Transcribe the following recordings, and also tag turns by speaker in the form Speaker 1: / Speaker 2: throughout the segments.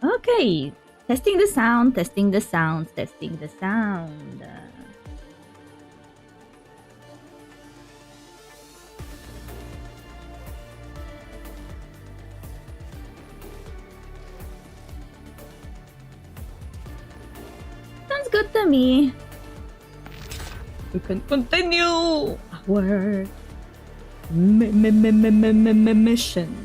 Speaker 1: Okay, testing the sound, testing the sound, testing the sound. Sounds good to me. We can continue our mission.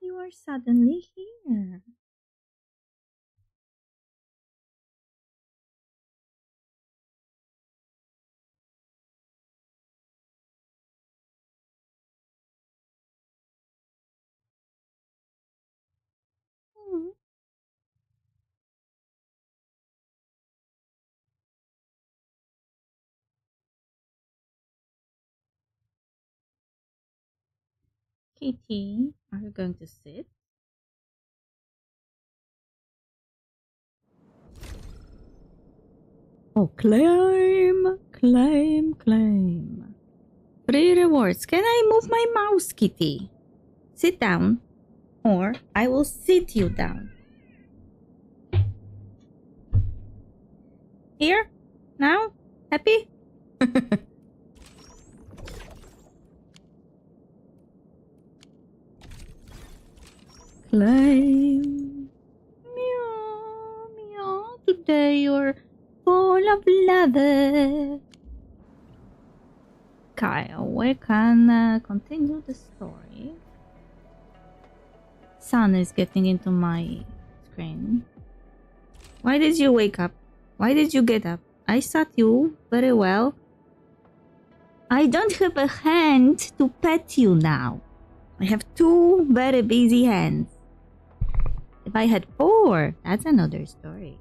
Speaker 1: You are suddenly here. Kitty, are you going to sit? Oh, claim, claim, claim. Free rewards. Can I move my mouse, Kitty? Sit down, or I will sit you down. Here? Now? Happy? Claim. Meow, meow. Today you're full of love. Kyle, we can continue the story. Sun is getting into my screen. Why did you wake up? Why did you get up? I sat you very well. I don't have a hand to pet you now. I have 2 very busy hands. If I had 4, that's another story.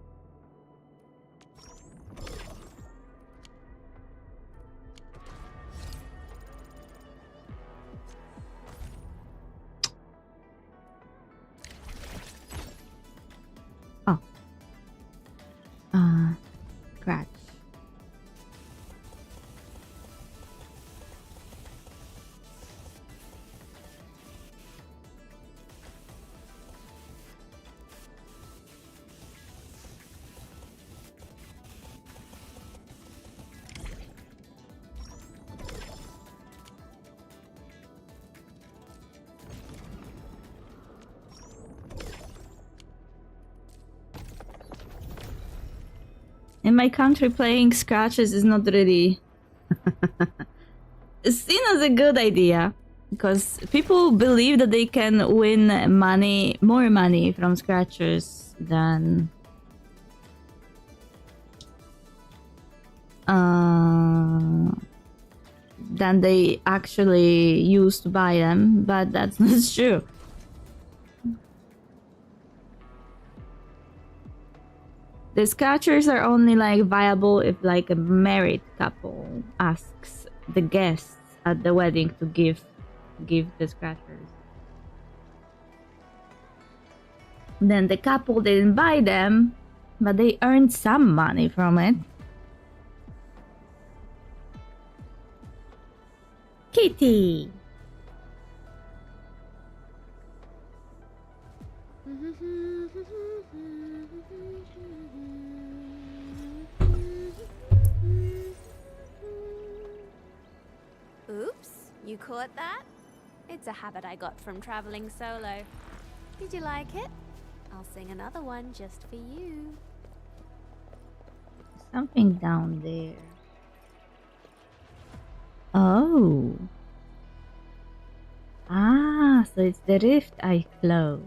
Speaker 1: Oh. Scratch. In my country, playing scratches is not really seen as a good idea because people believe that they can win money, more money from scratchers than they actually use to buy them, but that's not true. The scratchers are only like viable if like a married couple asks the guests at the wedding to give the scratchers. Then the couple didn't buy them, but they earned some money from it. Kitty!
Speaker 2: Oops, you caught that? It's a habit I got from traveling solo. Did you like it? I'll sing another one just for you.
Speaker 1: Something down there. Oh. Ah, so it's the rift I closed.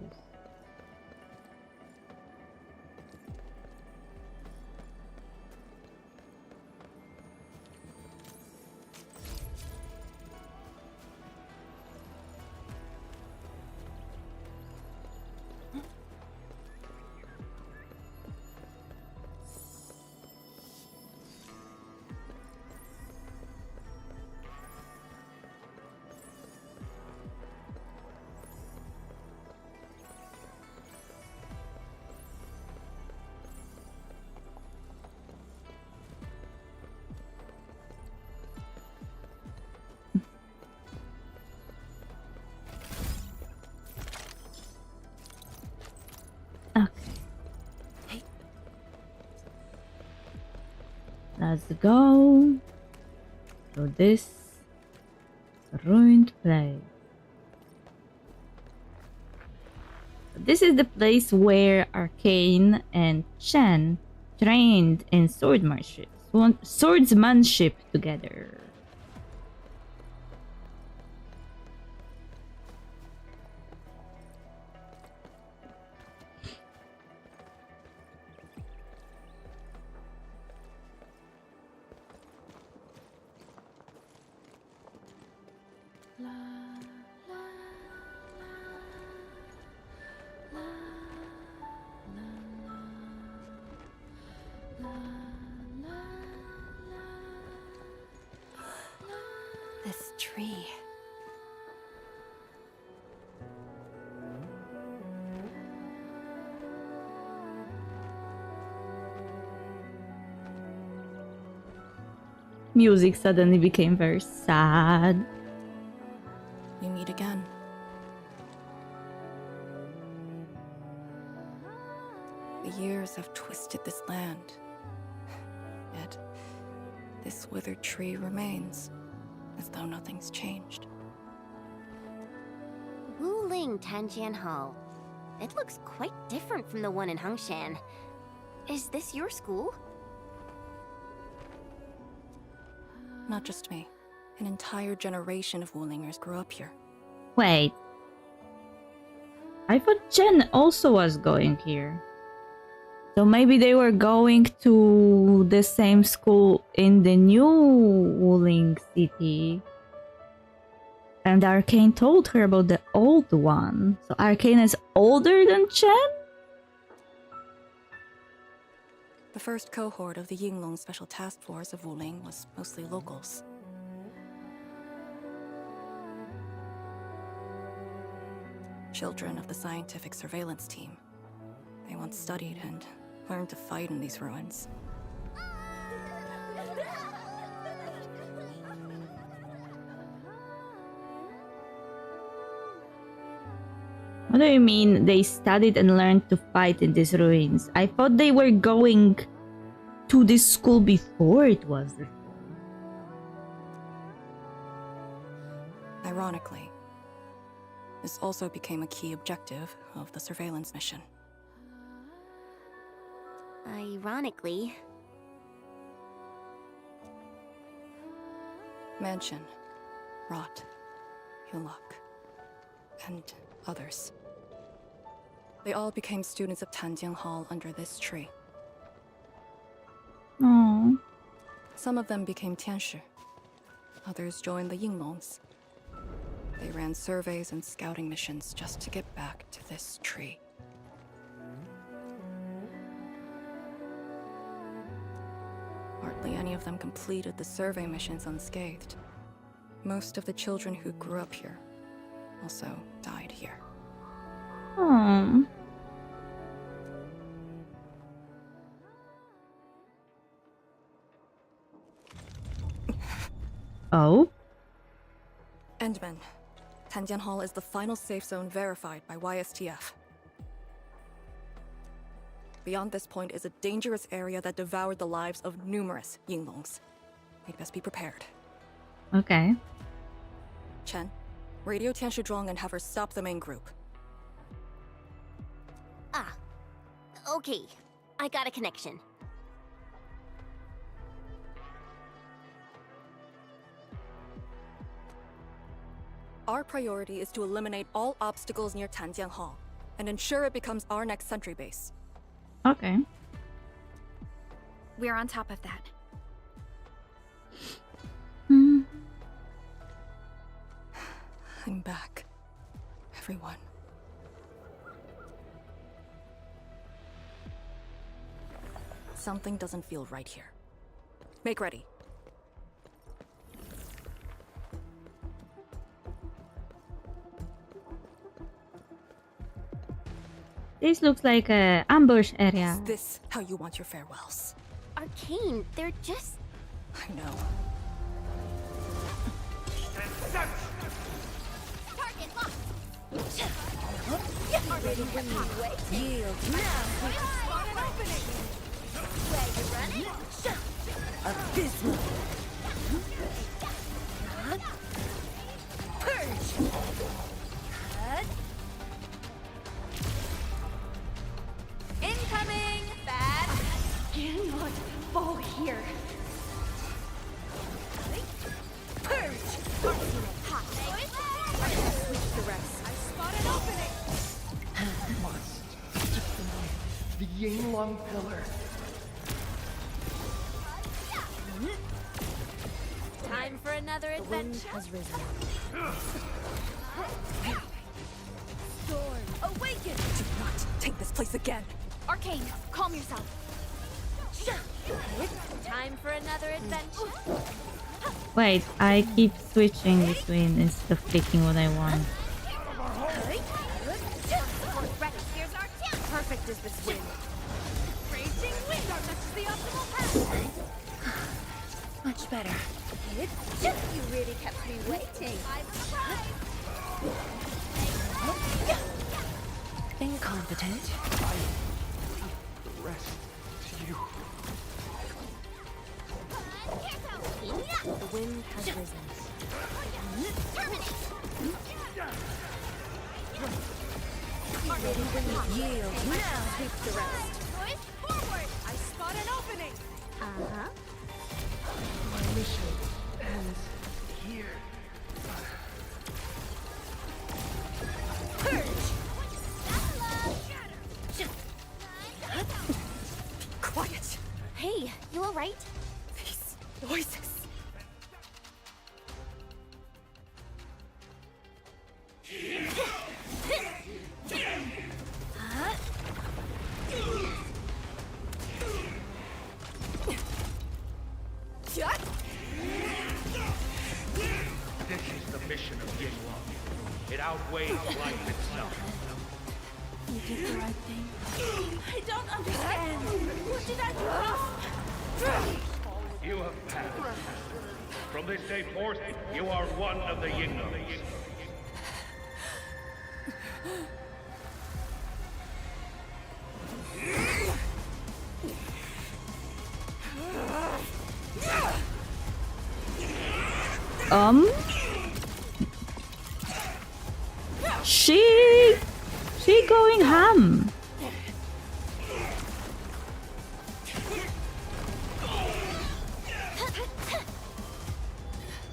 Speaker 1: Let's go to this ruined place. This is the place where Arcane and Chen trained in swordsmanship together.
Speaker 2: This tree.
Speaker 1: Music suddenly became very sad.
Speaker 3: We meet again. The years have twisted this land. Yet, this withered tree remains, as though nothing's changed.
Speaker 4: Wuling Tanjian Hall. It looks quite different from the one in Hongshan. Is this your school?
Speaker 3: Not just me. An entire generation of Wulingers grew up here.
Speaker 1: Wait. I thought Chen also was going here. So maybe they were going to the same school in the new Wuling city. And Arcane told her about the old one. So Arcane is older than Chen?
Speaker 3: The first cohort of the Yinglong Special Task Force of Wuling was mostly locals. Children of the scientific surveillance team. They once studied and learned to fight in these ruins.
Speaker 1: What do you mean they studied and learned to fight in these ruins? I thought they were going to this school before it was this school.
Speaker 3: Ironically, this also became a key objective of the surveillance mission.
Speaker 4: Ironically.
Speaker 3: Mansion, Rot, Hillock, and others. They all became students of Tanjian Hall under this tree.
Speaker 1: Oh.
Speaker 3: Some of them became Tianshi. Others joined the Yinglongs. They ran surveys and scouting missions just to get back to this tree. Hardly any of them completed the survey missions unscathed. Most of the children who grew up here also died here.
Speaker 1: Oh. Oh?
Speaker 3: Endman, Tanjian Hall is the final safe zone verified by YSTF. Beyond this point is a dangerous area that devoured the lives of numerous Yinglongs. We'd best be prepared.
Speaker 1: Okay.
Speaker 3: Chen, radio Tianshi Zhuang and have her stop the main group.
Speaker 4: Ah. Okay. I got a connection.
Speaker 3: Our priority is to eliminate all obstacles near Tanjian Hall and ensure it becomes our next sentry base.
Speaker 1: Okay.
Speaker 2: We're on top of that.
Speaker 1: Hmm.
Speaker 3: I'm back. Everyone. Something doesn't feel right here. Make ready.
Speaker 1: This looks like a ambush area.
Speaker 3: Is this how you want your farewells?
Speaker 4: Arcane, they're just...
Speaker 3: I know.
Speaker 4: Target locked!
Speaker 2: Yield now. Spot an opening.
Speaker 4: Where you running?
Speaker 5: Abysmal. Purge.
Speaker 2: Incoming! Bad!
Speaker 5: Cannot fall here. Purge.
Speaker 2: Hot. Switch the rest. I spot an opening!
Speaker 6: Must defend the Yinglong pillar.
Speaker 2: Time for another adventure.
Speaker 5: Has risen. Storm. Awaken.
Speaker 3: Do not take this place again.
Speaker 2: Arcane, calm yourself. Time for another adventure.
Speaker 1: Wait, I keep switching between instead of picking what I want.
Speaker 2: Here's our chance. Perfect is this wind. Raging wind are next to the optimal path.
Speaker 5: Much better.
Speaker 2: You really kept me waiting.
Speaker 5: Incompetent.
Speaker 6: The rest to you.
Speaker 5: The wind has risen. Yield now.
Speaker 2: Sweep the rest. Forward! I spot an opening. Uh-huh.
Speaker 6: My mission ends here.
Speaker 3: Quiet.
Speaker 4: Hey, you alright?
Speaker 3: These voices.
Speaker 7: This is the mission of Yinglong. It outweighs life itself.
Speaker 5: You did the right thing. I don't understand. What did I do?
Speaker 7: You have passed. From this day forth, you are one of the Yinglongs.
Speaker 1: She going ham.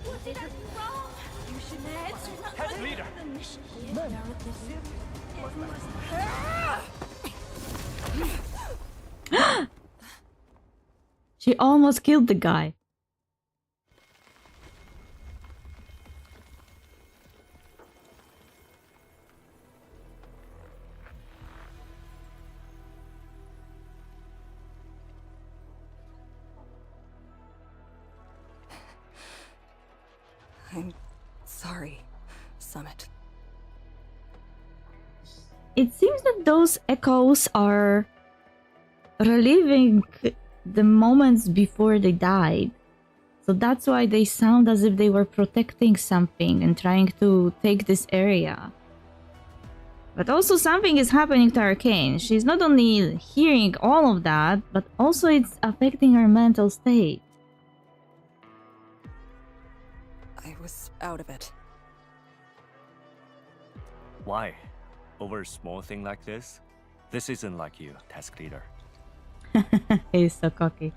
Speaker 5: What did I do wrong? You should have answered
Speaker 7: Leader!
Speaker 5: the mission.
Speaker 1: She almost killed the guy.
Speaker 3: I'm sorry, Summit.
Speaker 1: It seems that those echoes are reliving the moments before they died. So that's why they sound as if they were protecting something and trying to take this area. But also something is happening to Arcane. She's not only hearing all of that, but also it's affecting her mental state.
Speaker 3: I was out of it.
Speaker 8: Why? Over a small thing like this? This isn't like you, task leader.
Speaker 1: He's so cocky.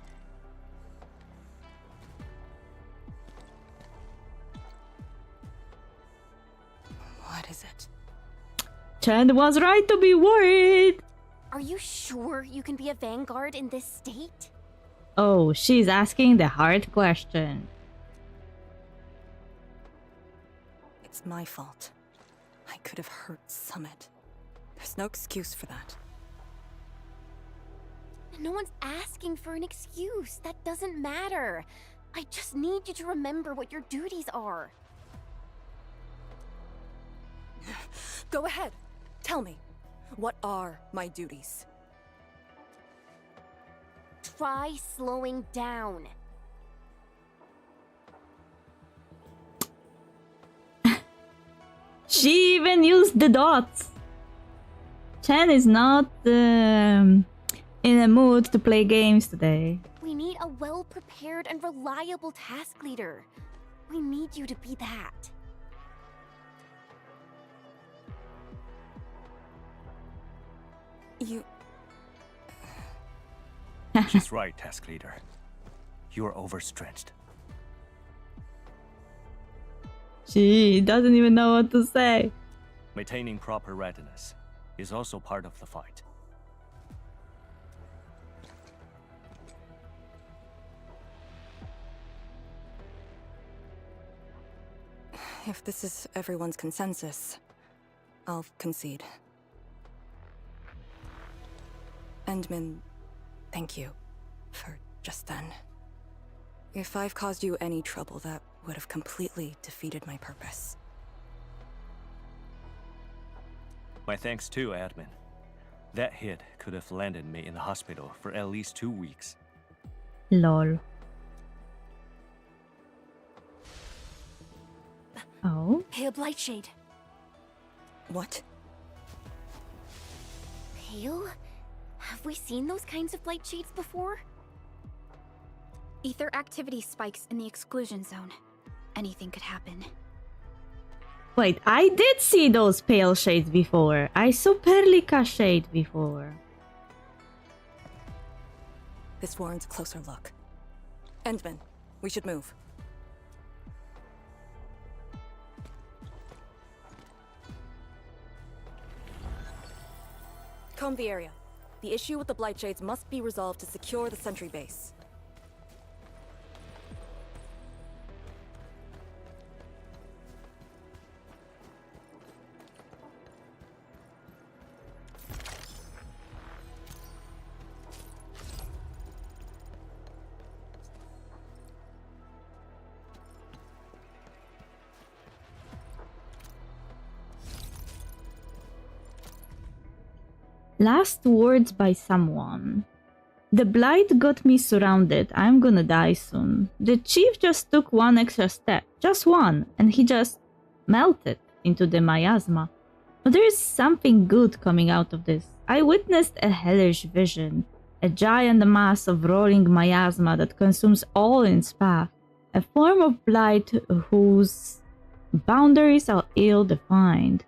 Speaker 3: What is it?
Speaker 1: Chad was right to be worried.
Speaker 4: Are you sure you can be a vanguard in this state?
Speaker 1: Oh, she's asking the hard question.
Speaker 3: It's my fault. I could have hurt Summit. There's no excuse for that.
Speaker 4: No one's asking for an excuse. That doesn't matter. I just need you to remember what your duties are.
Speaker 3: Go ahead. Tell me. What are my duties?
Speaker 4: Try slowing down.
Speaker 1: She even used the dots. Chen is not in a mood to play games today.
Speaker 4: We We need a well-prepared and reliable task leader. We need you to be that.
Speaker 3: You...
Speaker 8: She's right, task leader. You are overstretched.
Speaker 1: She doesn't even know what to say.
Speaker 8: Maintaining proper readiness is also part of the fight.
Speaker 3: If this is everyone's consensus, I'll concede. Endman, thank you for just then. If I've caused you any trouble, that would have completely defeated my purpose.
Speaker 8: My thanks too, admin. That hit could have landed me in the hospital for at least 2 weeks.
Speaker 1: Lol. Oh?
Speaker 5: Pale Blightshade.
Speaker 3: What?
Speaker 4: Pale? Have we seen those kinds of blight shades before?
Speaker 5: Ether activity spikes in the exclusion zone. Anything could happen.
Speaker 1: Wait, I did see those pale shades before. I saw Perlica shade before.
Speaker 3: This warrants a closer look. Endman, we should move. Comb the area. The issue with the Blightshades must be resolved to secure the sentry base.
Speaker 1: Last words by someone. The blight got me surrounded. I'm gonna die soon. The chief just took one extra step. Just one. And he just melted into the miasma. But there is something good coming out of this. I witnessed a hellish vision. A giant mass of roaring miasma that consumes all in its path. A form of blight whose boundaries are ill-defined.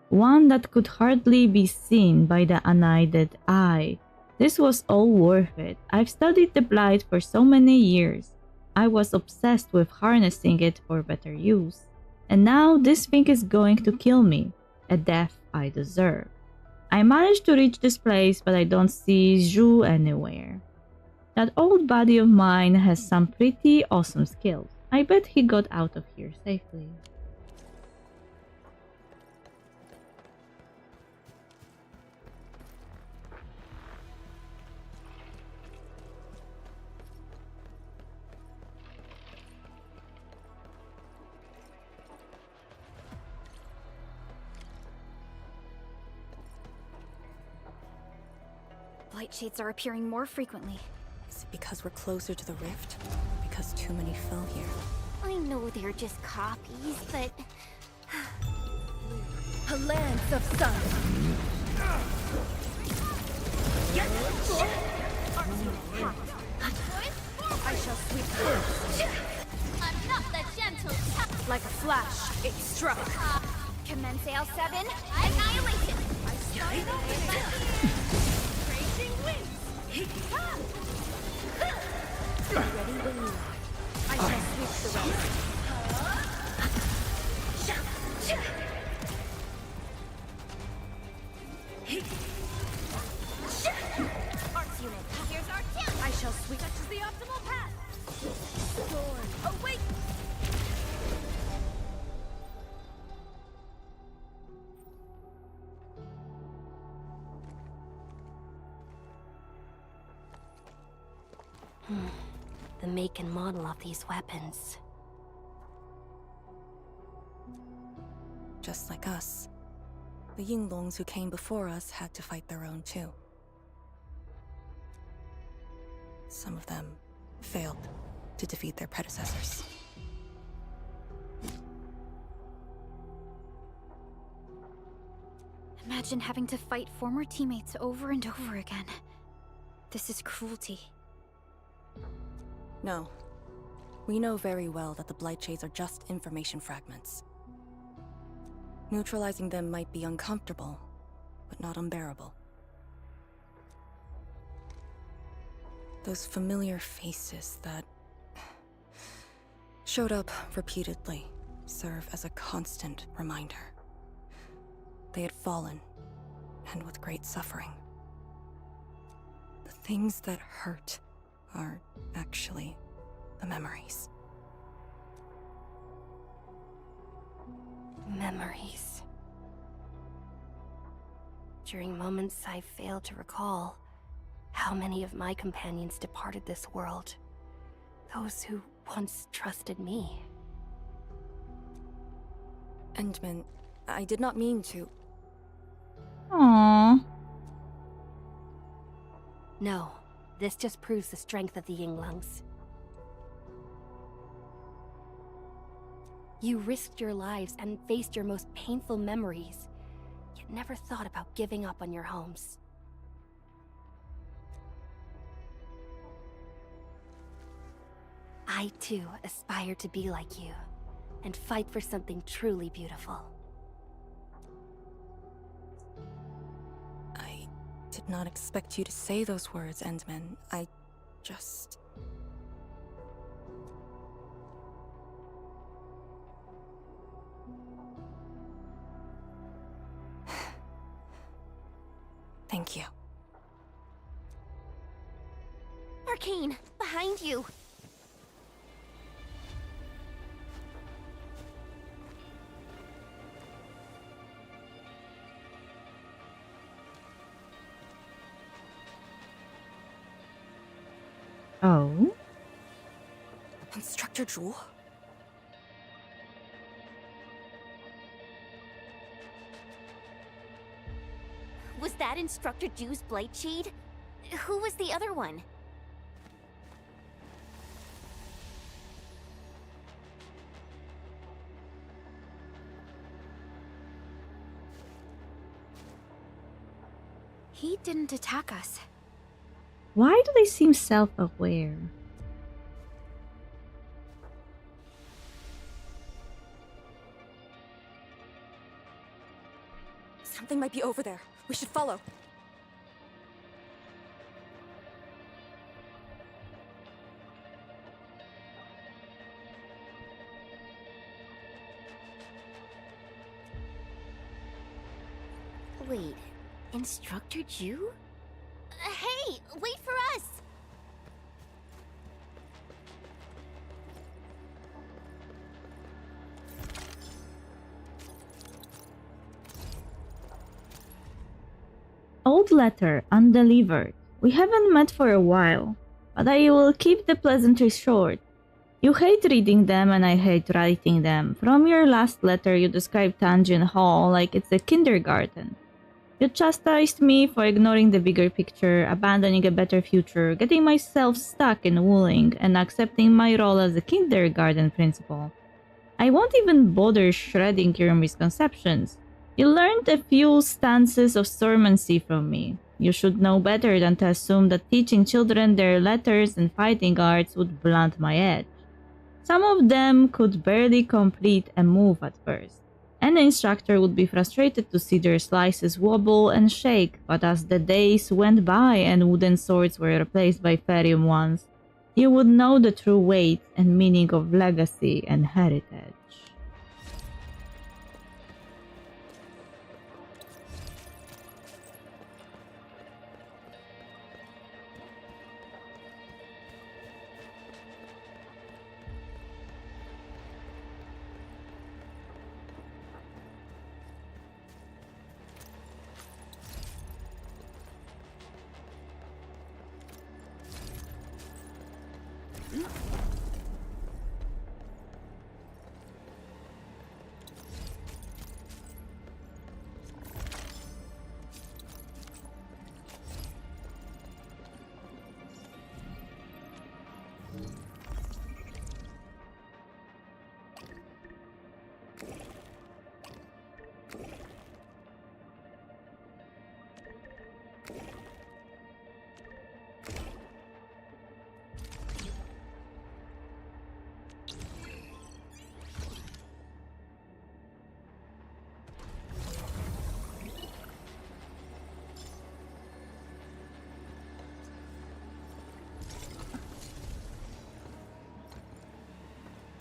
Speaker 1: One that could hardly be seen by the unaided eye. This was all worth it. I've studied the blight for so many years. I was obsessed with harnessing it for better use. And now this thing is going to kill me. A death I deserve. I managed to reach this place, but I don't see Zhu anywhere. That old buddy of mine has some pretty awesome skills. I bet he got out of here safely.
Speaker 5: Blight shades are appearing more frequently.
Speaker 3: Is it because we're closer to the rift? Because too many fell here?
Speaker 4: I know they're just copies, but...
Speaker 5: A lance of sun. I shall sweep first.
Speaker 2: I'm not the gentle type.
Speaker 5: Like a flash, it struck.
Speaker 2: Commence L7. Annihilation. I started off with raging winds.
Speaker 5: Ready when you are. I shall sweep the rest.
Speaker 2: Arts unit, here's our chance.
Speaker 5: I shall sweep.
Speaker 2: Such is the optimal path. Storm, awake.
Speaker 4: The make and model of these weapons.
Speaker 3: Just like us. The Yinglongs who came before us had to fight their own too. Some of them failed to defeat their predecessors.
Speaker 5: Imagine having to fight former teammates over and over again. This is cruelty.
Speaker 3: No. We know very well that the Blight Shades are just information fragments. Neutralizing them might be uncomfortable, but not unbearable. Those familiar faces that showed up repeatedly serve as a constant reminder. They had fallen, and with great suffering. The things that hurt are actually the memories.
Speaker 9: Memories. During moments I failed to recall, how many of my companions departed this world? Those who once trusted me.
Speaker 3: Endman, I did not mean to.
Speaker 1: Aww.
Speaker 9: No, this just proves the strength of the Yinglungs. You risked your lives and faced your most painful memories, yet never thought about giving up on your homes. I too aspire to be like you, and fight for something truly beautiful.
Speaker 3: I did not expect you to say those words, Endman. I just... Thank you.
Speaker 4: Arcane, behind you!
Speaker 1: Oh?
Speaker 3: Instructor Zhu?
Speaker 4: Was that Instructor Ju's Blight Shade? Who was the other one?
Speaker 2: He didn't attack us.
Speaker 1: Why do they seem self-aware?
Speaker 3: Something might be over there. We should follow.
Speaker 4: Wait, Instructor Ju? Hey, wait for us!
Speaker 1: Old letter, undelivered. We haven't met for a while, but I will keep the pleasantries short. You hate reading them and I hate writing them. From your last letter you described Tanjin Hall like it's a kindergarten. You chastised me for ignoring the bigger picture, abandoning a better future, getting myself stuck in Wuling, and accepting my role as a kindergarten principal. I won't even bother shredding your misconceptions. You learned a few stances of stormancy from me. You should know better than to assume that teaching children their letters and fighting arts would blunt my edge. Some of them could barely complete a move at first, and the instructor would be frustrated to see their slices wobble and shake, but as the days went by and wooden swords were replaced by ferrium ones, you would know the true weight and meaning of legacy and heritage.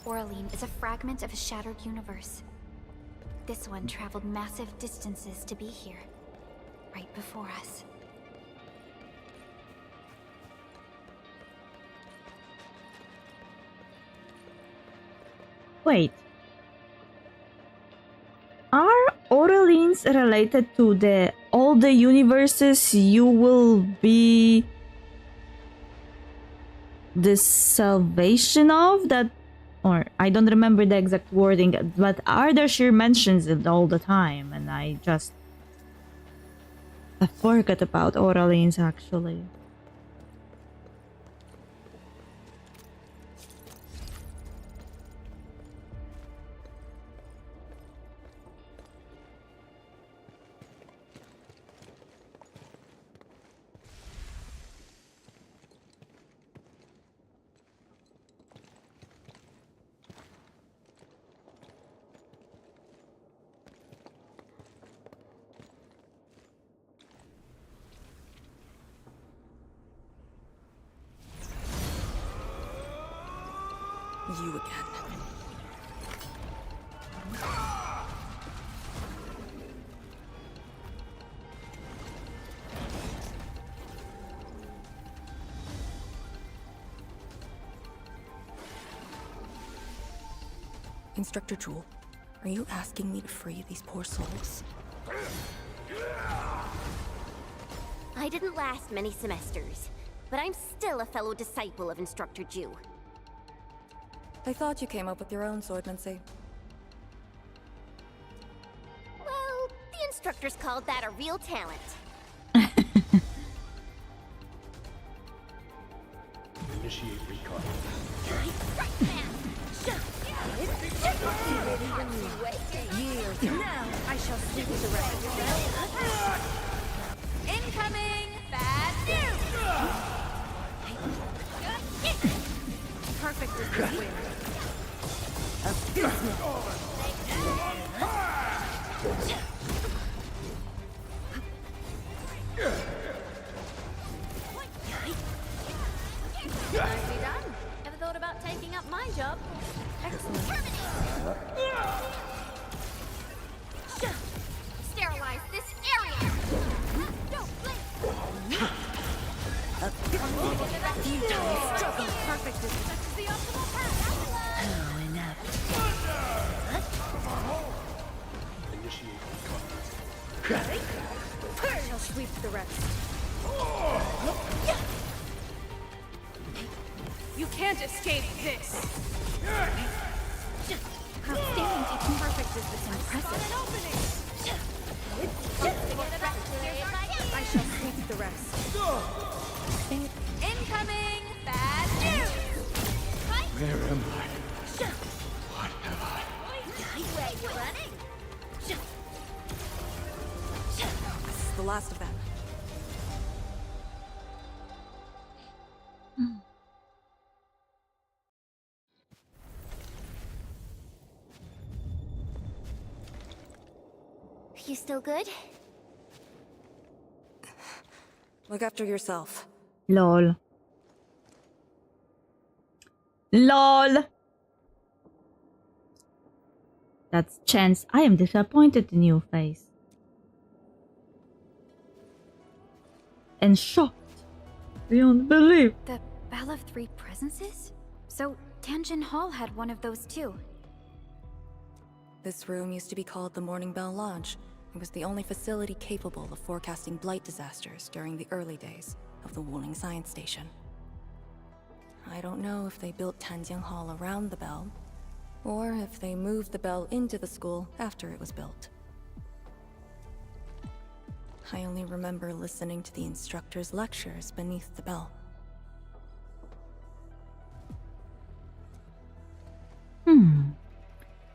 Speaker 10: Oraline is a fragment of a shattered universe. This one traveled massive distances to be here, right before us.
Speaker 1: Wait. Are Oralines related to all the universes you will be the salvation of? That, or I don't remember the exact wording, but Ardashir mentions it all the time, and I forgot about Oralines actually.
Speaker 3: You again. Instructor Jewel, are you asking me to free these poor souls?
Speaker 4: I didn't last many semesters, but I'm still a fellow disciple of Instructor Jew.
Speaker 3: I thought you came up with your own swordmancy.
Speaker 4: Well, the instructors called that a real talent.
Speaker 7: Initiate recon.
Speaker 5: Now I shall sleep with the rest. Incoming bad news! Perfect is this win.
Speaker 2: Nicely done. Ever thought about taking up my job?
Speaker 5: Excellent.
Speaker 4: Sterilize this area!
Speaker 5: Don't blink! Struggle. Perfect is the optimal path. Oh, enough.
Speaker 7: Initiate
Speaker 5: I shall sweep the rest. You can't escape this.
Speaker 10: Outstanding technique. Perfect is this impressive.
Speaker 5: I shall sweep the rest. Incoming bad news!
Speaker 7: Where am I? What have I?
Speaker 4: Where you running?
Speaker 3: This is the last of them.
Speaker 4: You still good?
Speaker 3: Look after yourself.
Speaker 1: Lol. LOL. That's Chance. I am disappointed in you, face. And shocked. Beyond belief.
Speaker 10: The Bell of Three Presences? So, Tanjin Hall had one of those too.
Speaker 3: This room used to be called the Morning Bell Lodge. It was the only facility capable of forecasting blight disasters during the early days of the Wuling Science Station. I don't know if they built Tanjiang Hall around the bell, or if they moved the bell into the school after it was built. I only remember listening to the instructor's lectures beneath the bell.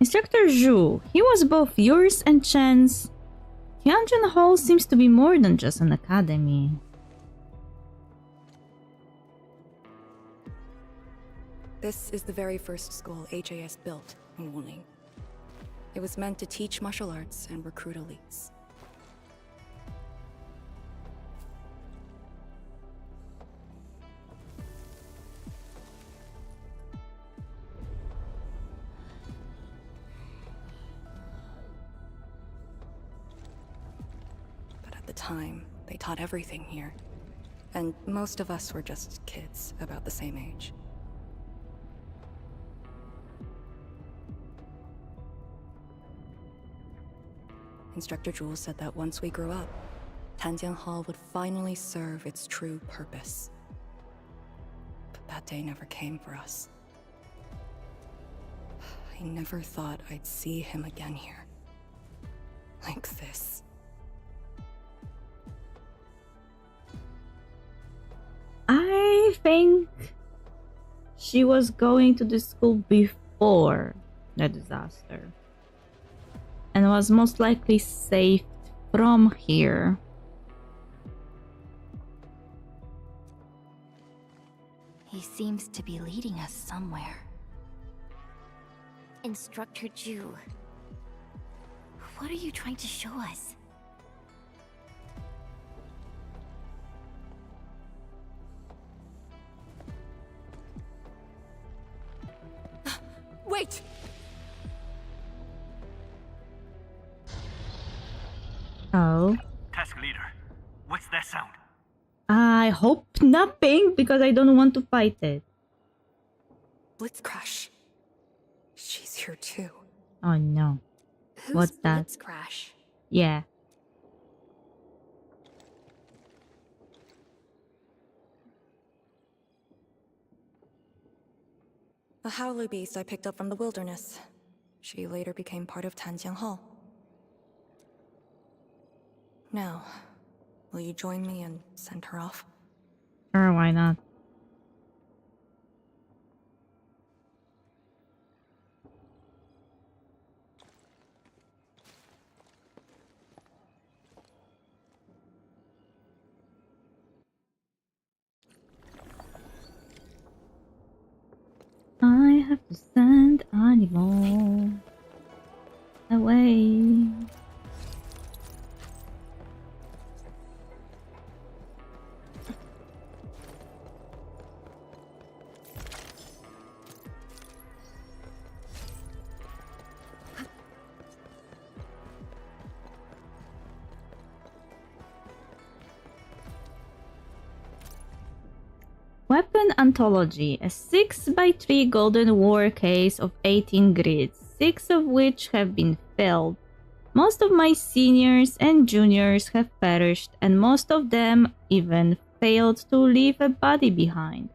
Speaker 1: Instructor Zhu, he was both yours and Chen's. Tianjin Hall seems to be more than just an academy.
Speaker 3: This is the very first school HAS built in Wuling. It was meant to teach martial arts and recruit elites. the time, they taught everything here. And most of us were just kids about the same age. Instructor Jules said that once we grew up, Tanjian Hall would finally serve its true purpose. But that day never came for us. I never thought I'd see him again here. Like this.
Speaker 1: I think she was going to the school before the disaster and was most likely saved from here.
Speaker 10: He seems to be leading us somewhere.
Speaker 4: Instructor Ju, what are you trying to show us?
Speaker 3: Wait!
Speaker 1: Oh.
Speaker 8: Task leader, what's that sound?
Speaker 1: I hope nothing, because I don't want to fight it.
Speaker 3: Blitzcrash. She's here too.
Speaker 1: Oh no.
Speaker 9: Who's
Speaker 1: What's that?
Speaker 9: Blitzcrash?
Speaker 1: Yeah.
Speaker 3: A howler beast I picked up from the wilderness. She later became part of Tanjiang Hall. Now, will you join me and send her off?
Speaker 1: Sure, why not? I have to send animal away. Weapon Anthology, a 6x3 golden war case of 18 grids, 6 of which have been filled. Most of my seniors and juniors have perished, and most of them even failed to leave a body behind.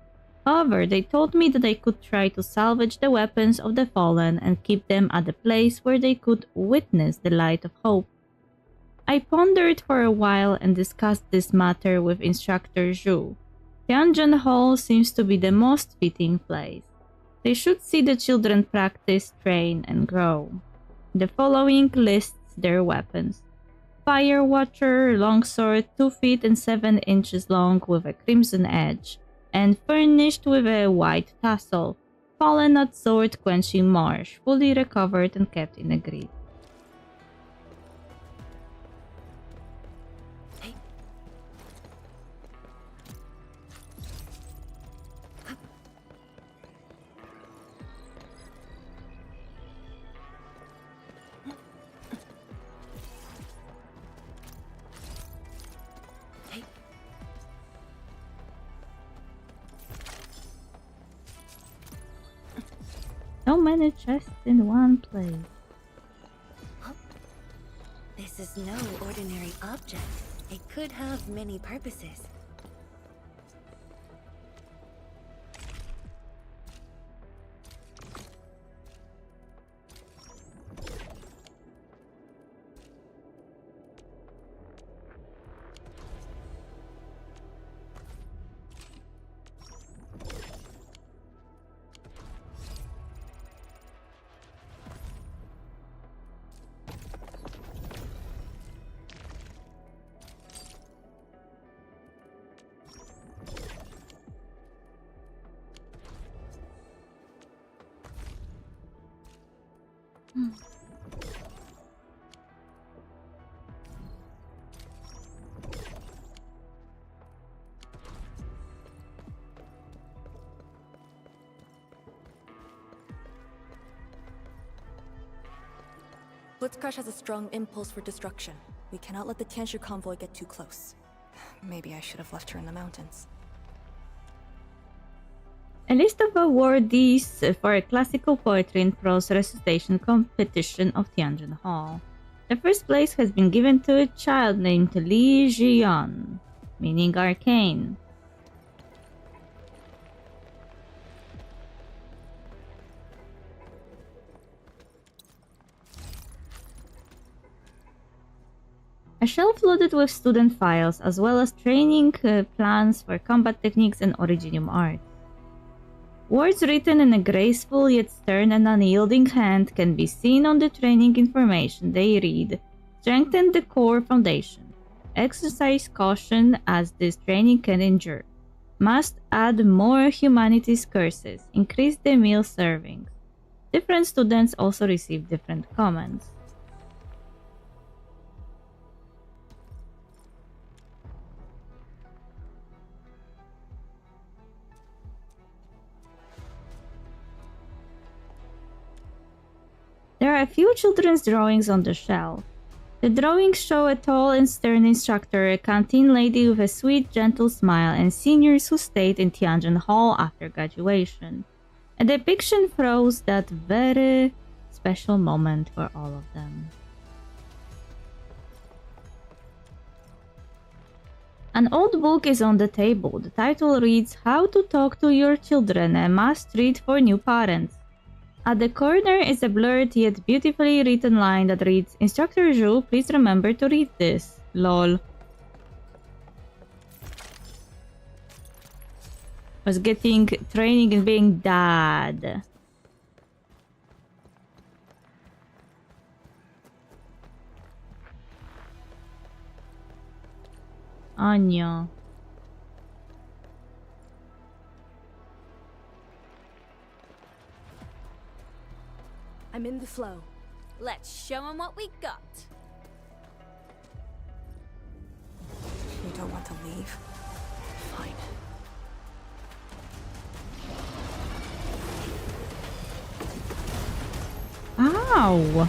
Speaker 1: However, they told me that I could try to salvage the weapons of the fallen and keep them at a place where they could witness the light of hope. I pondered for a while and discussed this matter with Instructor Zhu. Tianjin Hall seems to be the most fitting place. They should see the children practice, train, and grow. The following lists their weapons. Fire Watcher, longsword 2 feet and 7 inches long with a crimson edge, and furnished with a white tassel. Fallen Nut Sword Quenching Marsh, fully recovered and kept in a grid. So many chests in one place.
Speaker 4: This is no ordinary object. It could have many purposes.
Speaker 3: Blitzcrash has a strong impulse for destruction. We cannot let the Tianshu convoy get too close. Maybe I should have left her in the mountains.
Speaker 1: A list of awardees for a classical poetry and prose recitation competition of Tianjin Hall. The first place has been given to a child named Li Jian, meaning arcane. A shelf loaded with student files, as well as training plans for combat techniques and Originium art. Words written in a graceful yet stern and unyielding hand can be seen on the training information they read. Strengthen the core foundation. Exercise caution as this training can injure. Must add more humanities courses. Increase the meal servings. Different students also receive different comments. There are a few children's drawings on the shelf. The drawings show a tall and stern instructor, a canteen lady with a sweet, gentle smile, and seniors who stayed in Tianjin Hall after graduation. A depiction froze that very special moment for all of them. An old book is on the table. The title reads, How to Talk to Your Children, a must-read for new parents. At the corner is a blurred yet beautifully written line that reads, Instructor Zhu, please remember to read this. Lol. Was getting training in being dad. Anya.
Speaker 2: I'm in the flow. Let's show them what we got.
Speaker 3: You don't want to leave? Fine.
Speaker 1: Ow!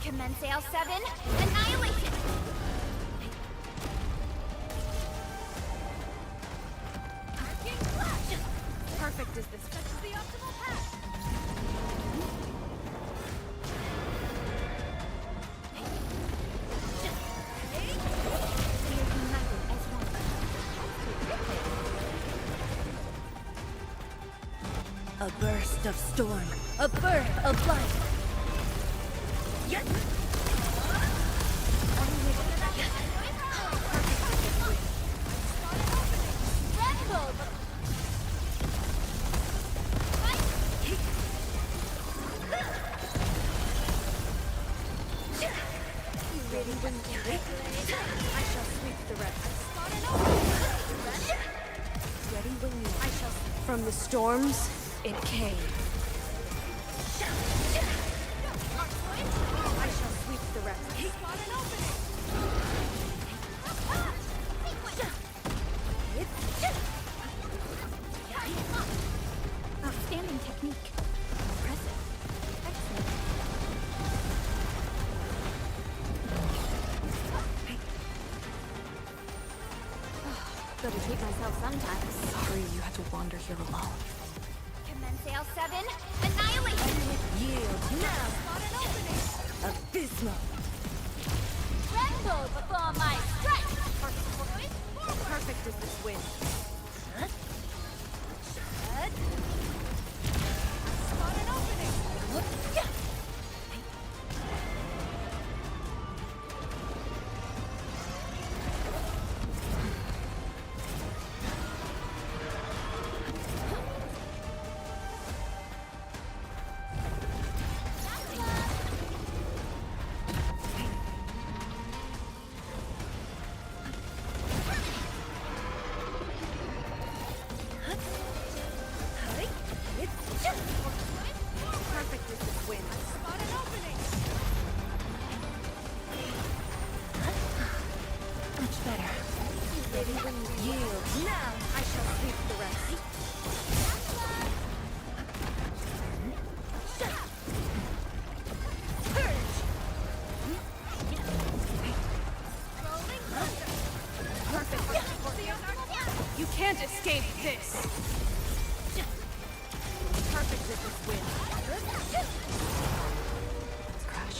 Speaker 10: Commence L7, annihilation!
Speaker 2: Perfect is this. This is the optimal path.
Speaker 5: A burst of storm, a birth of life. Yes.
Speaker 2: I shall sweep the rest. Ready when you I shall from the storms it came. I shall sweep the rest.
Speaker 10: Outstanding technique. Impressive. Excellent.
Speaker 2: Gotta treat myself sometimes.
Speaker 3: Sorry you had to wander here alone.
Speaker 10: Commence L7, annihilation!
Speaker 5: Yield now. Abysmal.
Speaker 2: Tremble before my strength! Perfect is this wind. Spot an opening! Perfect is this wind. Spot an opening!
Speaker 5: Much better. Yield. Now I shall sweep the rest. You can't escape this. Perfect with this wind. Let's crash.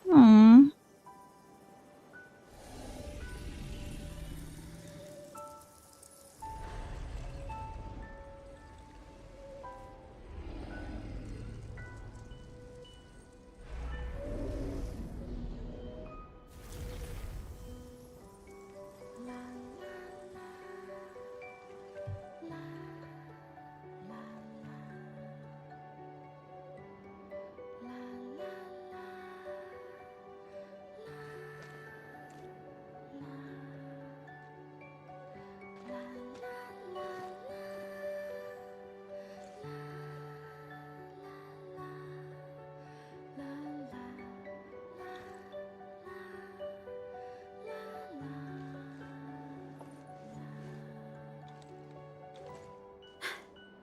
Speaker 1: Aww.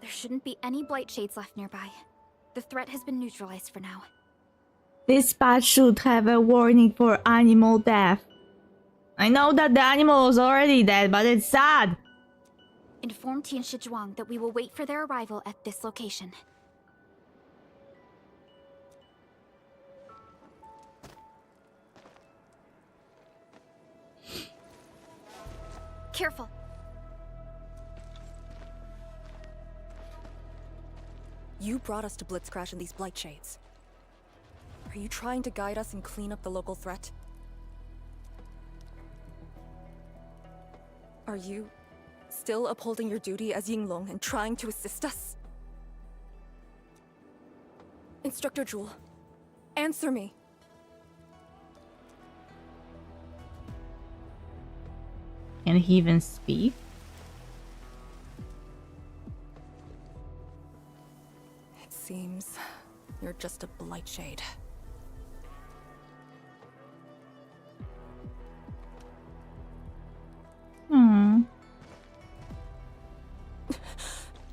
Speaker 10: There shouldn't be any blight shades left nearby. The threat has been neutralized for now.
Speaker 1: This spot should have a warning for animal death. I know that the animal is already dead, but it's sad.
Speaker 10: Inform Tian Shizhuang that we will wait for their arrival at this location. Careful.
Speaker 3: You brought us to Blitzcrash in these blight shades. Are you trying to guide us and clean up the local threat? Are you still upholding your duty as Yinglong and trying to assist us? Instructor Jewel, answer me.
Speaker 1: Can he even speak?
Speaker 3: It seems you're just a blight shade.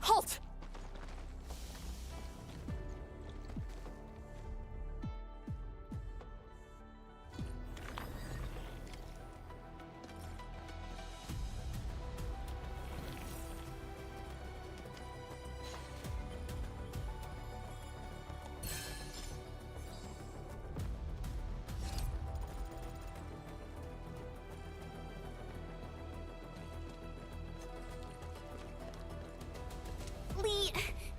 Speaker 3: Halt!
Speaker 4: Lee,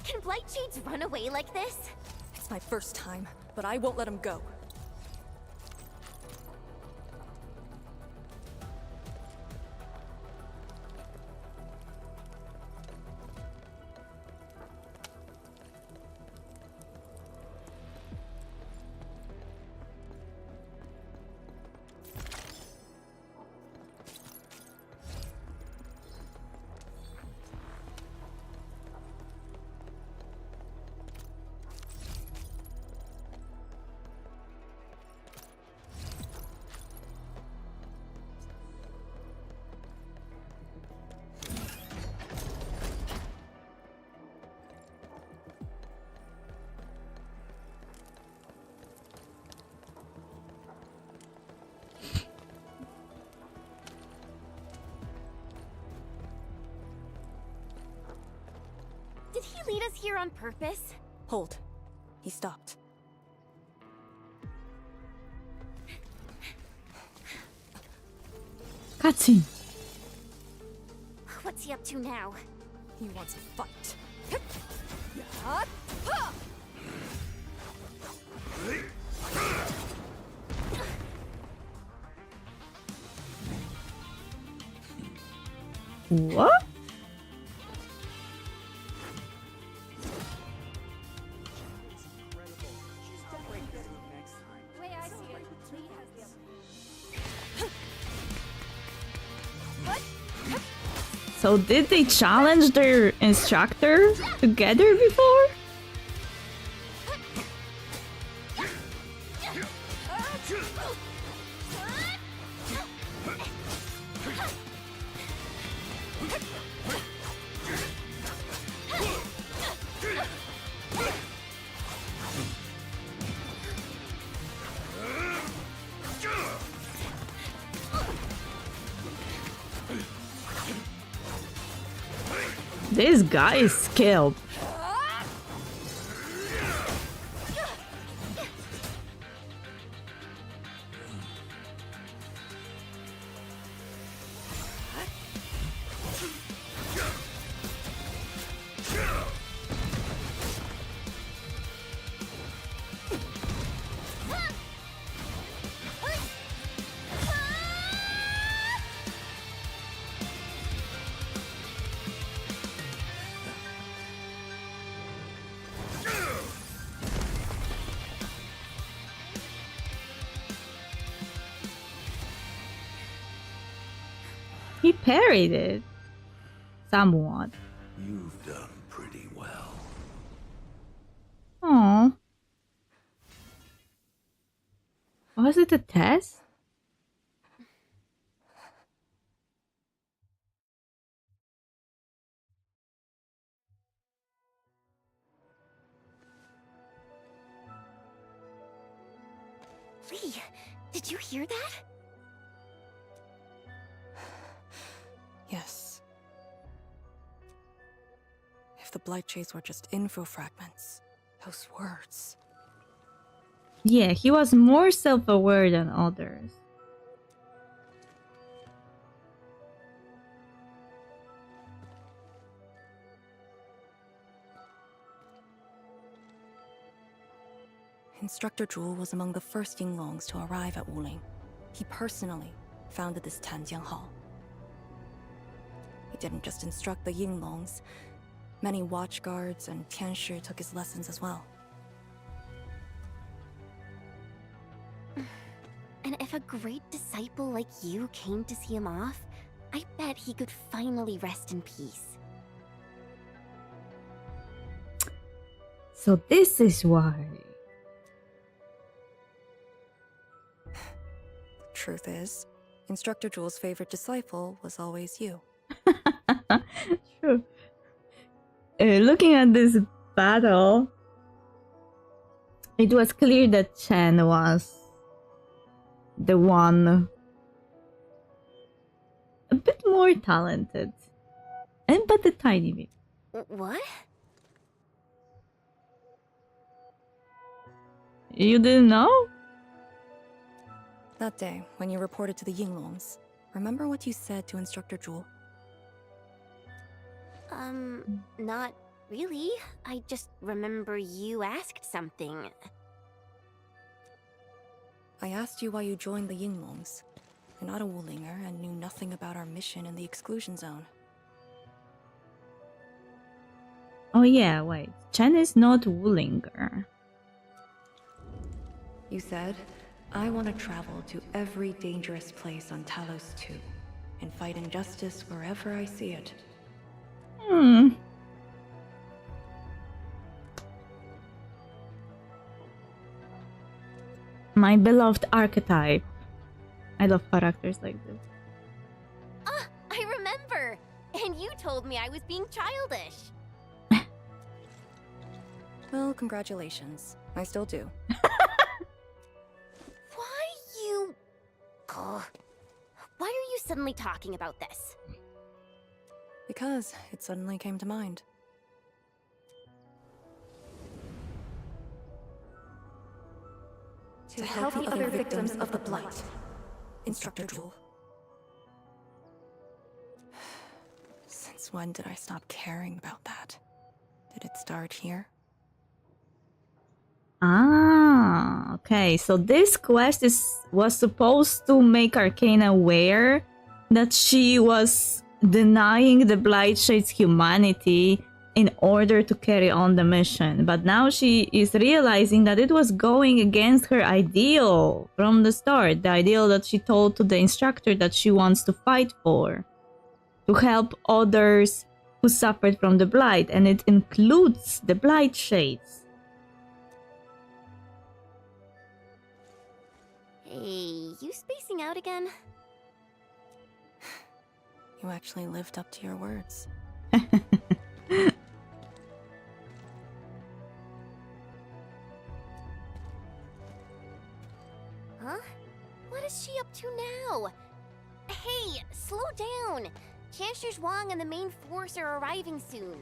Speaker 4: can blight shades run away like this?
Speaker 3: It's my first time, but I won't let him go.
Speaker 4: Did he lead us here on purpose?
Speaker 3: Hold. He stopped.
Speaker 1: Cutscene.
Speaker 4: What's he up to now?
Speaker 3: He wants to fight.
Speaker 1: What? So did they challenge their instructor together before? This guy is skilled. He parried it. Somewhat.
Speaker 11: You've done pretty well.
Speaker 1: Aww. Was it a test?
Speaker 4: Lee, did you hear that?
Speaker 3: Yes. If the Blight Chase were just info fragments, those words.
Speaker 1: Yeah, he was more self-aware than others.
Speaker 3: Instructor Zhuo was among the first Yinglongs to arrive at Wuling. He personally founded this Tanjiang Hall. He didn't just instruct the Yinglongs. Many watchguards and Tianshi took his lessons as well.
Speaker 4: And if a great disciple like you came to see him off, I bet he could finally rest in peace.
Speaker 1: So this is why.
Speaker 3: Truth is, Instructor Zhuo's favorite disciple was always you.
Speaker 1: True. Looking at this battle, it was clear that Chen was the one a bit more talented. And but a tiny bit.
Speaker 4: What?
Speaker 1: You didn't know?
Speaker 3: That day, when you reported to the Yinglongs, remember what you said to Instructor Zhuo?
Speaker 4: Not really. I just remember you asked something.
Speaker 3: I asked you why you joined the Yinglongs. You're not a Wulinger and knew nothing about our mission in the exclusion zone.
Speaker 1: Oh yeah, wait. Chen is not Wulinger.
Speaker 3: You said, I want to travel to every dangerous place on Talos 2 and fight injustice wherever I see it.
Speaker 1: My beloved archetype. I love characters like this.
Speaker 4: Ah, I remember! And you told me I was being childish.
Speaker 3: Well, congratulations. I still do.
Speaker 4: Why you... Ugh. Why are you suddenly talking about this?
Speaker 3: Because it suddenly came to mind. To help the other victims of the Blight. Instructor Zhuo. Since when did I stop caring about that? Did it start here?
Speaker 1: Ah, okay. So this quest was supposed to make Arcane aware that she was denying the Blight Shade's humanity in order to carry on the mission. But now she is realizing that it was going against her ideal from the start. The ideal that she told to the instructor that she wants to fight for. To help others who suffered from the Blight. And it includes the Blight Shades.
Speaker 4: Hey, you spacing out again?
Speaker 3: You actually lived up to your words.
Speaker 4: Huh? What is she up to now? Hey, slow down! Chancellor Zhuang and the main force are arriving soon.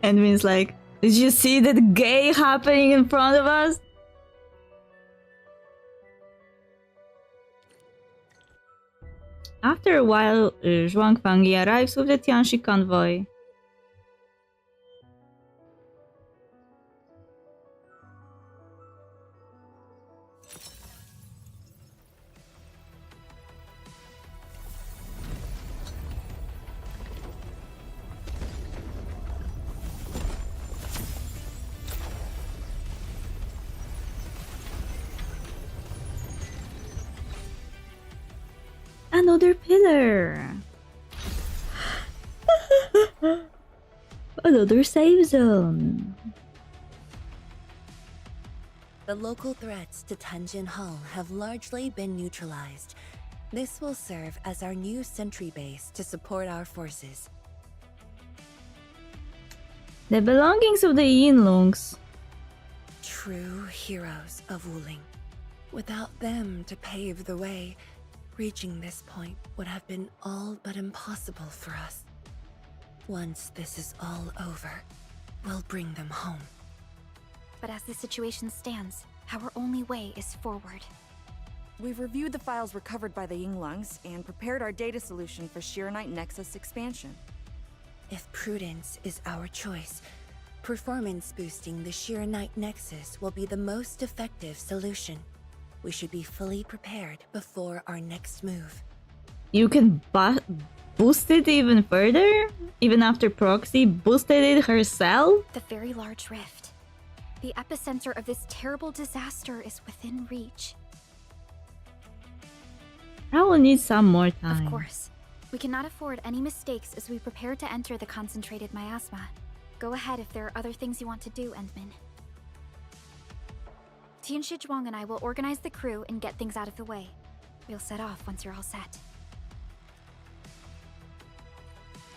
Speaker 1: And means like, did you see that gay happening in front of us? After a while, Zhuang Fangyi arrives with the Tianxi convoy. Another pillar! Another save zone!
Speaker 12: The local threats to Tanjin Hull have largely been neutralized. This will serve as our new sentry base to support our forces.
Speaker 1: The belongings of the Yinlungs.
Speaker 12: True heroes of Wuling. Without them to pave the way, reaching this point would have been all but impossible for us. Once this is all over, we'll bring them home.
Speaker 10: But as the situation stands, our only way is forward.
Speaker 13: We've reviewed the files recovered by the Yinglungs and prepared our data solution for Shiranite Nexus expansion.
Speaker 12: If prudence is our choice, performance boosting the Shiranite Nexus will be the most effective solution. We should be fully prepared before our next move.
Speaker 1: You can boost it even further? Even after Proxy boosted it herself?
Speaker 10: The very large rift. The epicenter of this terrible disaster is within reach.
Speaker 1: I will need some more time.
Speaker 10: Of course. We cannot afford any mistakes as we prepare to enter the concentrated miasma. Go ahead if there are other things you want to do, Endman. Tianxi Zhuang and I will organize the crew and get things out of the way. We'll set off once you're all set.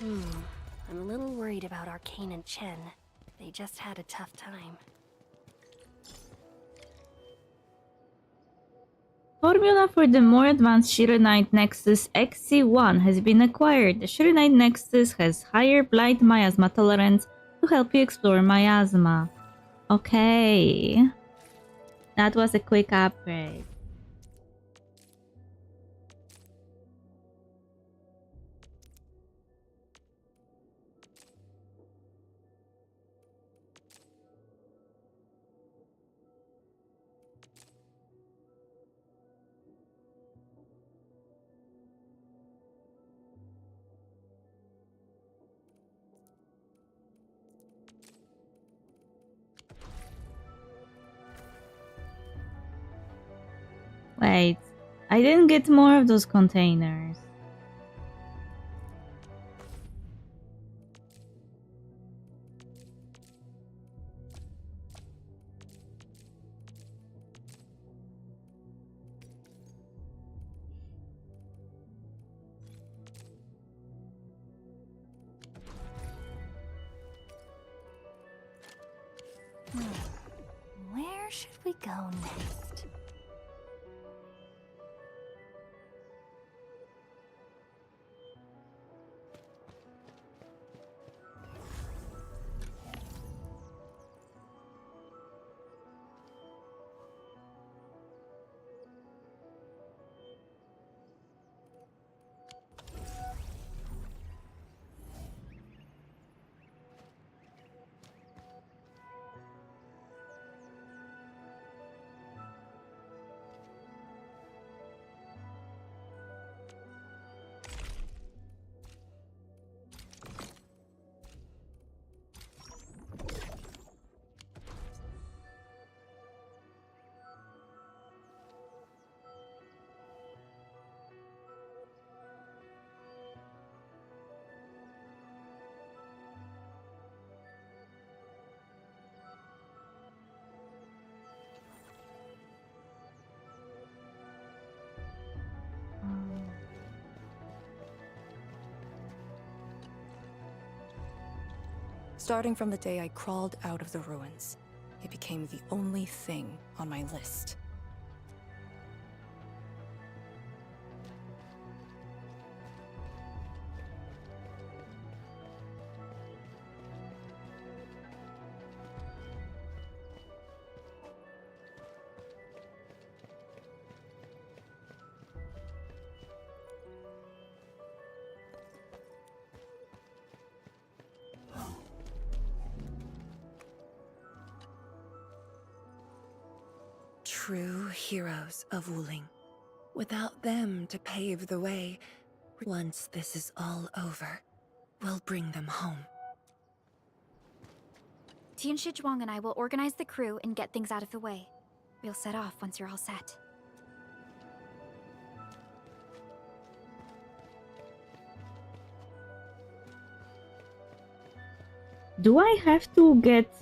Speaker 9: I'm a little worried about Arcane and Chen. They just had a tough time.
Speaker 1: Formula for the more advanced Shiranite Nexus XC1 has been acquired. The Shiranite Nexus has higher blight miasma tolerance to help you explore miasma. Okay. That was a quick upgrade. Wait, I didn't get more of those containers.
Speaker 9: Where should we go next?
Speaker 3: Starting from the day I crawled out of the ruins, it became the only thing on my list.
Speaker 12: true heroes of Wuling. Without them to pave the way, once this is all over, we'll bring them home.
Speaker 10: Tian Shizhuang and I will organize the crew and get things out of the way. We'll set off once you're all set.
Speaker 1: Do I have to get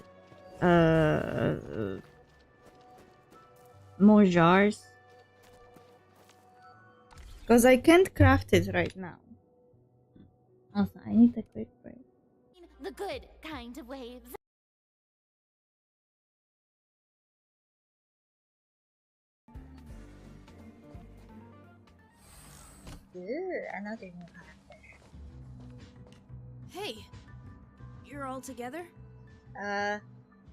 Speaker 1: more jars? Because I can't craft it right now. Also, I need a quick break.
Speaker 2: The good kind of waves.
Speaker 1: Another new character.
Speaker 5: Hey, you're all together?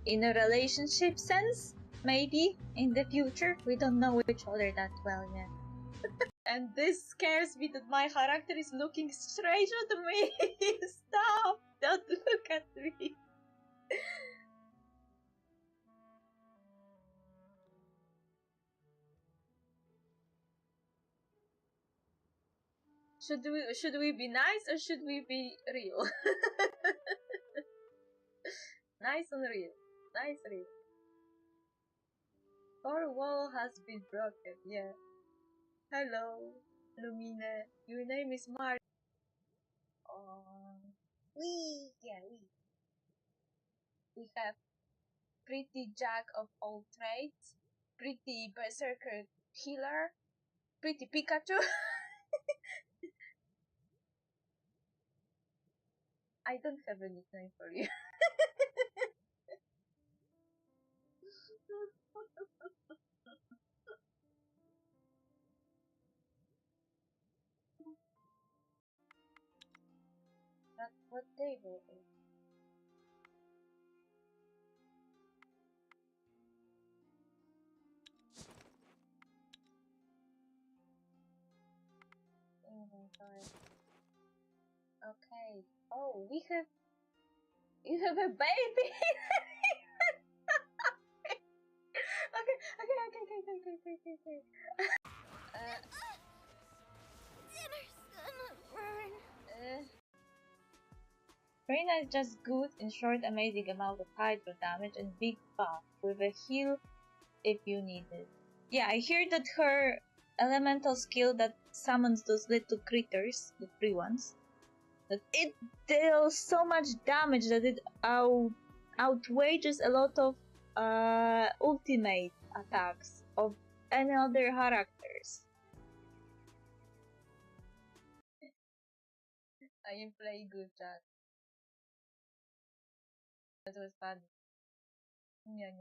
Speaker 1: In a relationship sense, maybe in the future. We don't know each other that well yet. And this scares me that my character is looking straight at me. Stop! Don't look at me. Should we be nice or should we be real? Nice and real. Nice real. Our wall has been broken, yeah. Hello, Lumine. Your name is Mar. Yeah, we have pretty jack of all trades, pretty berserker healer, pretty Pikachu. I don't have a nickname for you. That's what table is. Inventory. Okay. Oh, you have a baby. Okay.
Speaker 2: Dinner's gonna burn.
Speaker 1: Reina is just good in short amazing amount of hydro damage and big buff with a heal if you need it. Yeah, I hear that her elemental skill that summons those little critters, the free ones, that it deals so much damage that it outweighs a lot of ultimate attacks of any other characters. I am playing good, chat. That was fun. Yeah.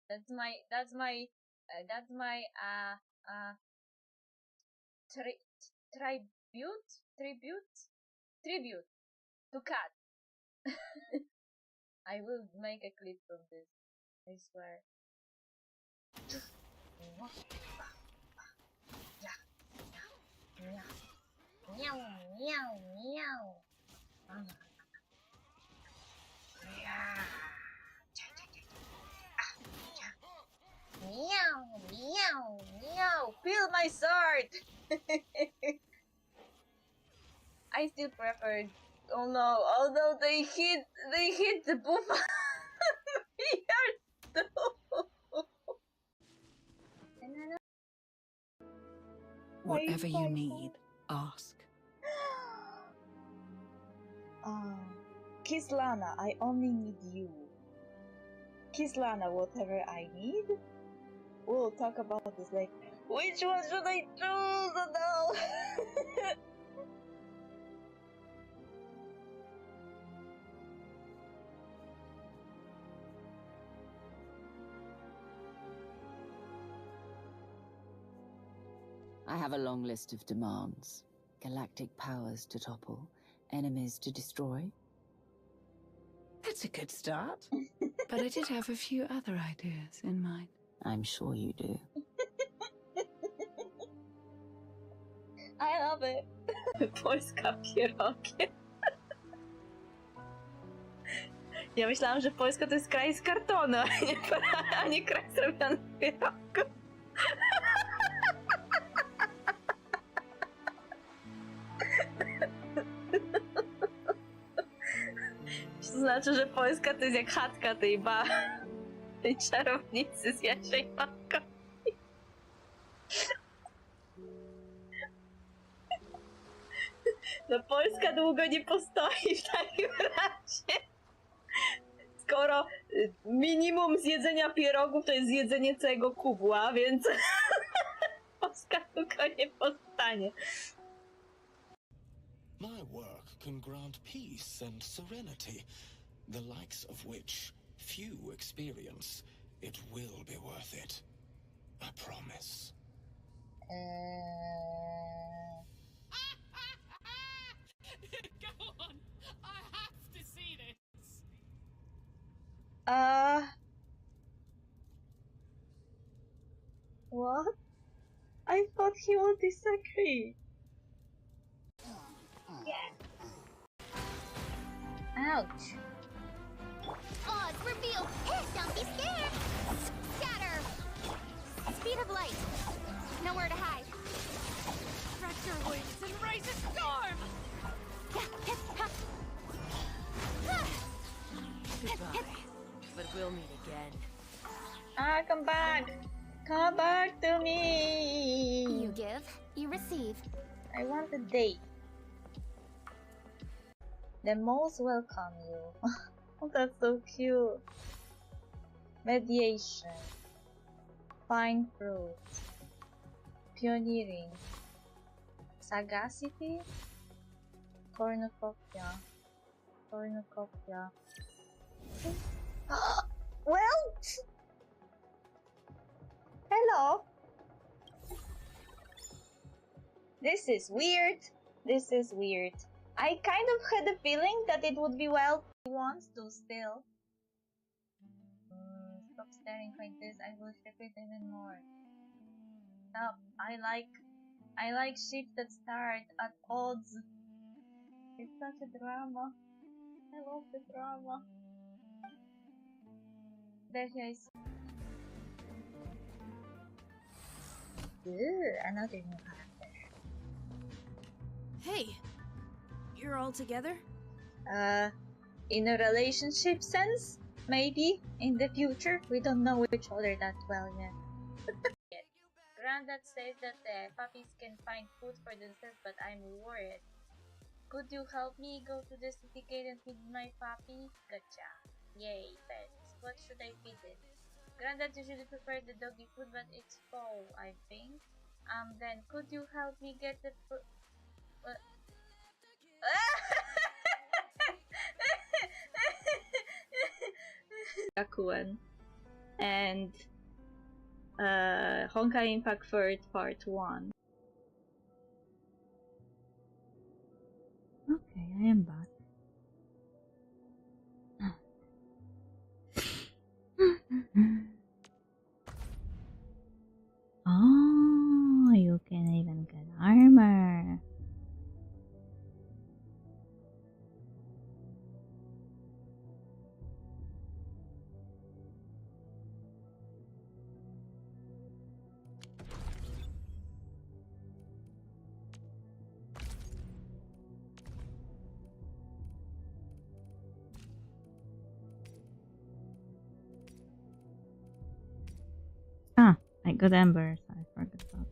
Speaker 1: That's my tribute to cat. I will make a clip from this. I swear. Meow. Meow. Feel my sword. I still prefer. Oh no! Although they hit the buff. We are so.
Speaker 14: Whatever you need, ask.
Speaker 1: Kislana, I only need you. Kislana, whatever I need. We'll talk about this later. Which one should I choose? Oh, no.
Speaker 15: I have a long list of demands. Galactic powers to topple, enemies to destroy.
Speaker 14: That's a good start. But I did have a few other ideas in mind.
Speaker 15: I'm sure you do.
Speaker 1: I love it. Voice capture. Ja myślałam, że Polska to jest kraj z kartonu, a nie kraj zrobiony z pierogów. To znaczy, że Polska to jest jak chatka tej czarownicy z Jasiej Matką. No Polska długo nie postoi w takim razie. Skoro minimum zjedzenia pierogów to jest zjedzenie całego kubła, więc Polska długo nie postanie.
Speaker 16: My work can grant peace and serenity, the likes of which few experience. It will be worth it. I promise.
Speaker 5: Go on! I have to see this!
Speaker 1: What? I thought he would disagree. Ouch.
Speaker 10: Oz, reveal! Don't be scared! Scatter! Speed of light! Nowhere to hide.
Speaker 5: Stretch your wings and raise a storm!
Speaker 14: Goodbye. But we'll meet again.
Speaker 1: Come back! Come back to me!
Speaker 10: You give, you receive.
Speaker 1: I want a date. The most welcome you. Oh, that's so cute. Mediation. Fine fruit. Pioneering. Sagacity. Cornucopia. Cornucopia. Well, hello. This is weird. This is weird. I kind of had a feeling that it would be well. He wants to still. Stop staring like this. I will ship it even more. Stop. I like ships that start at odds. It's such a drama. I love the drama. There he is. Another new character.
Speaker 5: Hey! You're all together?
Speaker 1: In a relationship sense? Maybe? In the future? We don't know each other that well yet. Granddad says that the puppies can find food for themselves, but I'm worried. Could you help me go to the city gate and feed my puppy? Gotcha. Yay, pets. What should I feed it? Granddad usually prepares the doggy food, but it's fall, I think. Then could you help me get the food? Gakuan and Honkai Impact Third Part 1. Okay, I am back. Oh, you can even get armor. Ah, I got embers. I forgot about.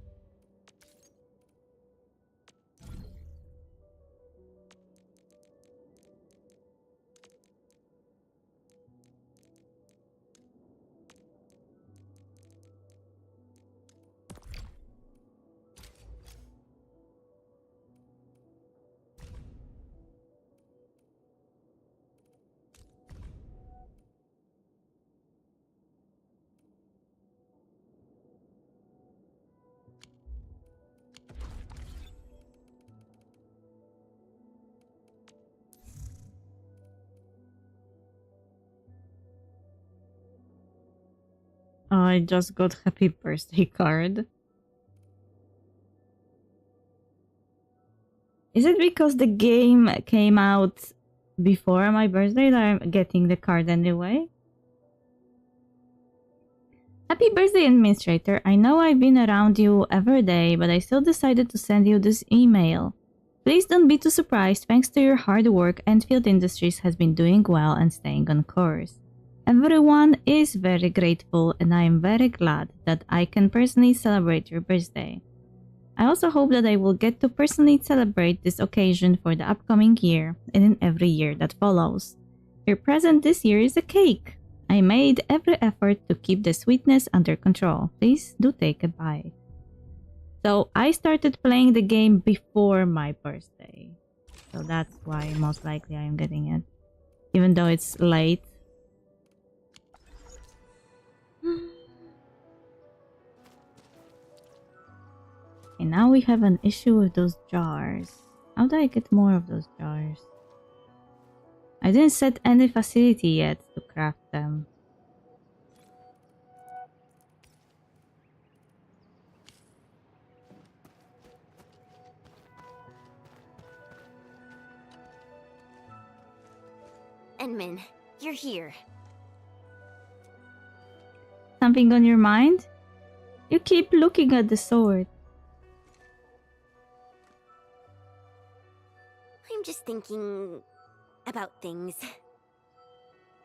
Speaker 1: I just got happy birthday card. Is it because the game came out before my birthday that I'm getting the card anyway. Happy birthday, Administrator. I know I've been around you every day, but I still decided to send you this email. Please don't be too surprised. Thanks to your hard work, Endfield Industries has been doing well and staying on course. Everyone is very grateful, and I am very glad that I can personally celebrate your birthday. I also hope that I will get to personally celebrate this occasion for the upcoming year and in every year that follows. Your present this year is a cake. I made every effort to keep the sweetness under control. Please do take a bite. So I started playing the game before my birthday. So that's why most likely I am getting it. Even though it's late. And now we have an issue with those jars. How do I get more of those jars? I didn't set any facility yet to craft them.
Speaker 4: Enmin, you're here.
Speaker 1: Something on your mind? You keep looking at the sword.
Speaker 4: I'm just thinking about things.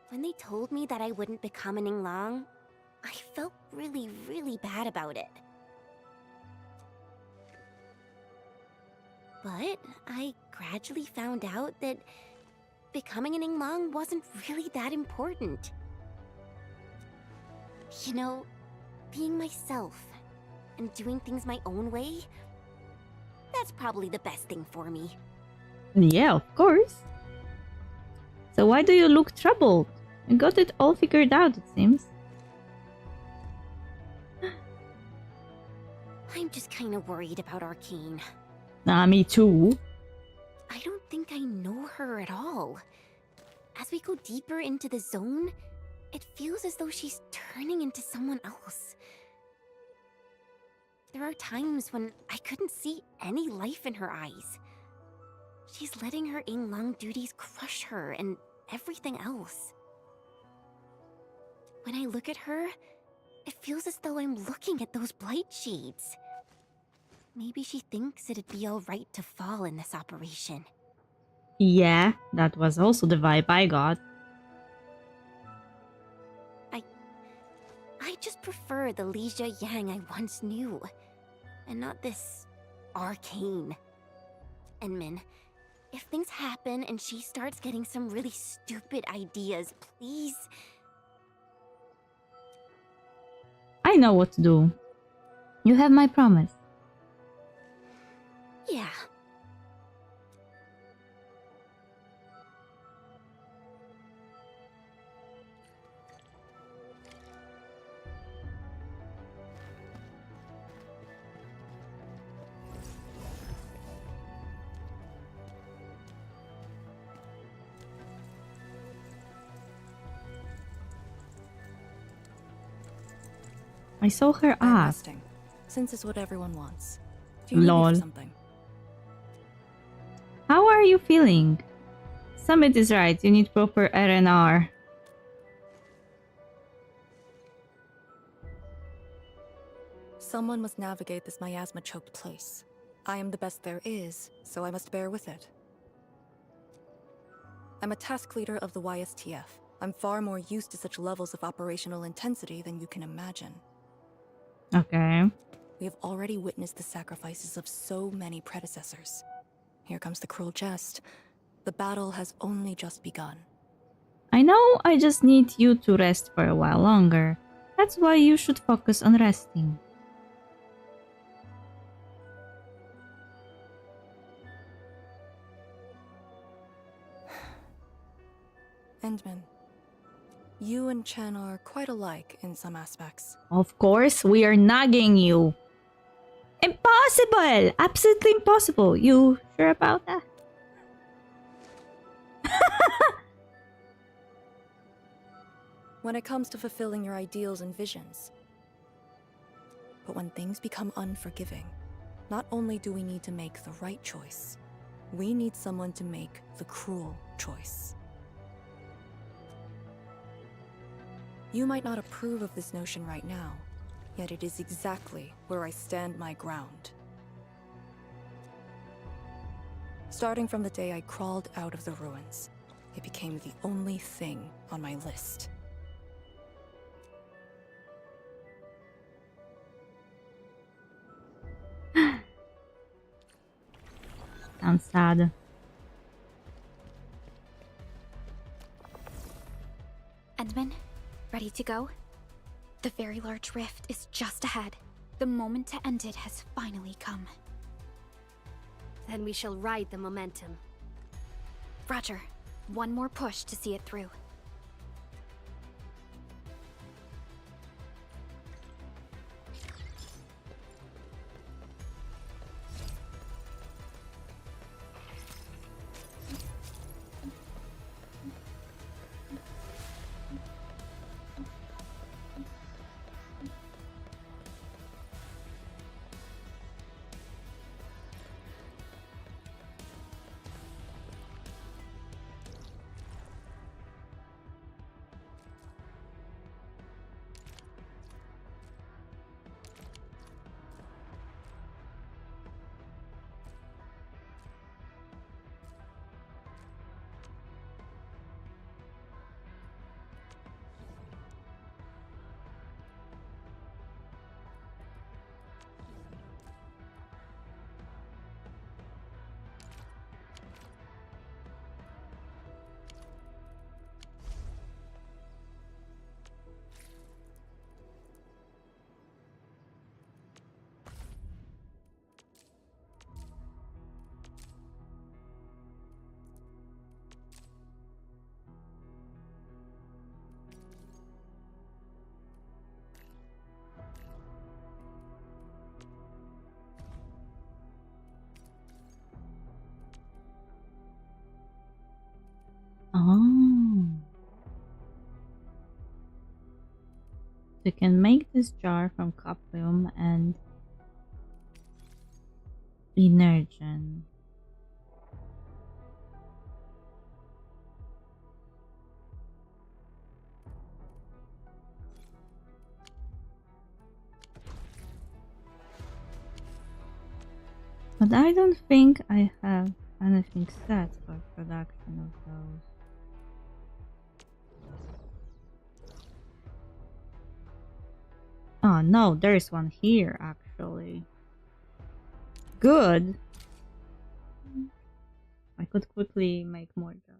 Speaker 4: When they told me that I wouldn't become an Yinglang, I felt really, really bad about it. But I gradually found out that becoming an Yinglang wasn't really that important. You know, being myself and doing things my own way, that's probably the best thing for me.
Speaker 1: Yeah, of course. So why do you look troubled? You got it all figured out, it seems.
Speaker 4: I'm just kind of worried about Arcane.
Speaker 1: Nah, me too.
Speaker 4: I don't think I know her at all. As we go deeper into the zone, it feels as though she's turning into someone else. There are times when I couldn't see any life in her eyes. She's letting her Yinglang duties crush her and everything else. When I look at her, it feels as though I'm looking at those blight shades. Maybe she thinks it'd be alright to fall in this operation.
Speaker 1: Yeah, that was also the vibe I got.
Speaker 4: I just prefer the Lizha Yang I once knew, and not this Arcane. Enmin, if things happen and she starts getting some really stupid ideas, please.
Speaker 1: I know what to do. You have my promise.
Speaker 4: Yeah.
Speaker 1: I saw her
Speaker 13: I'm
Speaker 1: ask.
Speaker 13: resting, since it's what everyone wants. Do you need me
Speaker 1: Lol.
Speaker 13: for something?
Speaker 1: How are you feeling? Summit is right, you need proper R&R.
Speaker 13: Someone must navigate this miasma-choked place. I am the best there is, so I must bear with it. I'm a task leader of the YSTF. I'm far more used to such levels of operational intensity than you can imagine.
Speaker 1: Okay.
Speaker 13: We have already witnessed the sacrifices of so many predecessors. Here comes the cruel jest. The battle has only just begun.
Speaker 1: I know I just need you to rest for a while longer. That's why you should focus on resting.
Speaker 13: Endman, you and Chen are quite alike in some aspects.
Speaker 1: Of course, we are nagging you. Impossible! Absolutely impossible. You sure about that?
Speaker 13: When it comes to fulfilling your ideals and visions. But when things become unforgiving, not only do we need to make the right choice, we need someone to make the cruel choice. You might not approve of this notion right now, yet it is exactly where I stand my ground. Starting from the day I crawled out of the ruins, it became the only thing on my list.
Speaker 1: Sounds sad.
Speaker 10: Endman, ready to go? The very large rift is just ahead. The moment to end it has finally come.
Speaker 9: Then we shall ride the momentum.
Speaker 10: Roger. One more push to see it through.
Speaker 1: Oh. You can make this jar from copperum and energen. But I don't think I have anything set for production of those. Oh no, there's one here actually. Good. I could quickly make more jars.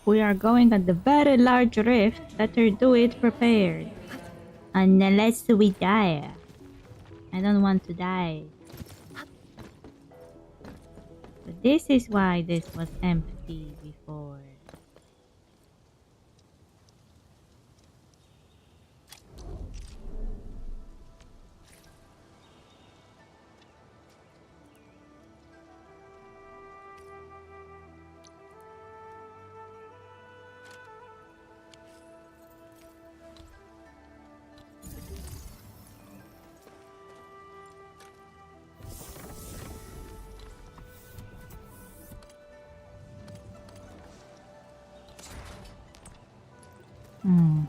Speaker 1: We are going at the very large rift. Better do it prepared. Unless we die. I don't want to die. But this is why this was empty before. Hmm.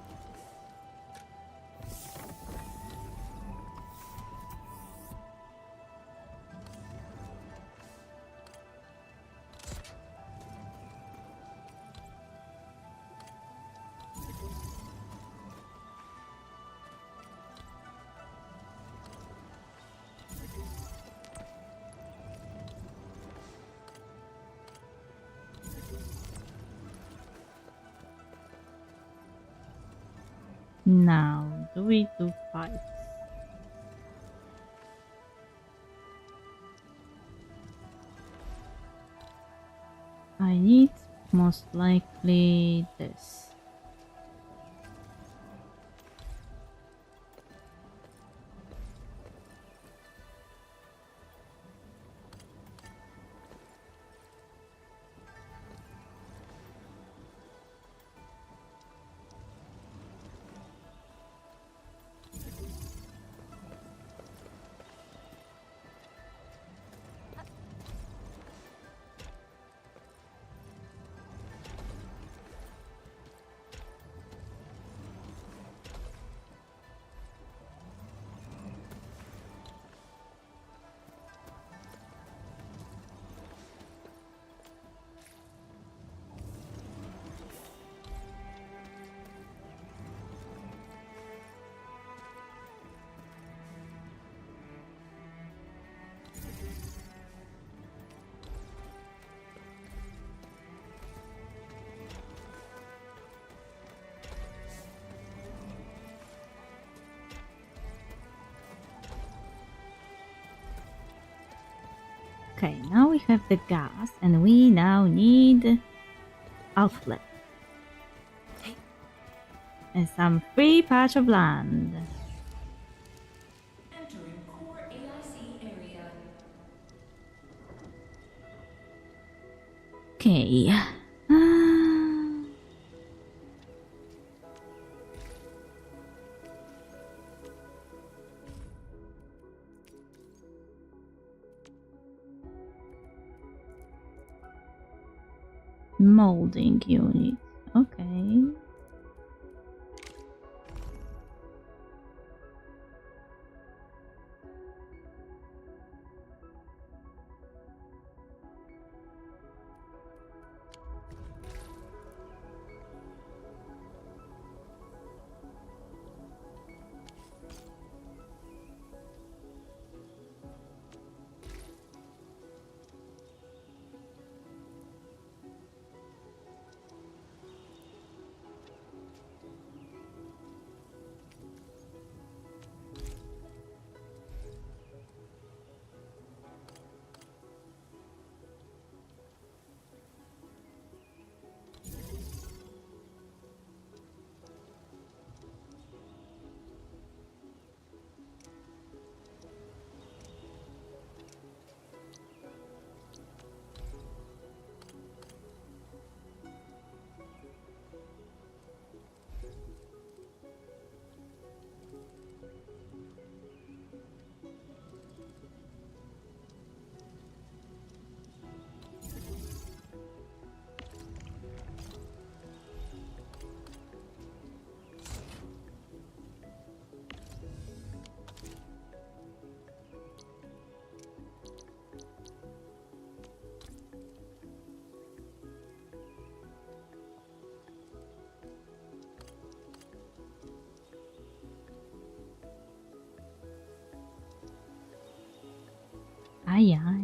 Speaker 1: Now, do we do fights? I need most likely this. Okay, now we have the gas, and we now need outlet. And some free patch of land.
Speaker 5: Entering core AIC area.
Speaker 1: Okay. Molding unit. Okay. Ay, ay.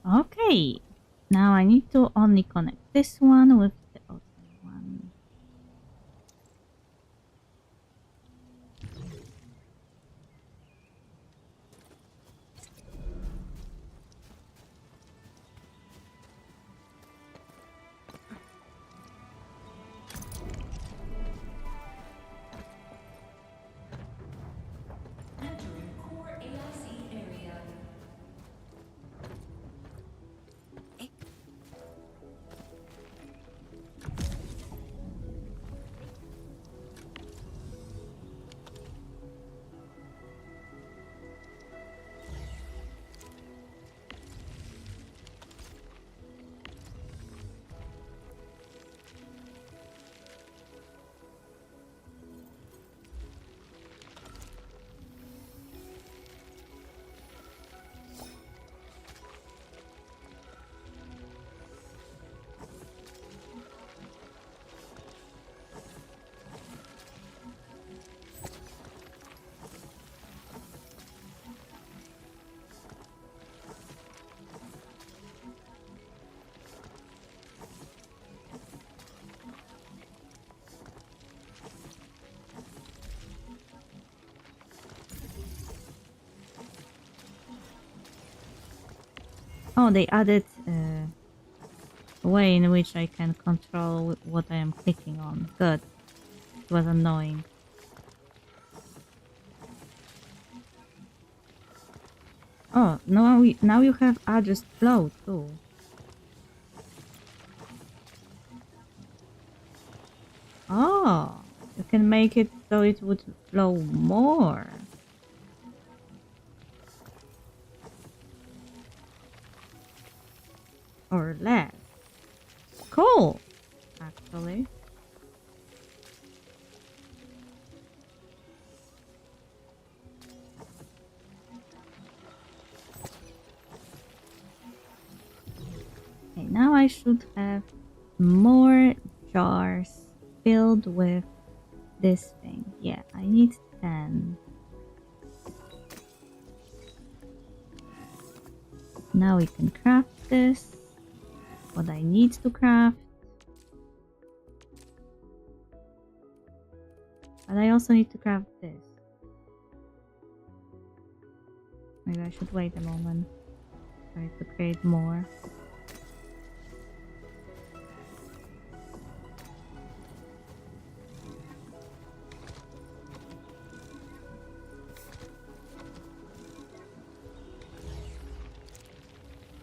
Speaker 1: Okay, now I need to only connect this one with the other one.
Speaker 5: Entering core AIC area.
Speaker 1: Oh, they added a way in which I can control what I am clicking on. Good. It was annoying. Oh, now you have address flow too. Oh, you can make it so it would flow more. Or less. Cool, actually. Okay, now I should have more jars filled with this thing. Yeah, I need 10. Now we can craft this. What I need to craft. But I also need to craft this. Maybe I should wait a moment for it to create more.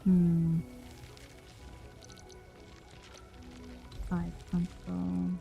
Speaker 1: Hmm. 5 control.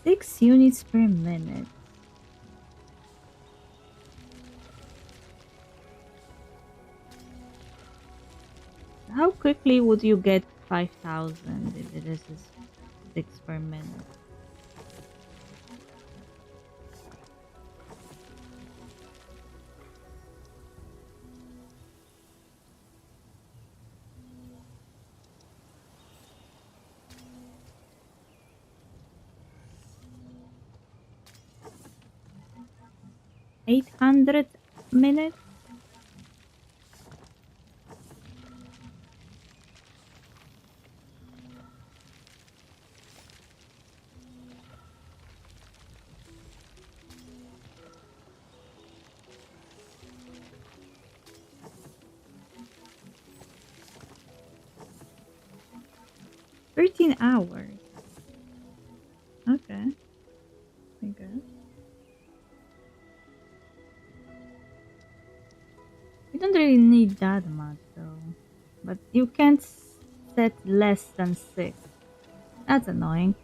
Speaker 1: Six units per minute. How quickly would you get 5,000 if this is 6 per minute? $800 minutes? $13 hours. Okay. I guess. You don't really need that much though. But you can't set less than 6. That's annoying.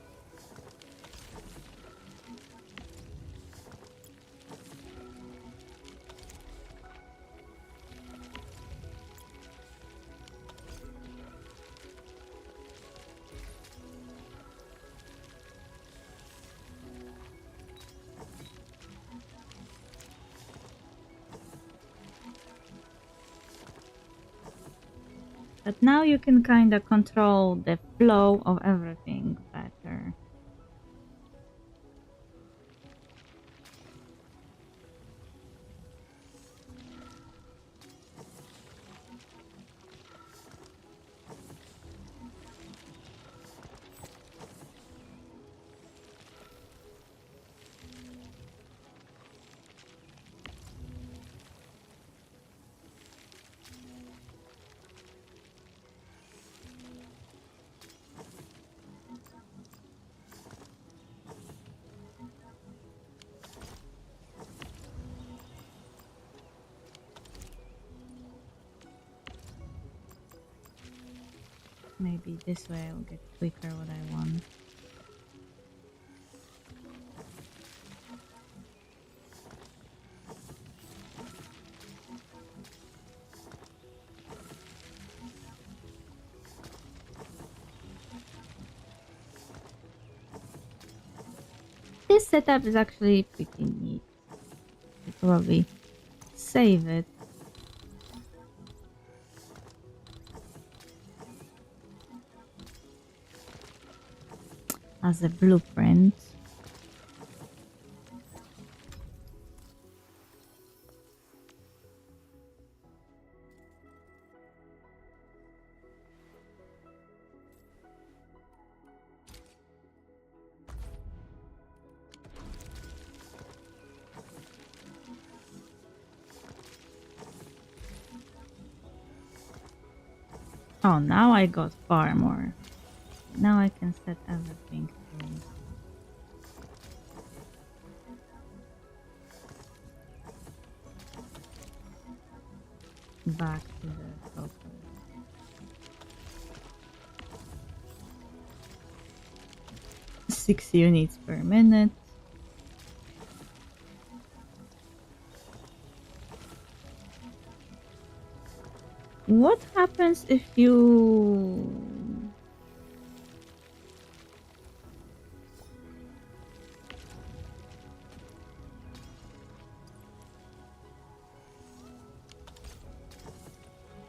Speaker 1: But now you can kind of control the flow of everything better. Maybe this way I'll get quicker what I want. This setup is actually pretty neat. I'll probably save it as a blueprint. Oh, now I got far more. Now I can set everything back to the focus. Six units per minute. What happens if you...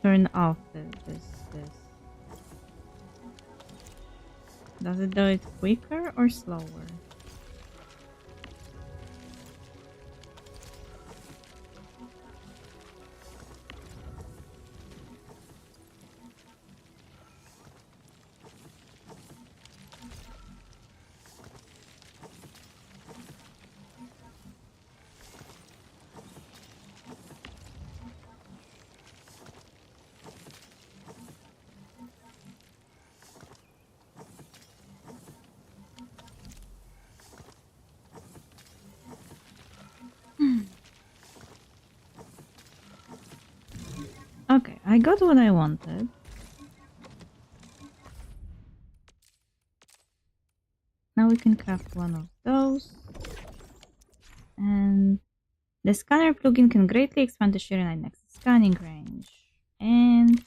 Speaker 1: turn off this? Does it do it quicker or slower? Okay, I got what I wanted. Now we can craft one of those. And the scanner plugin can greatly expand the sheer and next scanning range. And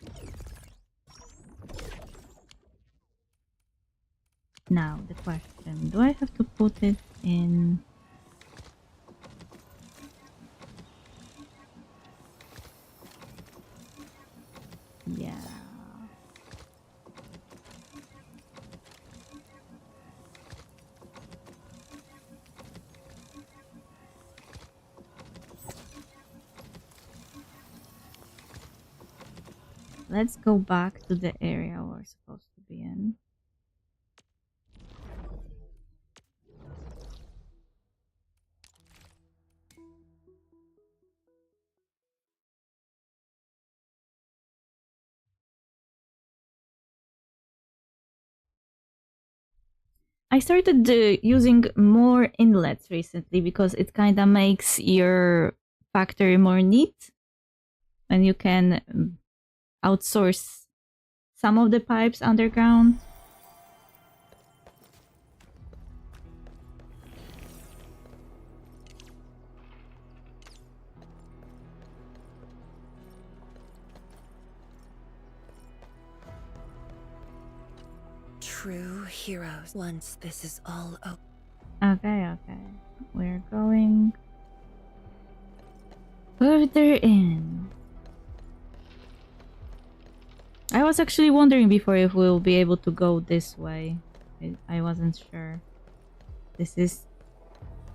Speaker 1: now the question, do I have to put it in... Yeah. Let's go back to the area we're supposed to be in. I started using more inlets recently because it kind of makes your factory more neat. And you can outsource some of the pipes underground.
Speaker 12: True heroes. Once this is all over.
Speaker 1: Okay. We're going further in. I was actually wondering before if we'll be able to go this way. I wasn't sure. This is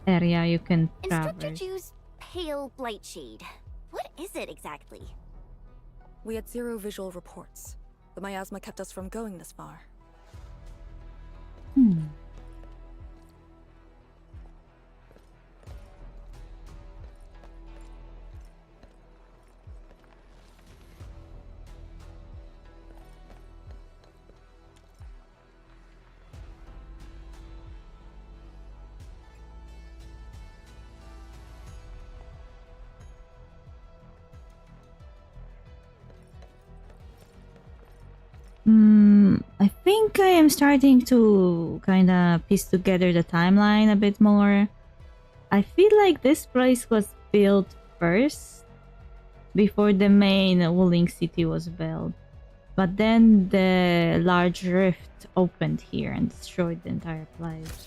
Speaker 1: area you can
Speaker 4: Instructor
Speaker 1: traverse.
Speaker 4: Jew's pale blight shade. What is it exactly?
Speaker 13: We had zero visual reports. The miasma kept us from going this far.
Speaker 1: I think I am starting to kind of piece together the timeline a bit more. I feel like this place was built first before the main Wuling city was built. But then the large rift opened here and destroyed the entire place.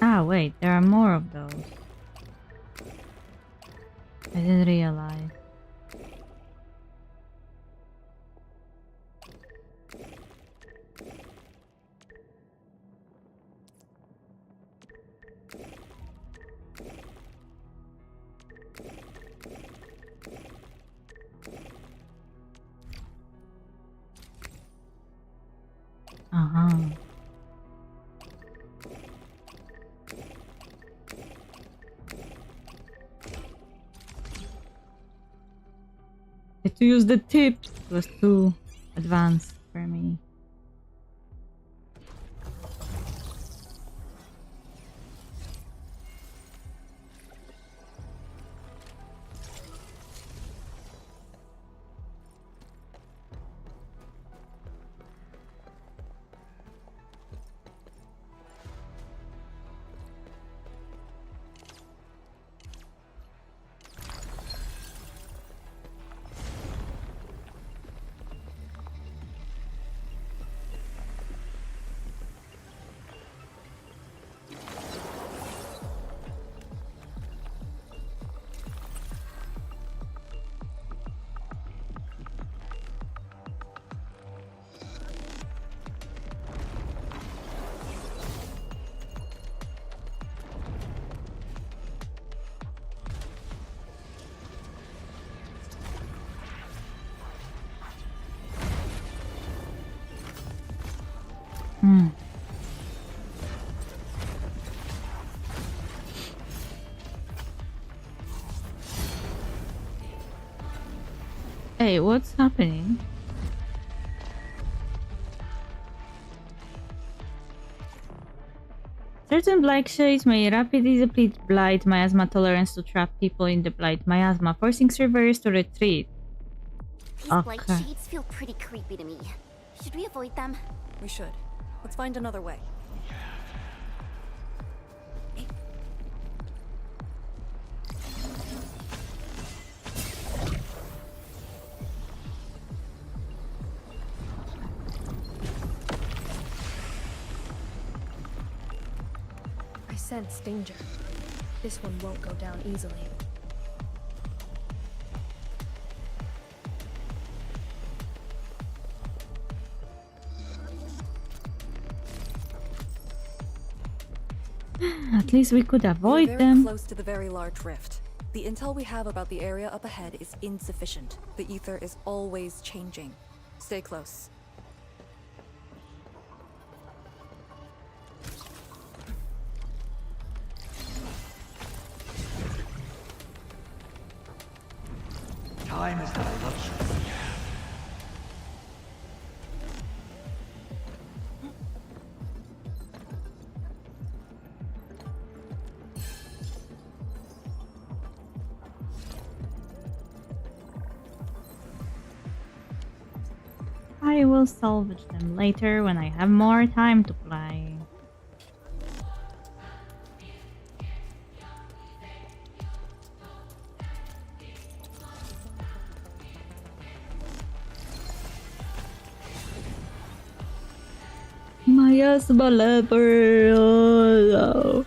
Speaker 1: Ah, wait, there are more of those. I didn't realize. Uh-huh. To use the tip was too advanced for me. Hmm. Hey, what's happening? Certain black shades may rapidly deplete blight miasma tolerance to trap people in the blight miasma, forcing survivors to retreat.
Speaker 4: These blight shades feel pretty creepy to me. Should we avoid them?
Speaker 13: We should. Let's find another way.
Speaker 17: I sense danger. This one won't go down easily.
Speaker 1: At least we could avoid
Speaker 13: We're very
Speaker 1: them.
Speaker 13: close to the very large rift. The intel we have about the area up ahead is insufficient. The ether is always changing. Stay close.
Speaker 6: Time is not a luxury.
Speaker 1: I will salvage them later when I have more time to play. Miasma leper. Oh, no.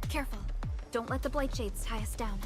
Speaker 10: Careful. Don't let the blight shades tie us down.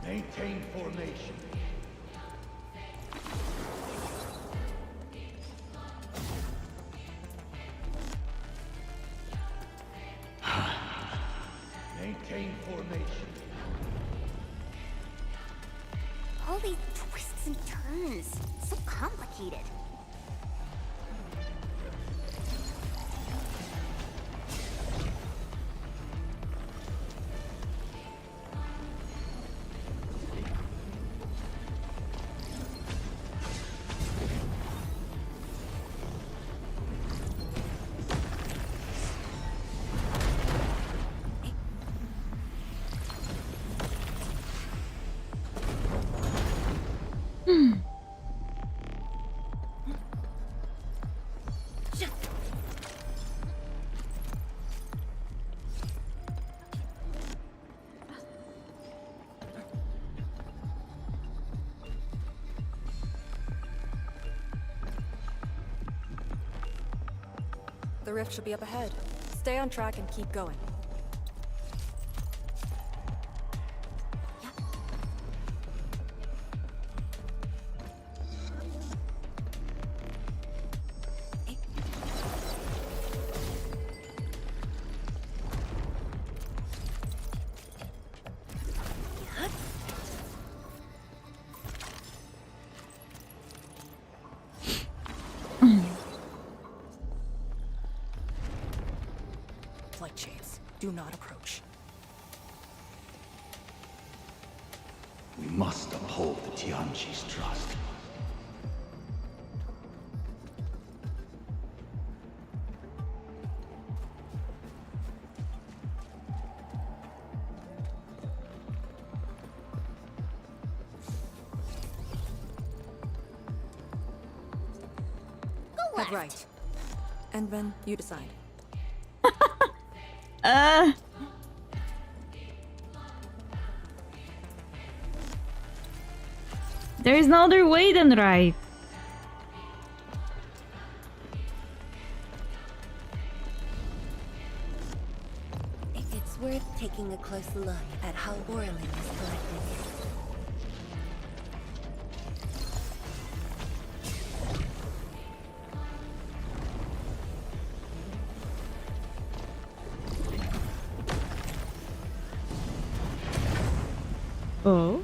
Speaker 6: Maintain formation. Maintain formation.
Speaker 4: All these twists and turns. So complicated.
Speaker 13: The rift should be up ahead. Stay on track and keep going. Flight shades, do not approach.
Speaker 6: We must uphold the Tianqi's trust.
Speaker 13: Head right. And then you decide.
Speaker 1: There's no other way than right.
Speaker 12: It's worth taking a close look at how Orlin is collected.
Speaker 1: Oh.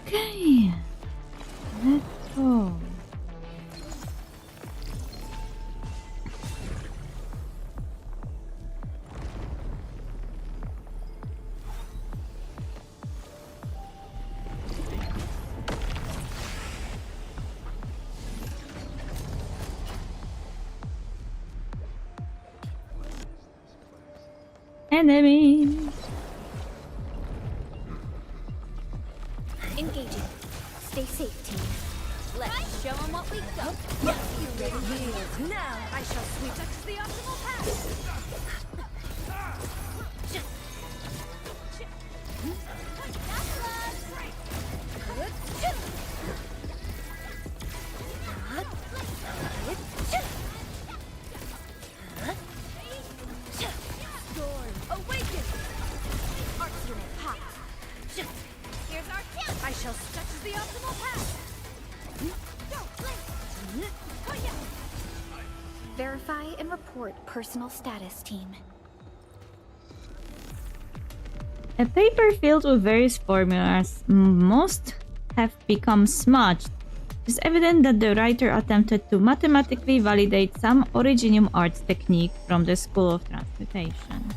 Speaker 1: Okay, let's go. enemy.
Speaker 10: Engaging. Stay safe, team.
Speaker 2: Let's show them what we got.
Speaker 5: You ready? Now I shall sweep. That's the optimal path.
Speaker 2: Awaken! Arts unit hot. Here's our kill.
Speaker 5: I shall stretch the optimal path.
Speaker 10: Verify and report personal status, team.
Speaker 1: A paper filled with various formulas must have become smudged. It's evident that the writer attempted to mathematically validate some Originium arts technique from the School of Transmutation.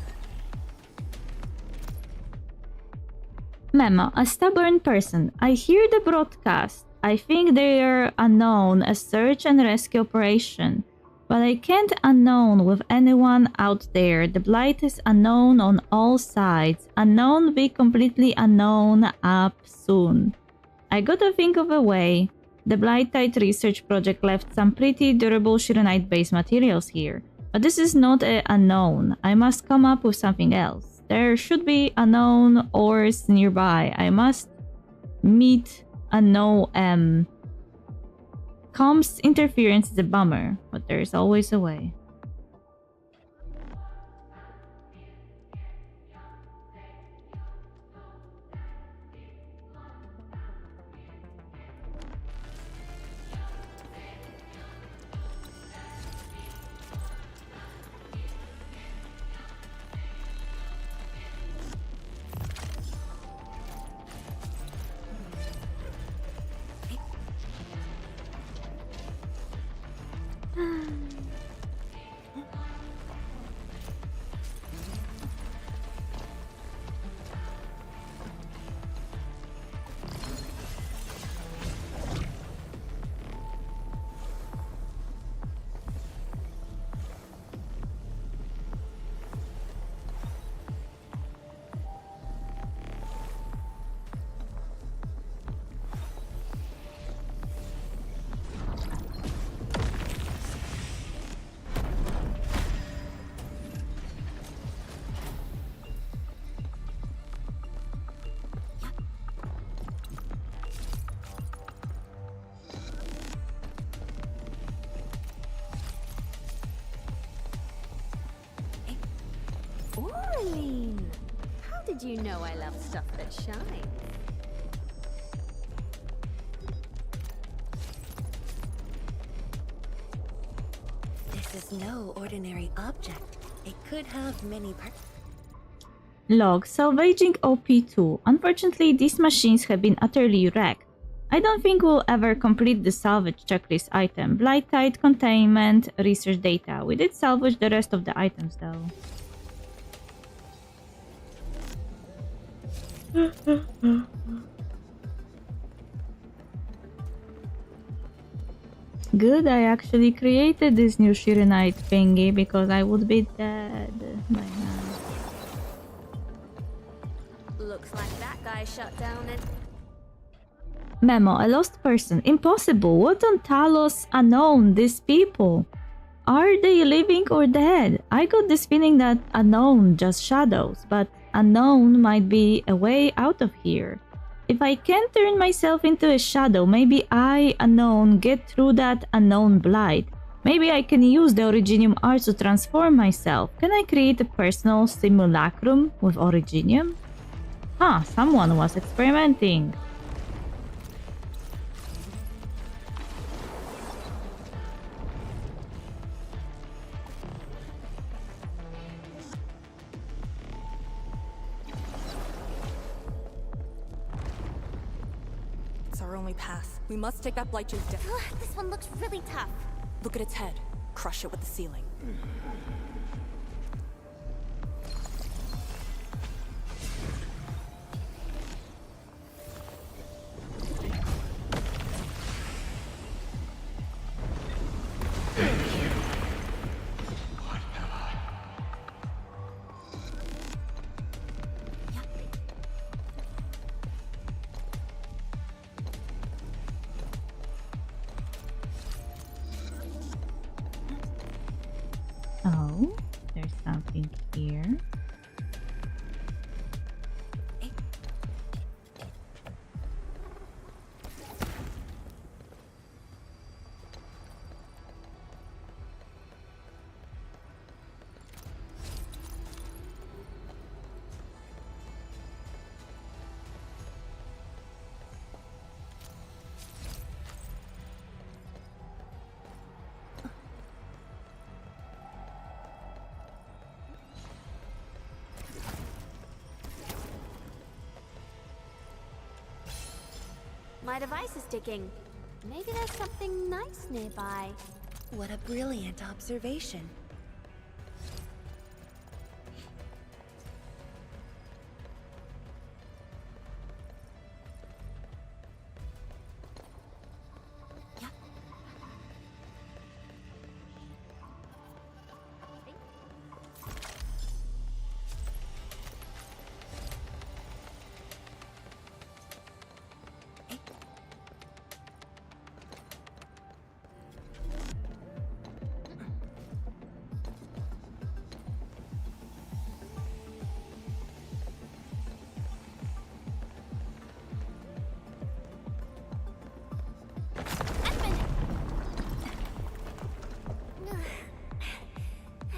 Speaker 1: Memo, a stubborn person. I hear the broadcast. I think they are unknown a search and rescue operation. But I can't unknown with anyone out there. The blight is unknown on all sides. Unknown be completely unknown up soon. I gotta think of a way. The Blight-Tide research project left some pretty durable Shironite-based materials here. But this is not a unknown. I must come up with something else. There should be unknown ores nearby. I must meet unknown Comms interference is a bummer, but there's always a way.
Speaker 2: Aureline! How did you know I love stuff that shines?
Speaker 12: This is no ordinary object. It could have many parts.
Speaker 1: Log, salvaging OP2. Unfortunately, these machines have been utterly wrecked. I don't think we'll ever complete the salvage checklist item. Blight-Tide, containment, research data. We did salvage the rest of the items though. Good, I actually created this new Shironite thingy because I would be dead by now.
Speaker 2: Looks like that guy shut down and...
Speaker 1: Memo, a lost person. Impossible. What on Talos unknown, these people? Are they living or dead? I got this feeling that unknown just shadows, but unknown might be a way out of here. If I can't turn myself into a shadow, maybe I, unknown, get through that unknown blight. Maybe I can use the Originium arts to transform myself. Can I create a personal simulacrum with Originium? Huh, someone was experimenting.
Speaker 13: It's our only path. We must take that blight juice down.
Speaker 4: This one looks really tough.
Speaker 13: Look at its head. Crush it with the ceiling.
Speaker 1: something here.
Speaker 2: My device is ticking. Maybe there's something nice nearby.
Speaker 12: What a brilliant observation.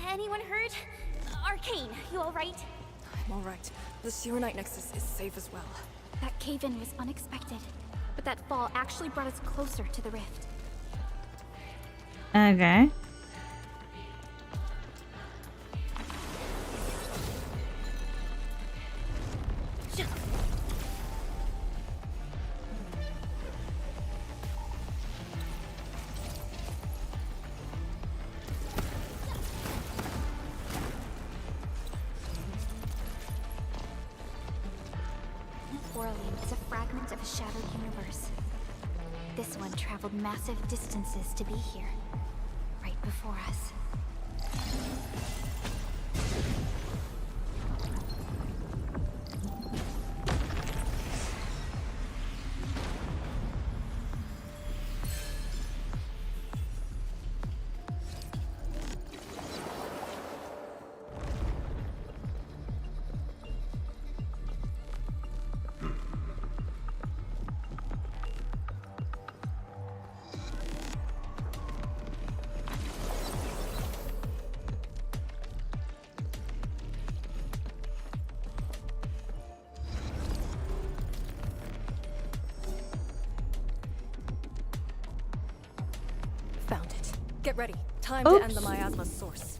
Speaker 4: Anyone hurt? Arcane, you alright?
Speaker 13: I'm alright. The Serenite Nexus is safe as well.
Speaker 10: That cave-in was unexpected, but that fall actually brought us closer to the rift.
Speaker 1: Okay.
Speaker 10: Is a fragment of a shattered universe. This one traveled massive distances to be here, right before us.
Speaker 13: Found it. Get ready. Time to end the miasma source.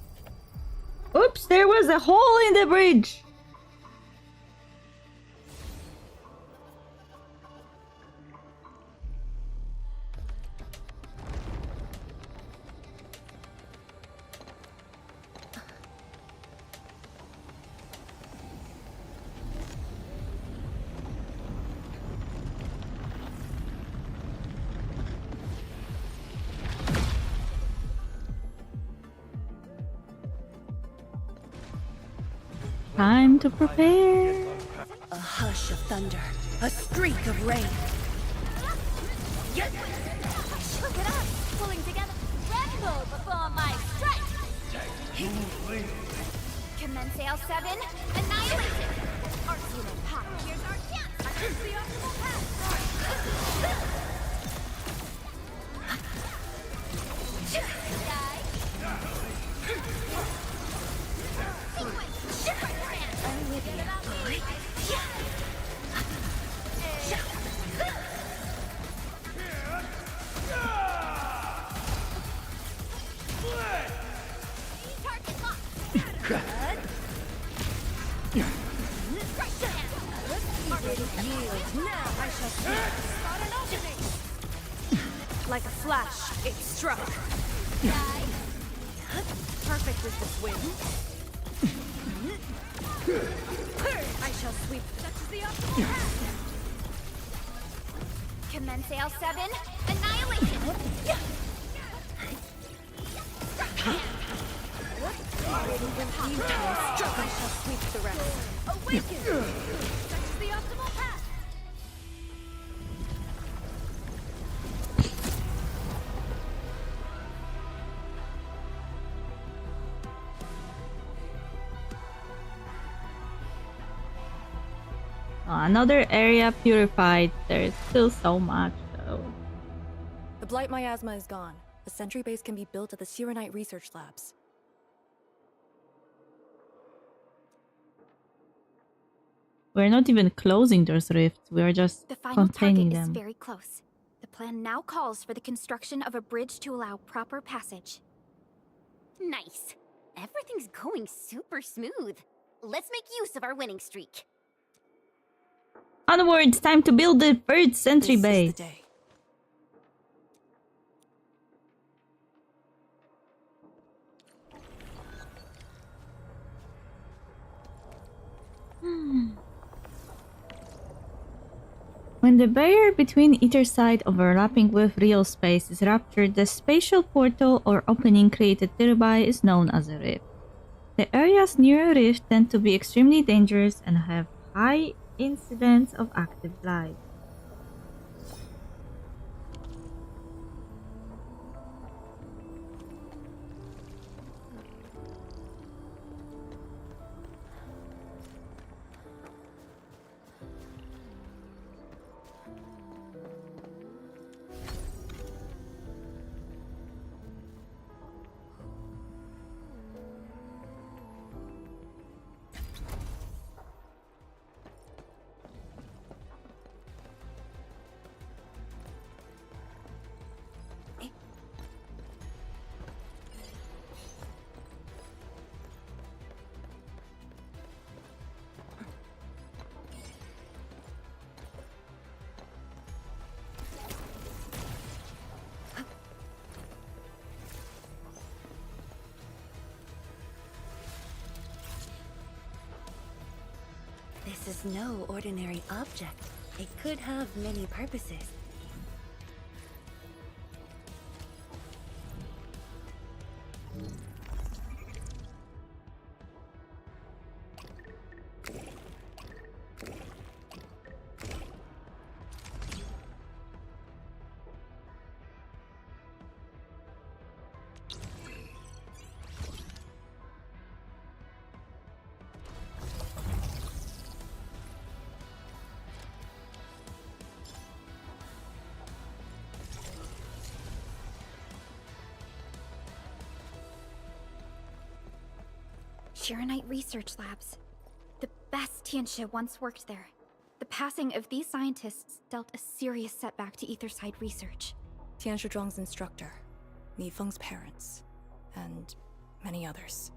Speaker 1: Oops, there was a hole in the bridge. Time to prepare.
Speaker 12: A hush of thunder, a streak of rain.
Speaker 2: Look at us, pulling together. Tremble before my strike.
Speaker 10: Commence L7, annihilation!
Speaker 2: Argument power. Here's our chance. Here's the optimal path.
Speaker 5: Like a flash, it struck. Perfect with this wind. I shall sweep. Such is the optimal path.
Speaker 10: Commence L7, annihilation!
Speaker 5: Struck. I shall sweep the rest. Awaken! Such is the optimal path.
Speaker 1: Another area purified. There's still so much though.
Speaker 13: The Blight miasma is gone. A sentry base can be built at the Serenite Research Labs.
Speaker 1: We're not even closing those rifts. We are just
Speaker 10: The final
Speaker 1: containing
Speaker 10: target
Speaker 1: them.
Speaker 10: is very close. The plan now calls for the construction of a bridge to allow proper passage.
Speaker 4: Nice. Everything's going super smooth. Let's make use of our winning streak.
Speaker 1: Onwards, time to build the third sentry
Speaker 13: This
Speaker 1: base.
Speaker 13: is the day.
Speaker 1: When the barrier between either side overlapping with real space is ruptured, the spatial portal or opening created thereby is known as a rift. The areas near a rift tend to be extremely dangerous and have high incidence of active blight.
Speaker 12: This is no ordinary object. It could have many purposes.
Speaker 10: Serenite Research Labs. The best Tianxia once worked there. The passing of these scientists dealt a serious setback to Etherside research.
Speaker 13: Tian Shizhuang's instructor, Mi Feng's parents, and many others.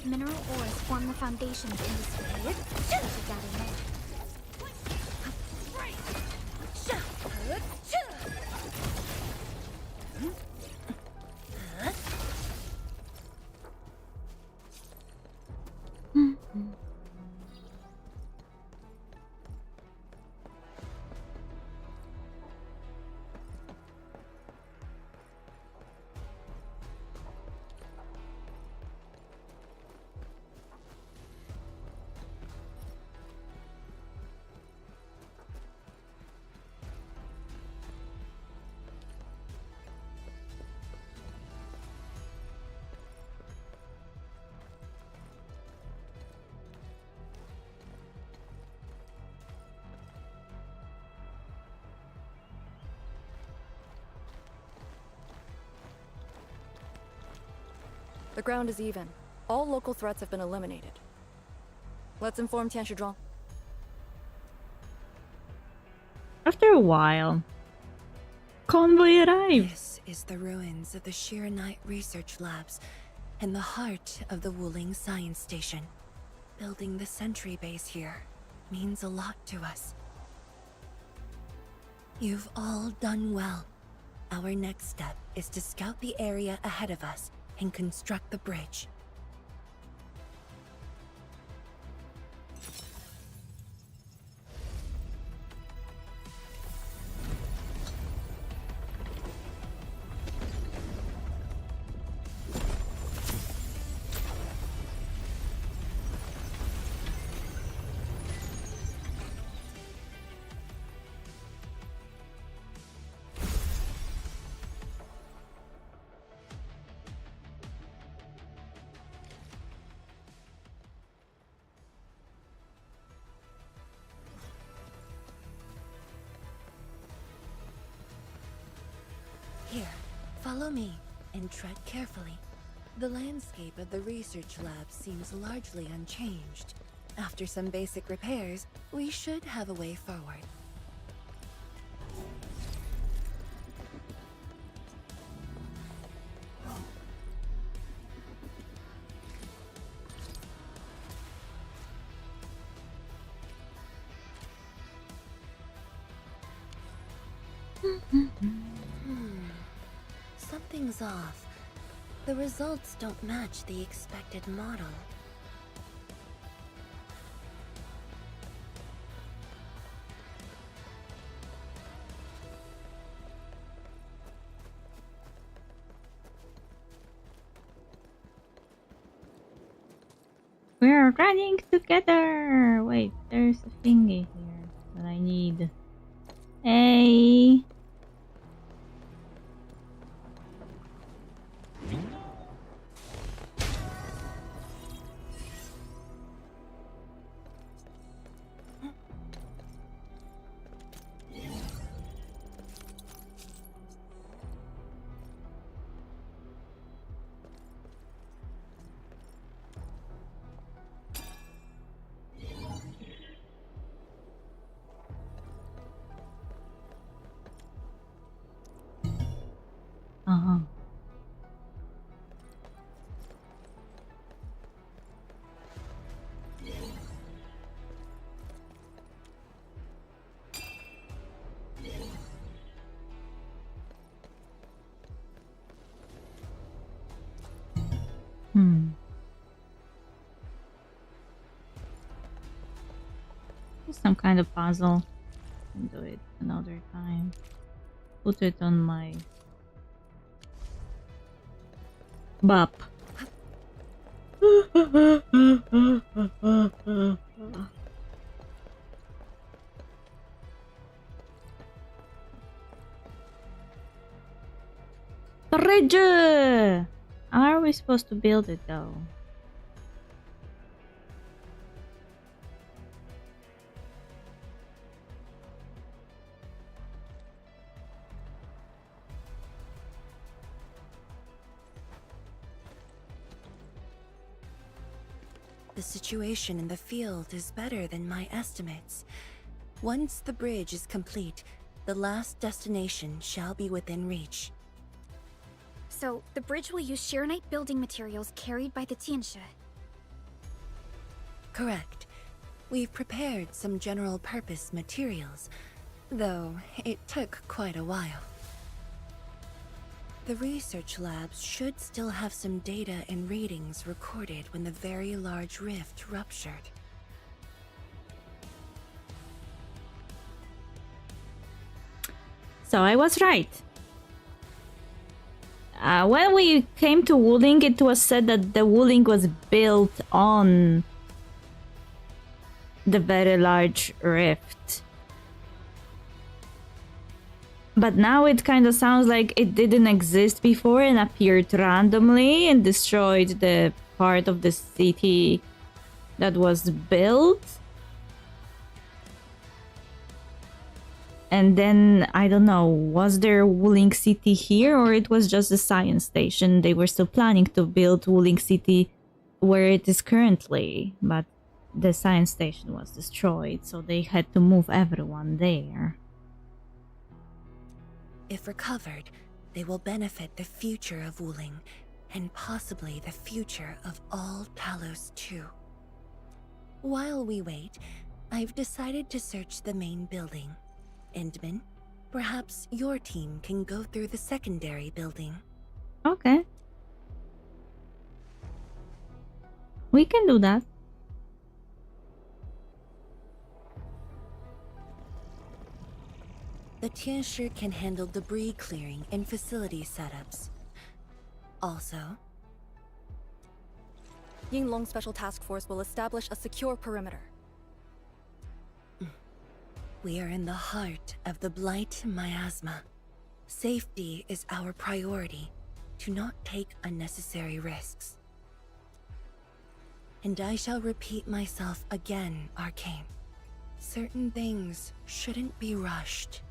Speaker 10: Mineral ores form the foundations in this field. We should gather more.
Speaker 13: The ground is even. All local threats have been eliminated. Let's inform Tian Shizhuang.
Speaker 1: After a while, convoy arrives.
Speaker 12: This is the ruins of the Serenite Research Labs and the heart of the Wuling Science Station. Building the sentry base here means a lot to us. You've all done well. Our next step is to scout the area ahead of us and construct the bridge. Follow me and tread carefully. The landscape of the research lab seems largely unchanged. After some basic repairs, we should have a way forward. Something's off. The results don't match the expected model.
Speaker 1: We're running together! Wait, there's a thingy here that I need. Hey! Uh-huh. It's some kind of puzzle. Can do it another time. Put it on my bop. Bridge! How are we supposed to build it though?
Speaker 12: The situation in the field is better than my estimates. Once the bridge is complete, the last destination shall be within reach.
Speaker 10: So, the bridge will use Shirenite building materials carried by the Tiansha.
Speaker 12: Correct. We've prepared some general-purpose materials, though it took quite a while. The research labs should still have some data and readings recorded when the very large rift ruptured.
Speaker 1: So I was right. When we came to Wuling, it was said that the Wuling was built on the very large rift. But now it kind of sounds like it didn't exist before and appeared randomly and destroyed the part of the city that was built. And then, I don't know, was there Wuling City here or it was just a science station? They were still planning to build Wuling City where it is currently, but the science station was destroyed, so they had to move everyone there.
Speaker 12: If recovered, they will benefit the future of Wuling, and possibly the future of all Talos too. While we wait, I've decided to search the main building. Endman, perhaps your team can go through the secondary building.
Speaker 1: Okay. We can do that.
Speaker 12: The Tiansha can handle debris clearing and facility setups. Also,
Speaker 13: Yinglong Special Task Force will establish a secure perimeter.
Speaker 12: we are in the heart of the Blight miasma. Safety is our priority. Do not take unnecessary risks. And I shall repeat myself again, Arcane. Certain things shouldn't be rushed.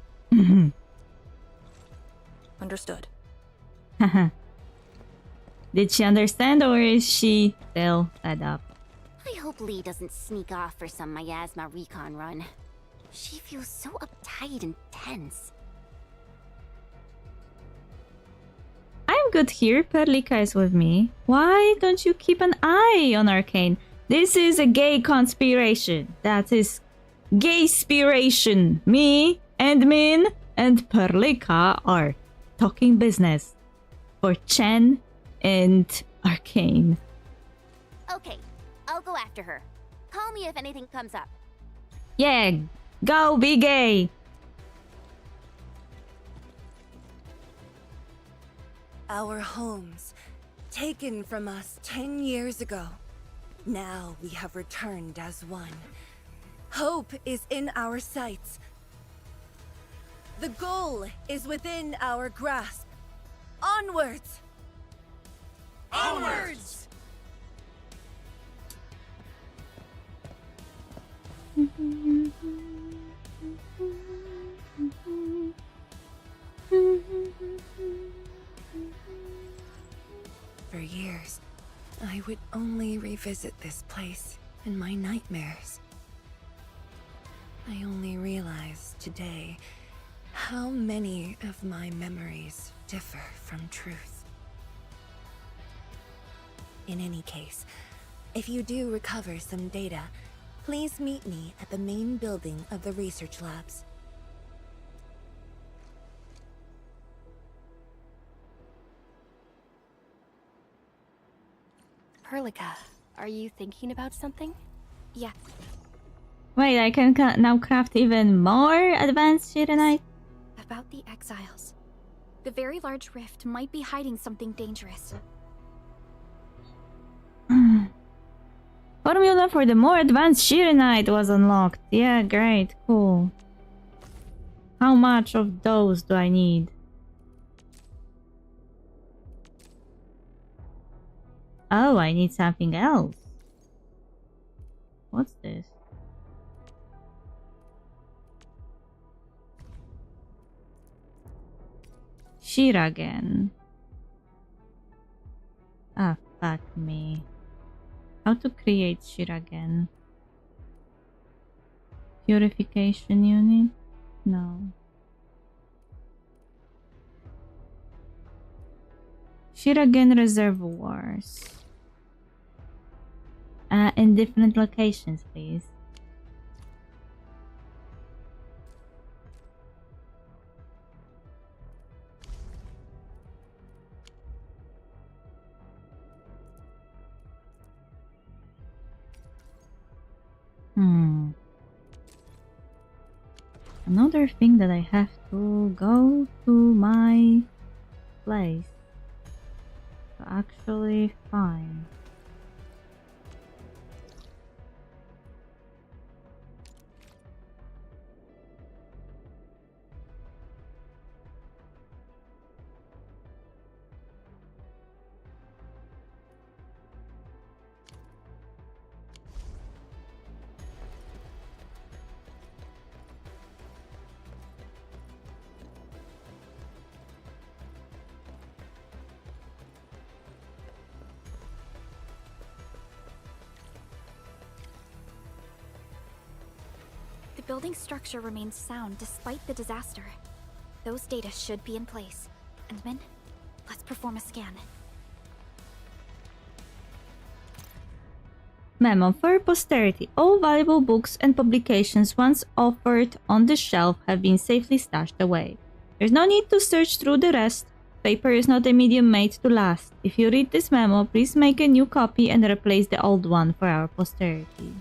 Speaker 13: Understood.
Speaker 1: Did she understand or is she still fed up?
Speaker 4: I hope Lee doesn't sneak off for some miasma recon run. She feels so uptight and tense.
Speaker 1: I'm good here. Perlika is with me. Why don't you keep an eye on Arcane? This is a gay conspiration. That is gay-spiration. Me and Min and Perlika are talking business for Chen and Arcane.
Speaker 4: Okay, I'll go after her. Call me if anything comes up.
Speaker 1: Yeah, go be gay.
Speaker 12: Our homes, taken from us 10 years ago. Now we have returned as one. Hope is in our sights. The goal is within our grasp. Onwards! Onwards! For years, I would only revisit this place in my nightmares. I only realized today how many of my memories differ from truth. In any case, if you do recover some data, please meet me at the main building of the research labs.
Speaker 9: Perlika, are you thinking about something?
Speaker 10: Yeah.
Speaker 1: Wait, I can now craft even more advanced Shirenite?
Speaker 10: About the exiles. The very large rift might be hiding something dangerous.
Speaker 1: Formula for the more advanced Shirenite was unlocked. Yeah, great, cool. How much of those do I need? Oh, I need something else. What's this? Shiragen. Ah, fuck me. How to create Shiragen? Purification unit? No. Shiragen reservoirs. In different locations, please. Another thing that I have to go to my place to actually find.
Speaker 10: The building's structure remains sound despite the disaster. Those data should be in place. And Min, let's perform a scan.
Speaker 1: Memo for posterity. All valuable books and publications once offered on the shelf have been safely stashed away. There's no need to search through the rest. Paper is not a medium made to last. If you read this memo, please make a new copy and replace the old one for our posterity.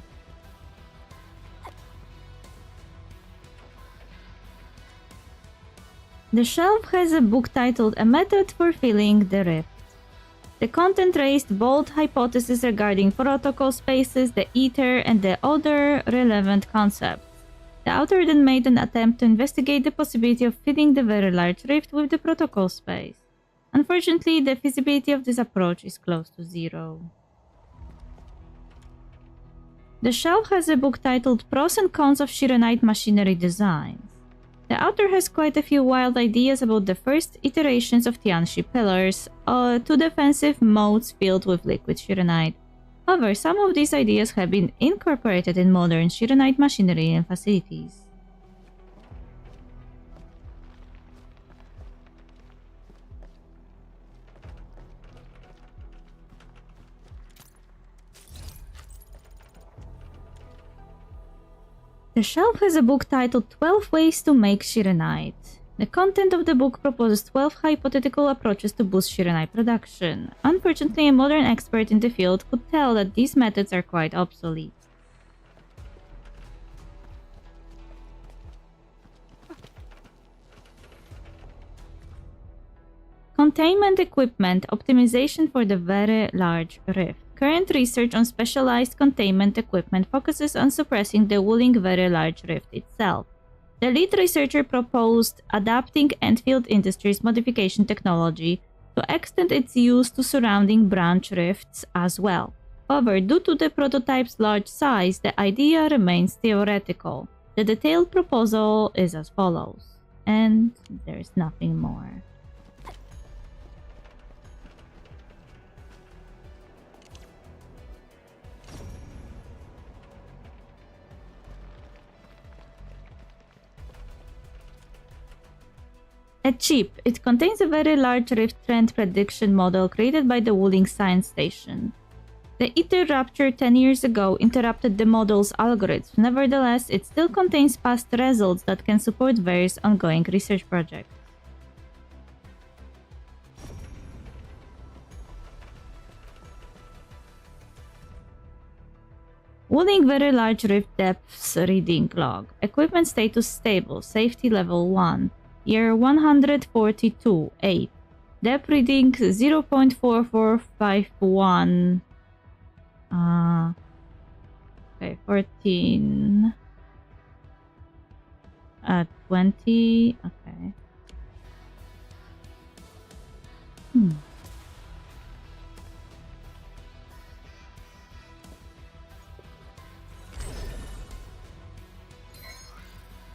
Speaker 1: The shelf has a book titled A Method for Filling the Rift. The content raised bold hypotheses regarding protocol spaces, the ether, and the other relevant concepts. The author then made an attempt to investigate the possibility of filling the very large rift with the protocol space. Unfortunately, the feasibility of this approach is close to zero. The shelf has a book titled Pros and Cons of Shirenite Machinery Designs. The author has quite a few wild ideas about the first iterations of Tianxi pillars, two defensive modes filled with liquid shironite. However, some of these ideas have been incorporated in modern shironite machinery and facilities. The shelf has a book titled 12 Ways to Make Shironite. The content of the book proposes 12 hypothetical approaches to boost shironite production. Unfortunately, a modern expert in the field could tell that these methods are quite obsolete. Containment equipment optimization for the very large rift. Current research on specialized containment equipment focuses on suppressing the Wuling Very Large Rift itself. The lead researcher proposed adapting Endfield Industries' modification technology to extend its use to surrounding branch rifts as well. However, due to the prototype's large size, the idea remains theoretical. The detailed proposal is as follows. And there's nothing more. A chip. It contains a very large rift trend prediction model created by the Wuling Science Station. The ITER rupture 10 years ago interrupted the model's algorithms. Nevertheless, it still contains past results that can support various ongoing research projects. Wuling Very Large Rift Depths Reading Log. Equipment status stable. Safety level 1. Year 142, 8. Depth reading 0.4451. Okay, 14. 20. Okay.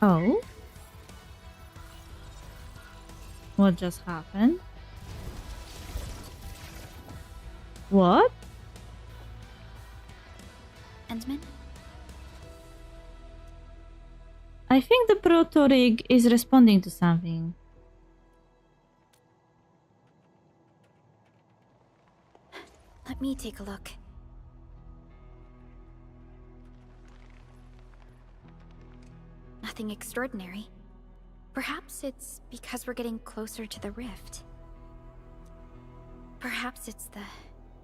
Speaker 1: Oh? What just happened? What?
Speaker 10: Endman?
Speaker 1: I think the proto-rig is responding to something.
Speaker 10: Let me take a look. Nothing extraordinary. Perhaps it's because we're getting closer to the rift. Perhaps it's the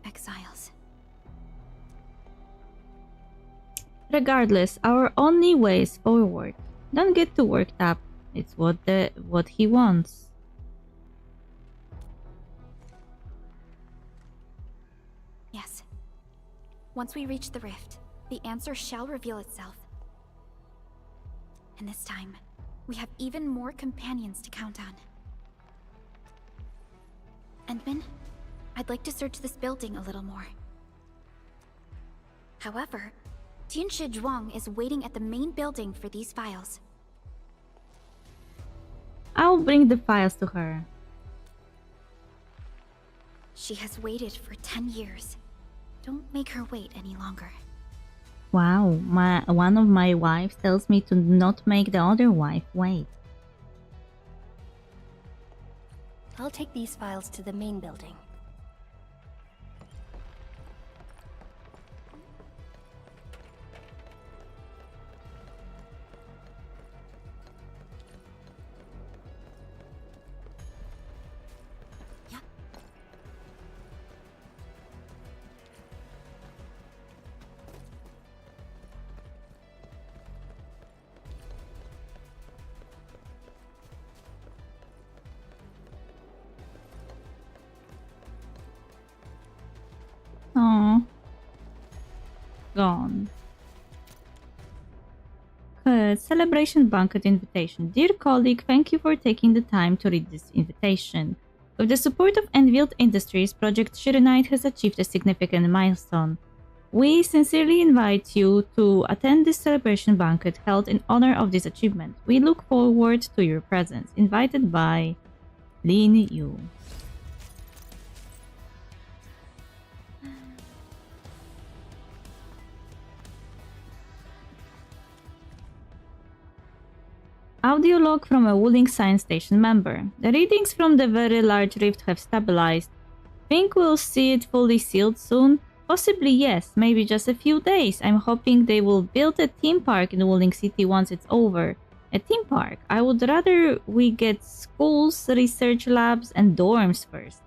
Speaker 10: exiles.
Speaker 1: Regardless, our only way is forward. Don't get too worked up. It's what he wants.
Speaker 10: Yes. Once we reach the rift, the answer shall reveal itself. And this time, we have even more companions to count on. Endman, I'd like to search this building a little more. However, Tianxi Zhuang is waiting at the main building for these files.
Speaker 1: I'll bring the files to her.
Speaker 10: She has waited for 10 years. Don't make her wait any longer.
Speaker 1: Wow, one of my wives tells me to not make the other wife wait.
Speaker 9: I'll take these files to the main building.
Speaker 1: Oh, gone. Celebration banquet invitation. Dear colleague, thank you for taking the time to read this invitation. With the support of Endfield Industries, Project Shironite has achieved a significant milestone. We sincerely invite you to attend this celebration banquet held in honor of this achievement. We look forward to your presence. Invited by Lin Yu. Audio Audiolog from a Wuling Science Station member. The readings from the very large rift have stabilized. Think we'll see it fully sealed soon? Possibly yes, maybe just a few days. I'm hoping they will build a theme park in Wuling City once it's over. A theme park? I would rather we get schools, research labs, and dorms first.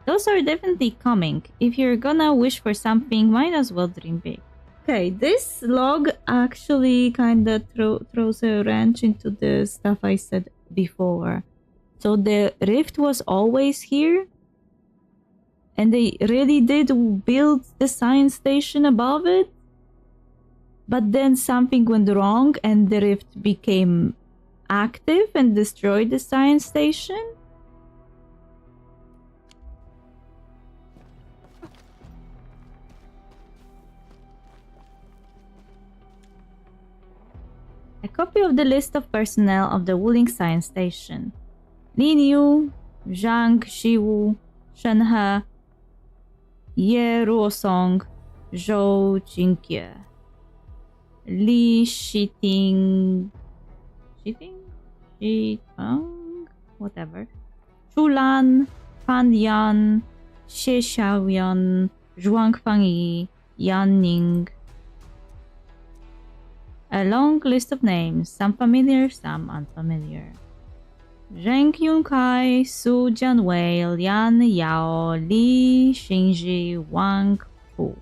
Speaker 1: Those are definitely coming. If you're gonna wish for something, might as well dream big. Okay, this log actually kind of throws a wrench into the stuff I said before. So the rift was always here, and they really did build the science station above it, but then something went wrong and the rift became active and destroyed the science station. A copy of the list of personnel of the Wuling Science Station. Lin Yu, Zhang Xiwu, Shenhe, Ye Ruosong, Zhou Jingye, Li Shitang, whatever, Chulan, Fan Yan, Xie Xiaoyan, Zhuang Fangyi, Yan Ning. A long list of names, some familiar, some unfamiliar. Zheng Yunkai, Su Jianwei, Lian Yao, Li Xingji, Wang Fu.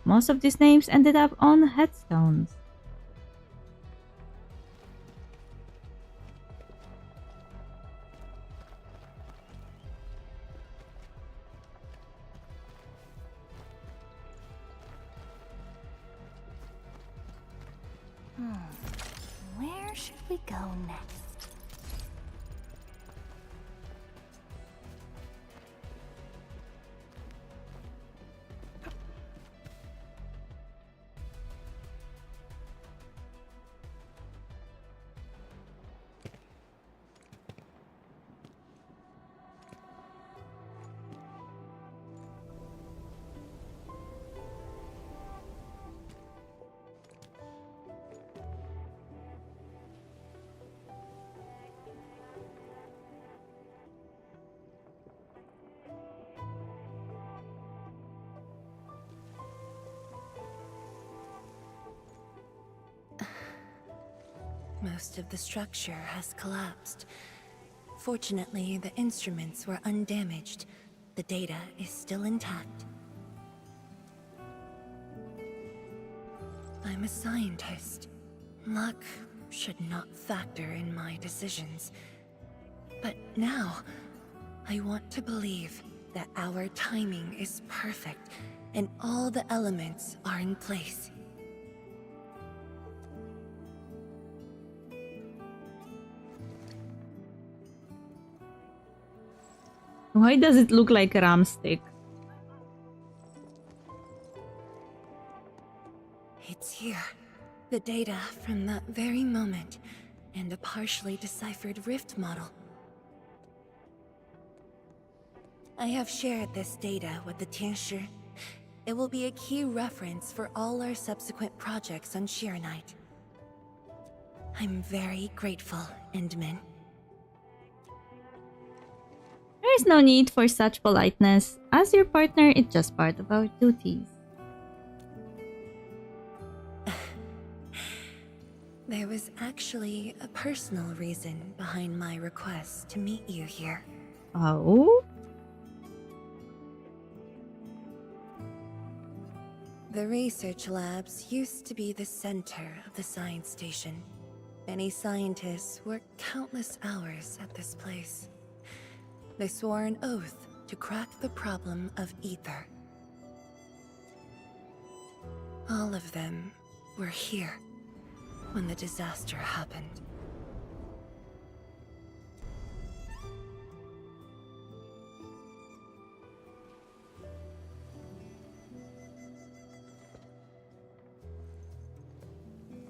Speaker 1: Most of these names ended up on headstones.
Speaker 10: Where should we go next?
Speaker 12: Most of the structure has collapsed. Fortunately, the instruments were undamaged. The data is still intact. I'm a scientist. Luck should not factor in my decisions. But now, I want to believe that our timing is perfect and all the elements are in place.
Speaker 1: Why does it look like a ramstick?
Speaker 12: It's here. The data from that very moment, and a partially deciphered rift model. I have shared this data with the Tianshi. It will be a key reference for all our subsequent projects on Shiranite. I'm very grateful, Endman.
Speaker 1: There is no need for such politeness. As your partner, it's just part of our duties.
Speaker 12: There was actually a personal reason behind my request to meet you here.
Speaker 1: Oh?
Speaker 12: The research labs used to be the center of the science station. Many scientists worked countless hours at this place. They swore an oath to crack the problem of ether. All of them were here when the disaster happened.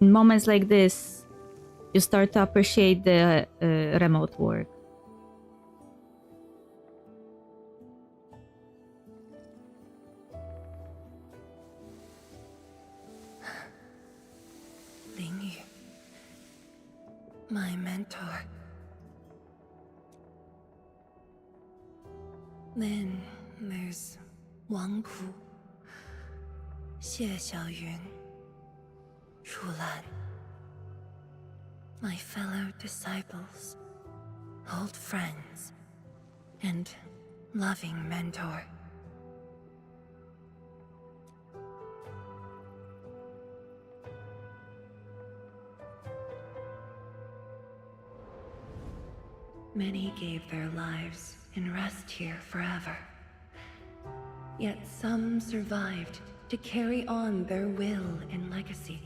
Speaker 1: in moments like this, you start to appreciate the remote work.
Speaker 12: Ling Yu, my mentor. Then there's Wang Pu, Xie Xiaoyun, Ru Lan. My fellow disciples, old friends, and loving mentor. Many gave their lives and rest here forever. Yet some survived to carry on their will and legacy.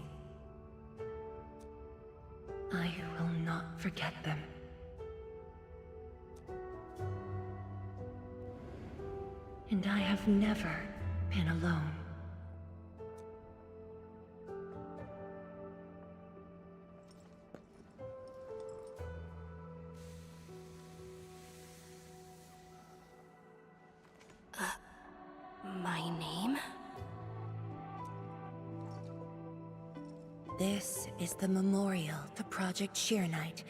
Speaker 12: I will not forget them. And I have never been alone.
Speaker 9: My name?
Speaker 12: This is the memorial to Project Sheer Knight,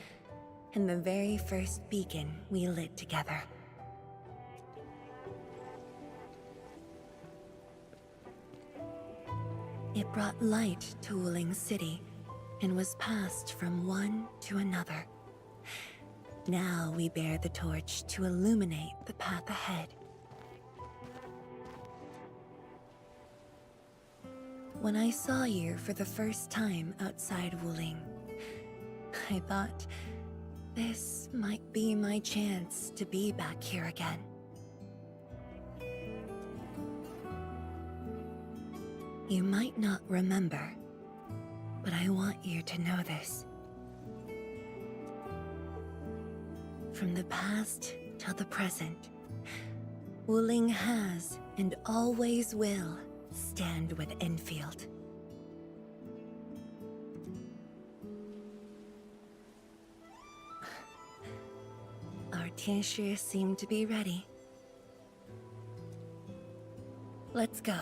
Speaker 12: and the very first beacon we lit together. It brought light to Wuling City, and was passed from one to another. Now we bear the torch to illuminate the path ahead. When I saw you for the first time outside Wuling, I thought this might be my chance to be back here again. You might not remember, but I want you to know this. From the past till the present, Wuling has and always will stand with Endfield. Our Tianshi seem to be ready. Let's go.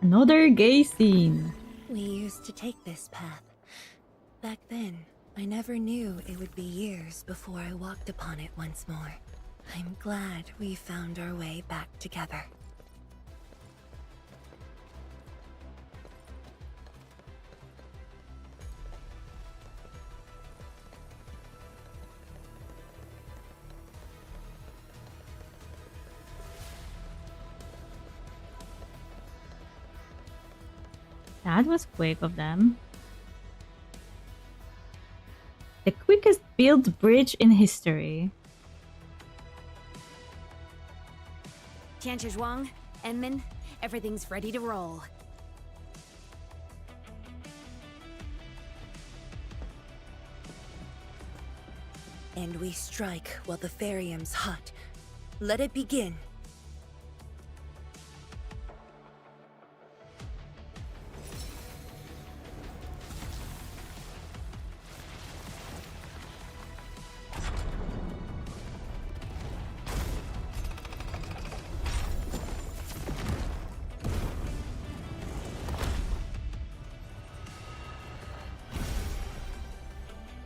Speaker 1: Another gay scene.
Speaker 12: We used to take this path. Back then, I never knew it would be years before I walked upon it once more. I'm glad we found our way back together.
Speaker 1: That was quick of them. The quickest built bridge in history.
Speaker 2: Tianchi Zhuang, Enmin, everything's ready to roll.
Speaker 12: And we strike while the Therium's hot. Let it begin.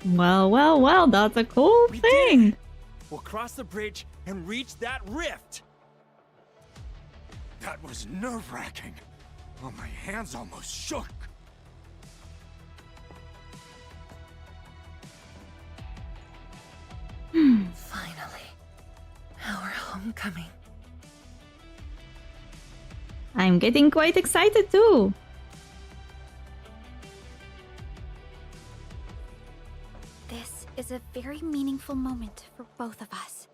Speaker 1: Well, well, well, that's a cool thing.
Speaker 18: We'll cross the bridge and reach that rift.
Speaker 7: That was nerve-wracking. Oh, my hands almost shook.
Speaker 12: Finally, our homecoming.
Speaker 1: I'm getting quite excited too.
Speaker 10: This is a very meaningful moment for both of us.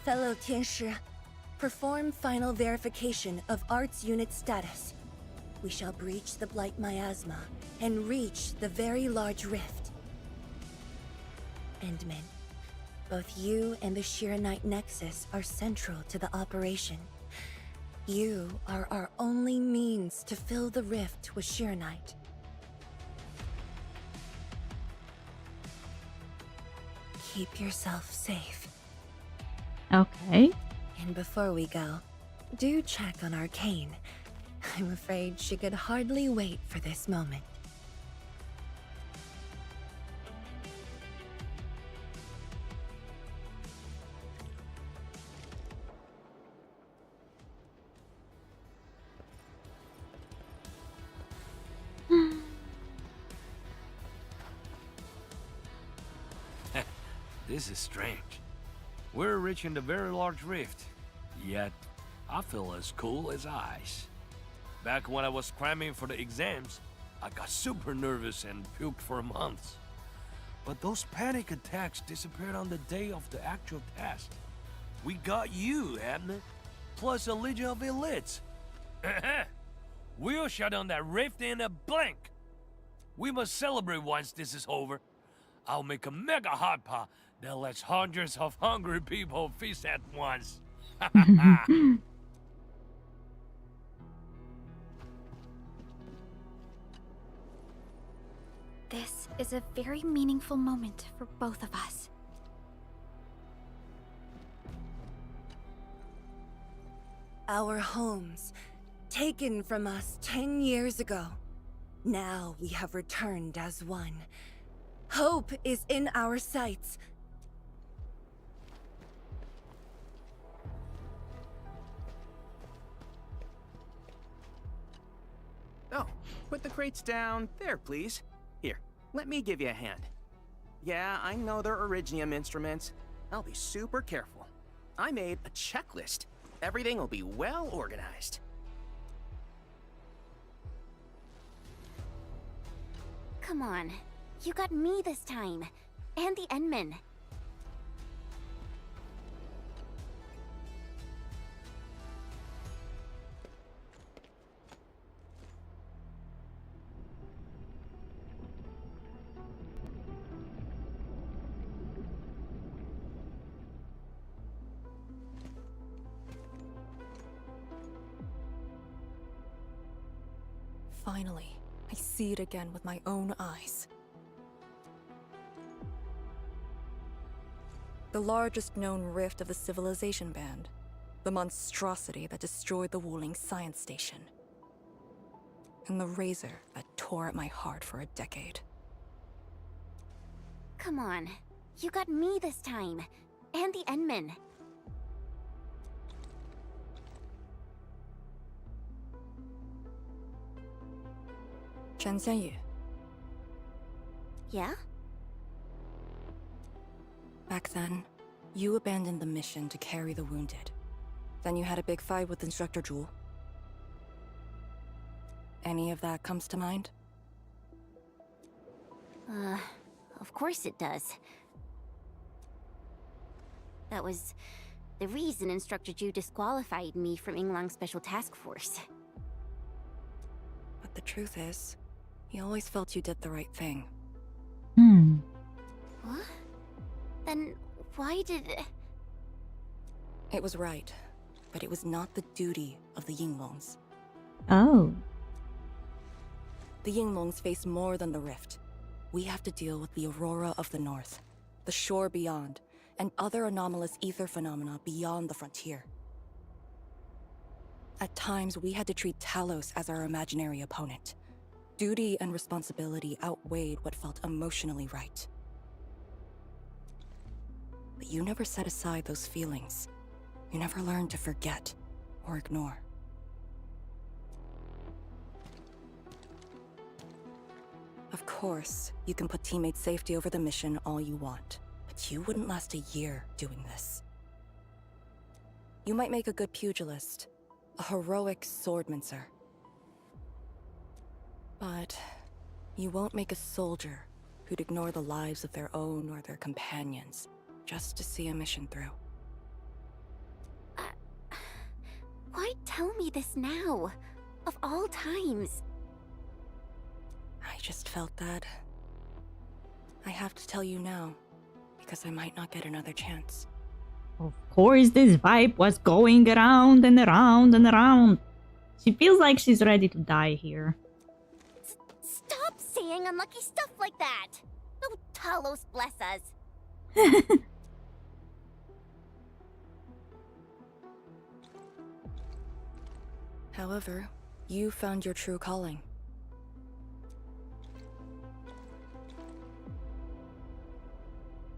Speaker 12: Fellow Tianshi, perform final verification of Arts Unit status. We shall breach the Blight Miasma and reach the very large rift. Endman. Both you and the Shiranite Nexus are central to the operation. You are our only means to fill the rift with Shiranite. Keep yourself safe.
Speaker 1: Okay.
Speaker 12: And before we go, do check on Arcane. I'm afraid she could hardly wait for this moment.
Speaker 18: This is strange. We're reaching the very large rift, yet I feel as cool as ice. Back when I was cramming for the exams, I got super nervous and puked for months. But those panic attacks disappeared on the day of the actual test. We got you, Admin, plus a legion of elites. We'll shut down that rift in a blink. We must celebrate once this is over. I'll make a mega hot pot that lets hundreds of hungry people feast at once.
Speaker 10: This is a very meaningful moment for both of us.
Speaker 12: Our homes, taken from us 10 years ago. Now we have returned as one. Hope is in our sights.
Speaker 19: Oh, put the crates down there, please. Here, let me give you a hand. Yeah, I know they're Originium instruments. I'll be super careful. I made a checklist. Everything will be well organized.
Speaker 4: Come on. You got me this time. And the Endman.
Speaker 13: Finally, I see it again with my own eyes. The largest known rift of the Civilization Band. The monstrosity that destroyed the Wuling Science Station. And the razor that tore at my heart for a decade.
Speaker 4: Come on. You got me this time. And the Endman.
Speaker 13: Chen Xianyu.
Speaker 4: Yeah?
Speaker 13: Back then, you abandoned the mission to carry the wounded. Then you had a big fight with Instructor Zhu. Any of that comes to mind?
Speaker 4: Of course it does. That was the reason Instructor Zhu disqualified me from Yinglang's Special Task Force.
Speaker 13: But the truth is, he always felt you did the right thing.
Speaker 4: What? Then why did...
Speaker 13: It was right, but it was not the duty of the Yinglongs.
Speaker 1: Oh.
Speaker 13: The Yinglongs face more than the rift. We have to deal with the Aurora of the North, the shore beyond, and other anomalous ether phenomena beyond the frontier. At times, we had to treat Talos as our imaginary opponent. Duty and responsibility outweighed what felt emotionally right. But you never set aside those feelings. You never learned to forget or ignore. Of course, you can put teammate safety over the mission all you want, but you wouldn't last a year doing this. You might make a good pugilist, a heroic swordmancer. But you won't make a soldier who'd ignore the lives of their own or their companions just to see a mission through.
Speaker 4: Why tell me this now? Of all times.
Speaker 13: I just felt that. I have to tell you now. because I might not get another chance.
Speaker 1: Of course, this vibe was going around and around and around. She feels like she's ready to die here.
Speaker 4: Stop saying unlucky stuff like that! Oh, Talos bless us.
Speaker 13: However, you found your true calling.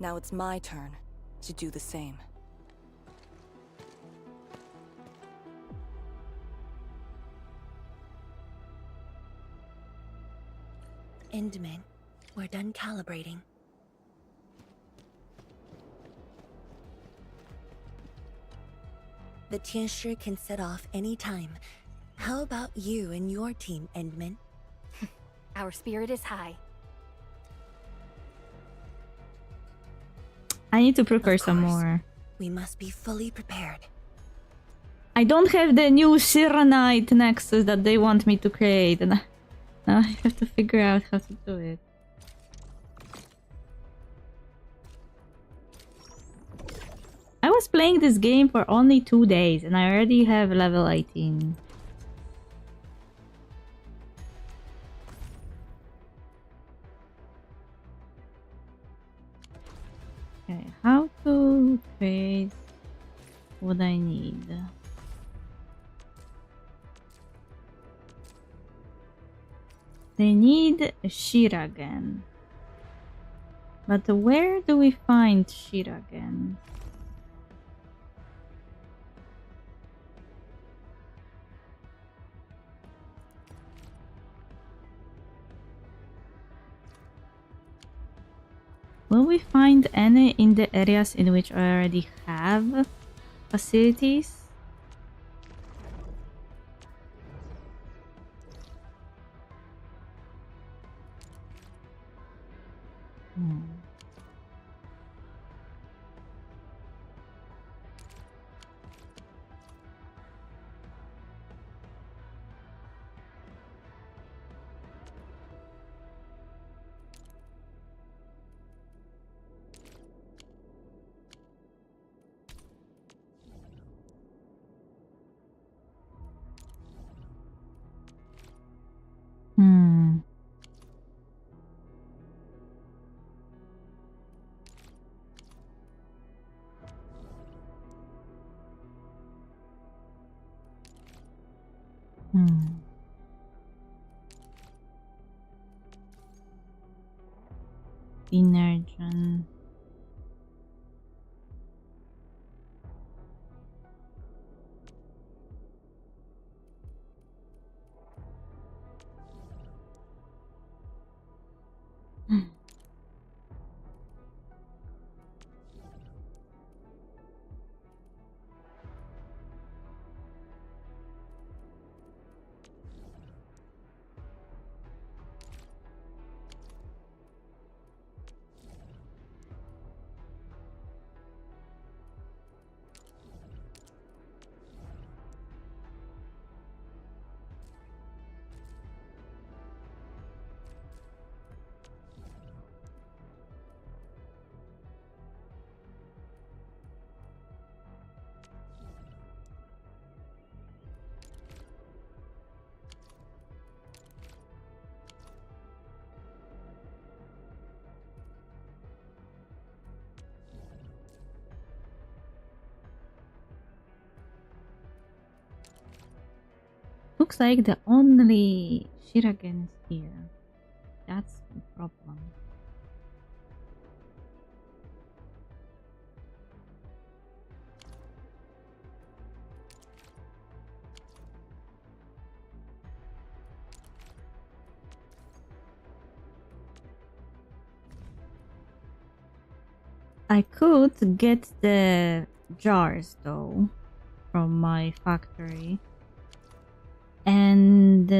Speaker 13: Now it's my turn to do the same.
Speaker 12: Endman, we're done calibrating. The Tianshi can set off any time. How about you and your team, Endman?
Speaker 9: Our spirit is high.
Speaker 1: I need to prepare some more.
Speaker 12: We must be fully prepared.
Speaker 1: I don't have the new Sirenite nexus that they want me to create, and now I have to figure out how to do it. I was playing this game for only 2 days, and I already have level 18. Okay, how to create what I need. They need a Shiragen. But where do we find Shiragen? Will we find any in the areas in which I already have facilities? Hmm. Energon. Looks like the only Shiragen is here. That's the problem. I could get the jars though from my factory and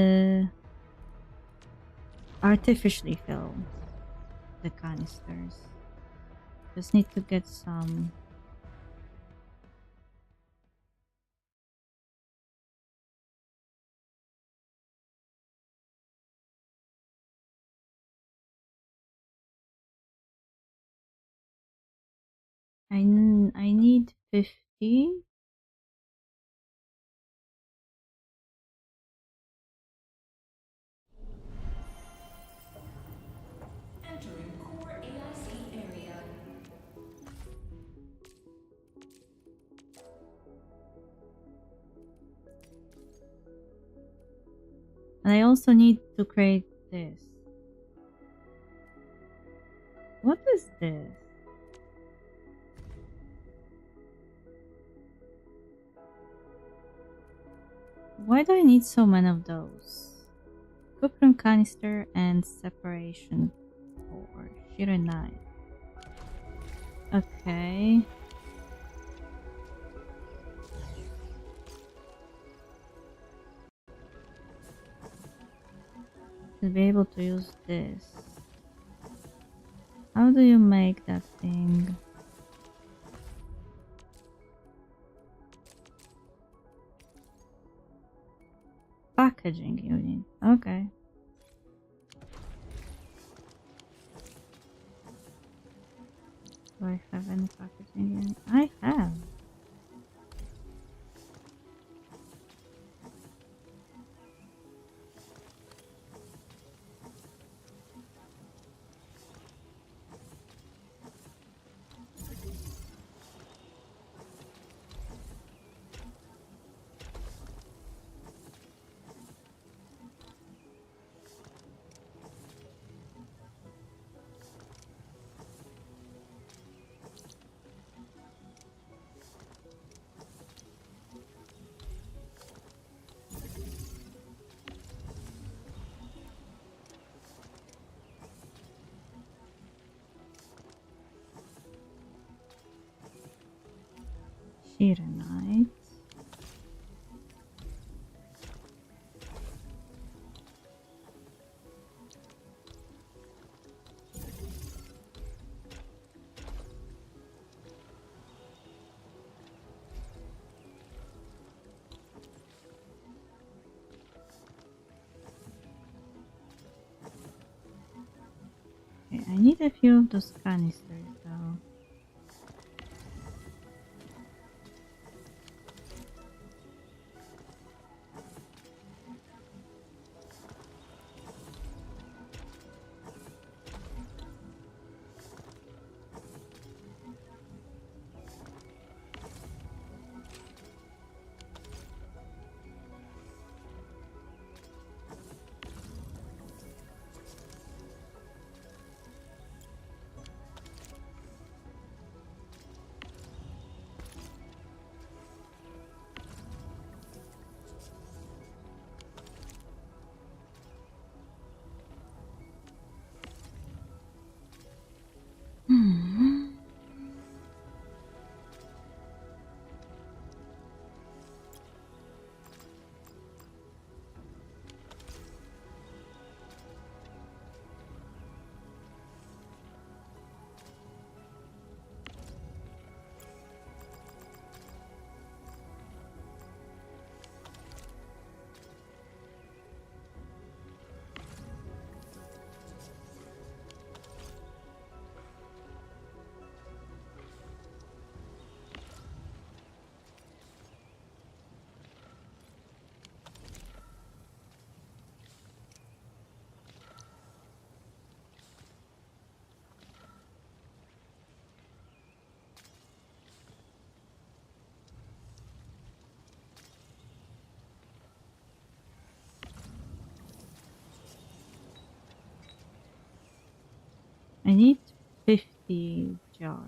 Speaker 1: artificially fill the canisters. Just need to get some I need 50.
Speaker 5: Entering core AIC area.
Speaker 1: And I also need to create this. What is this? Why do I need so many of those? Cuprum canister and separation core. Sheer knife. Okay. To be able to use this. How do you make that thing? Packaging unit. Okay. Do I have any packaging unit? I have. Sheer knight. Okay, I need a few of those canisters though. I need 50 jars.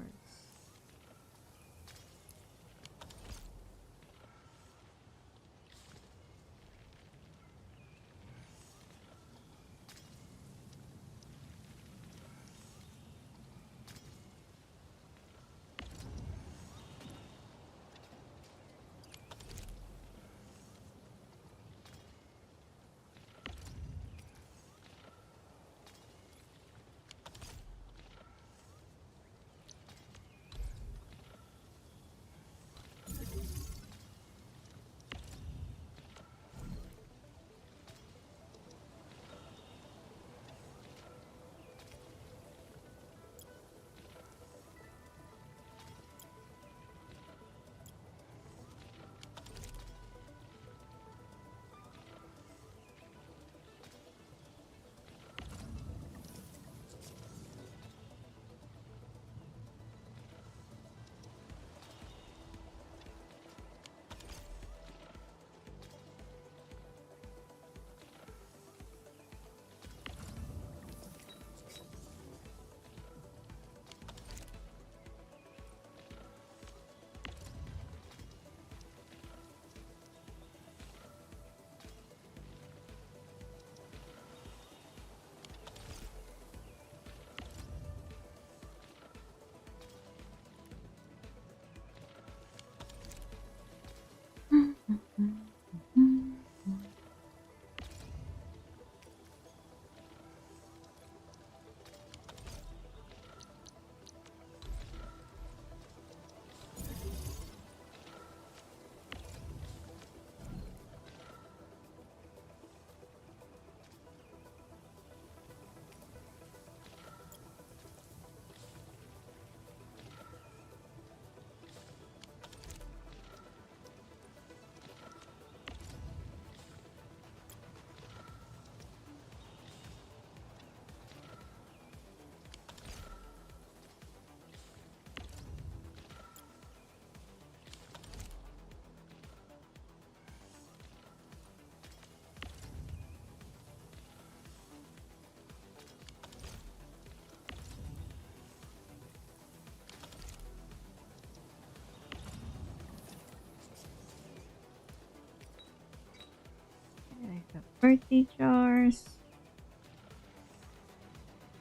Speaker 1: 30 jars.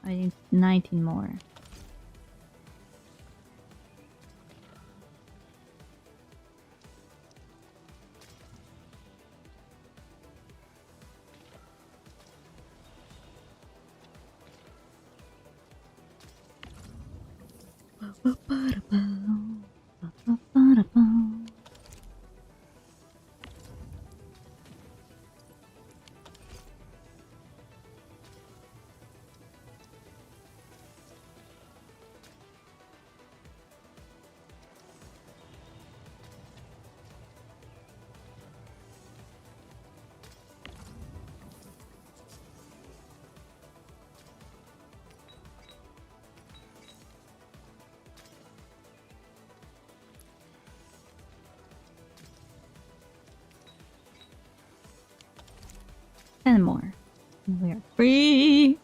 Speaker 1: I need 19 more. And more. We are free.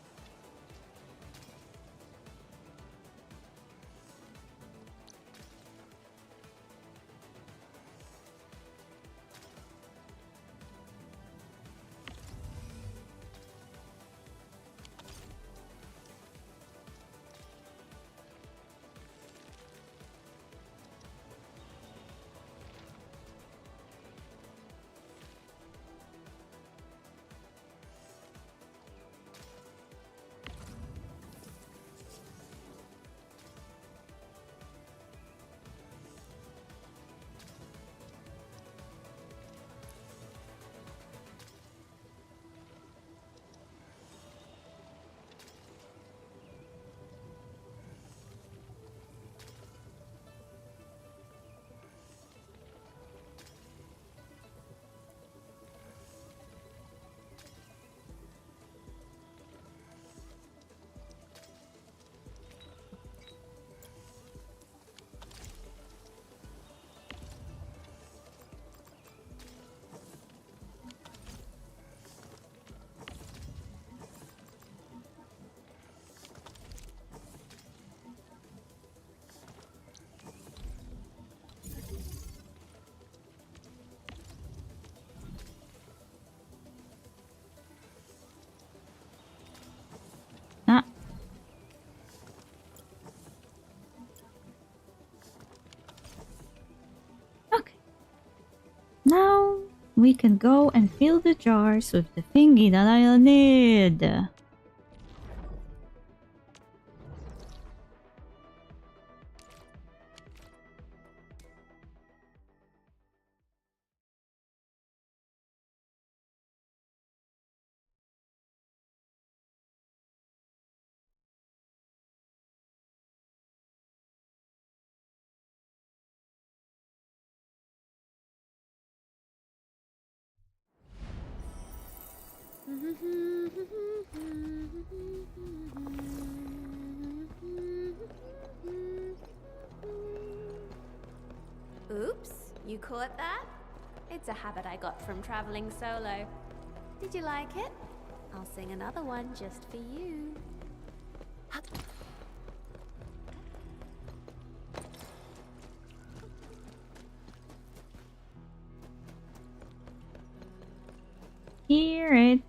Speaker 1: Ah. Okay. Now we can go and fill the jars with the thingy that I'll need.
Speaker 2: Oops, you caught that? It's a habit I got from traveling solo. Did you like it? I'll sing another one just for you.
Speaker 1: Hear it.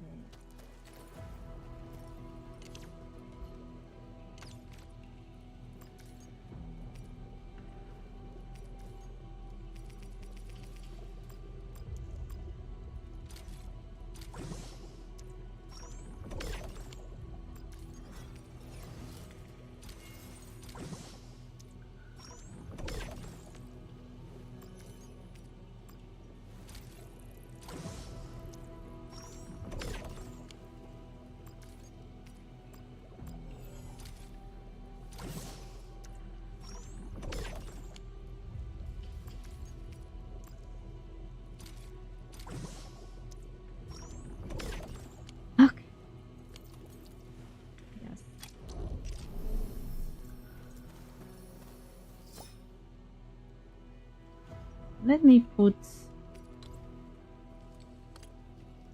Speaker 1: Let me put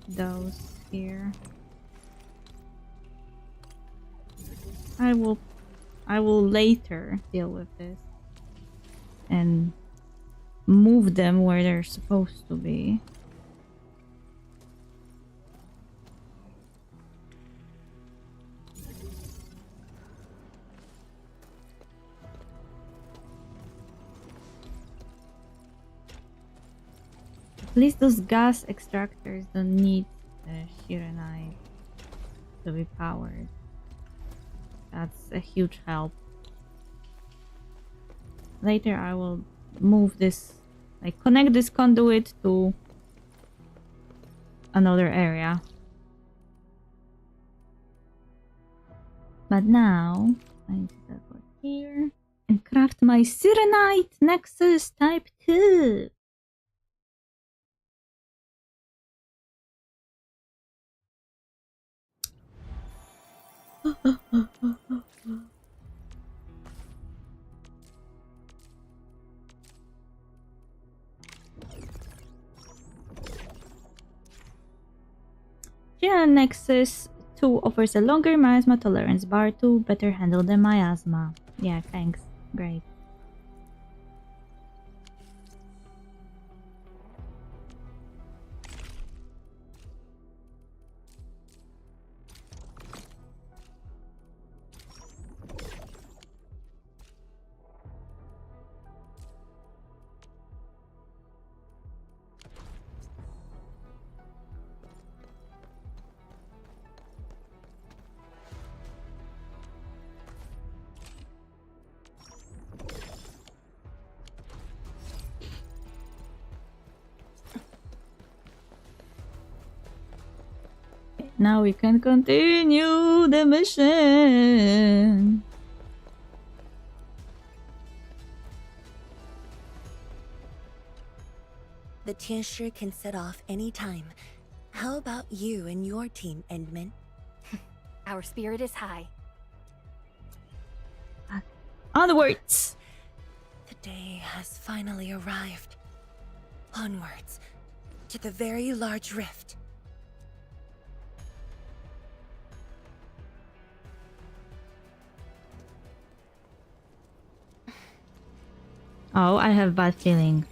Speaker 1: those here. I will later deal with this and move them where they're supposed to be. least those gas extractors don't need the Shirenite to be powered. That's a huge help. Later I will move this, like connect this conduit to another area. But now I need to go here and craft my Sirenite Nexus Type 2. Yeah, Nexus 2 offers a longer miasma tolerance bar to better handle the miasma. Yeah, thanks. Great. Now we can continue the mission.
Speaker 12: The Tianshi can set off any time. How about you and your team, Endman?
Speaker 9: Our spirit is high.
Speaker 1: Onwards!
Speaker 12: The day has finally arrived. Onwards, to the very large rift.
Speaker 1: Oh, I have bad feeling.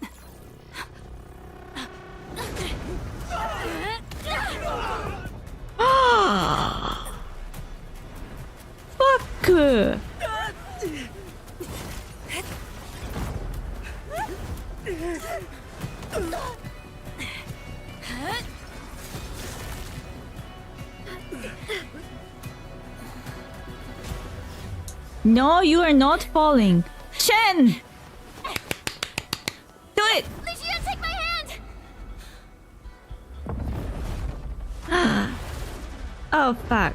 Speaker 1: Fuck! No, you are not falling. Shen! Do it!
Speaker 10: Lucia, take my hand!
Speaker 1: Oh, fuck.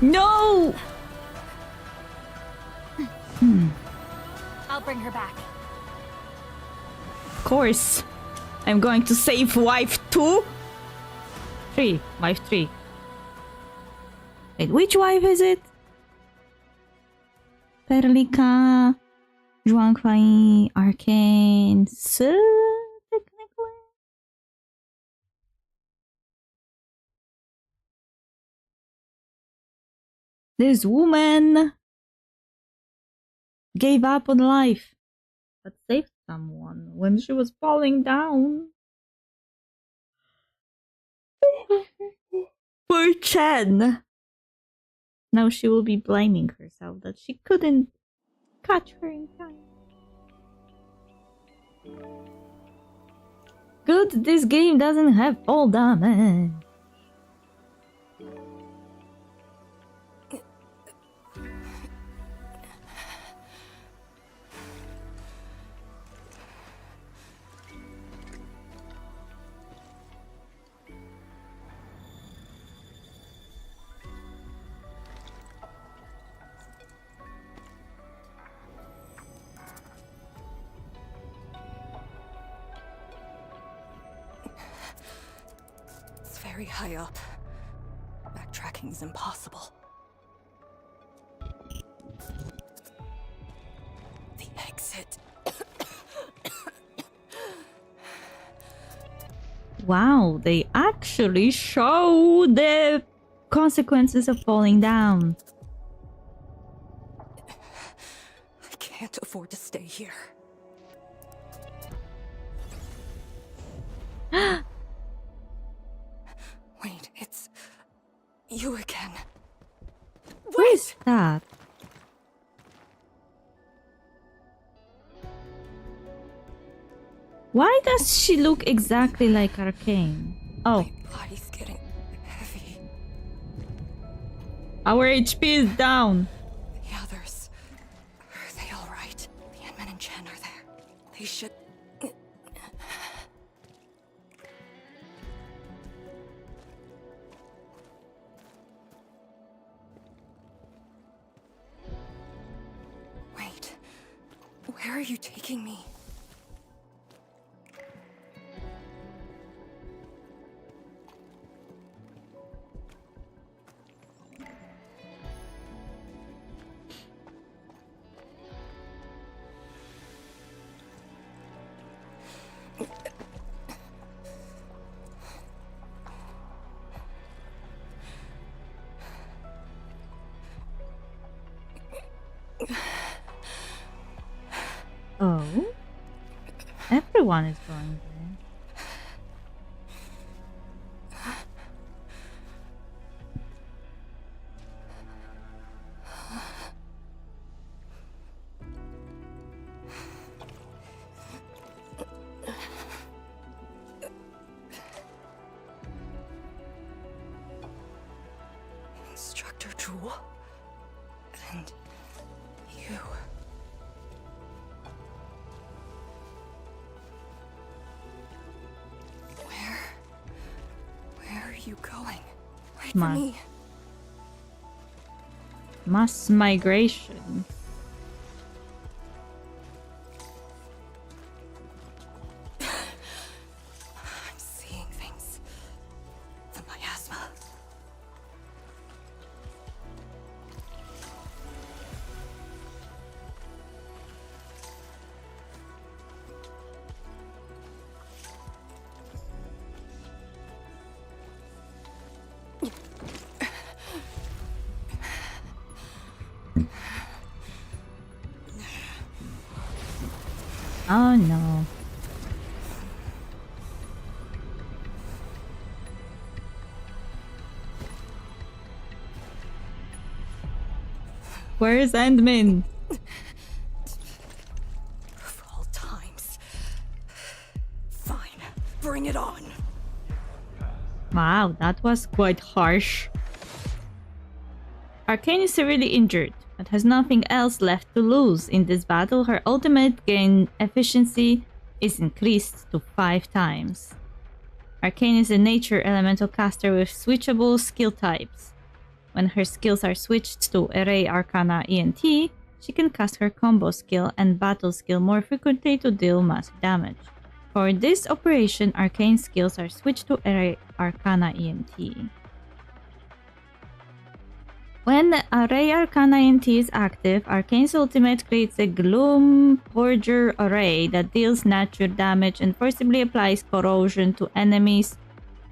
Speaker 1: No!
Speaker 10: I'll bring her back.
Speaker 1: Of course. I'm going to save wife 2. 3. Wife 3. Wait, which wife is it? Perlica, Zhuangfei, Arcane, technically. This woman gave up on life, but saved someone when she was falling down. Poor Chen. Now she will be blaming herself that she couldn't catch her in time. Good, this game doesn't have fall damage.
Speaker 13: Very high up. Backtracking is impossible. The exit.
Speaker 1: Wow, they actually show the consequences of falling down.
Speaker 13: I can't afford to stay here. Wait, it's you again.
Speaker 1: Who is that? Why does she look exactly like Arcane? Oh.
Speaker 13: My body's getting heavy.
Speaker 1: Our HP is down.
Speaker 13: The others. Are they alright? The Endman and Chen are there. They should. Wait. Where are you taking me?
Speaker 1: Oh? Everyone is going there.
Speaker 13: Instructor Jewel? And you. Where are you going? Wait for me.
Speaker 1: Mass migration.
Speaker 13: I'm seeing things. The miasma.
Speaker 1: Oh no. Where is Endman?
Speaker 13: Of all times. Fine. Bring it on.
Speaker 1: Wow, that was quite harsh. Arcane is severely injured, but has nothing else left to lose. In this battle, her ultimate gain efficiency is increased to 5 times. Arcane is a nature elemental caster with switchable skill types. When her skills are switched to Array Arcana ENT, she can cast her combo skill and battle skill more frequently to deal massive damage. For this operation, Arcane skills are switched to Array Arcana ENT. When Array Arcana ENT is active, Arcane's ultimate creates a Gloom Purger array that deals natural damage and forcibly applies corrosion to enemies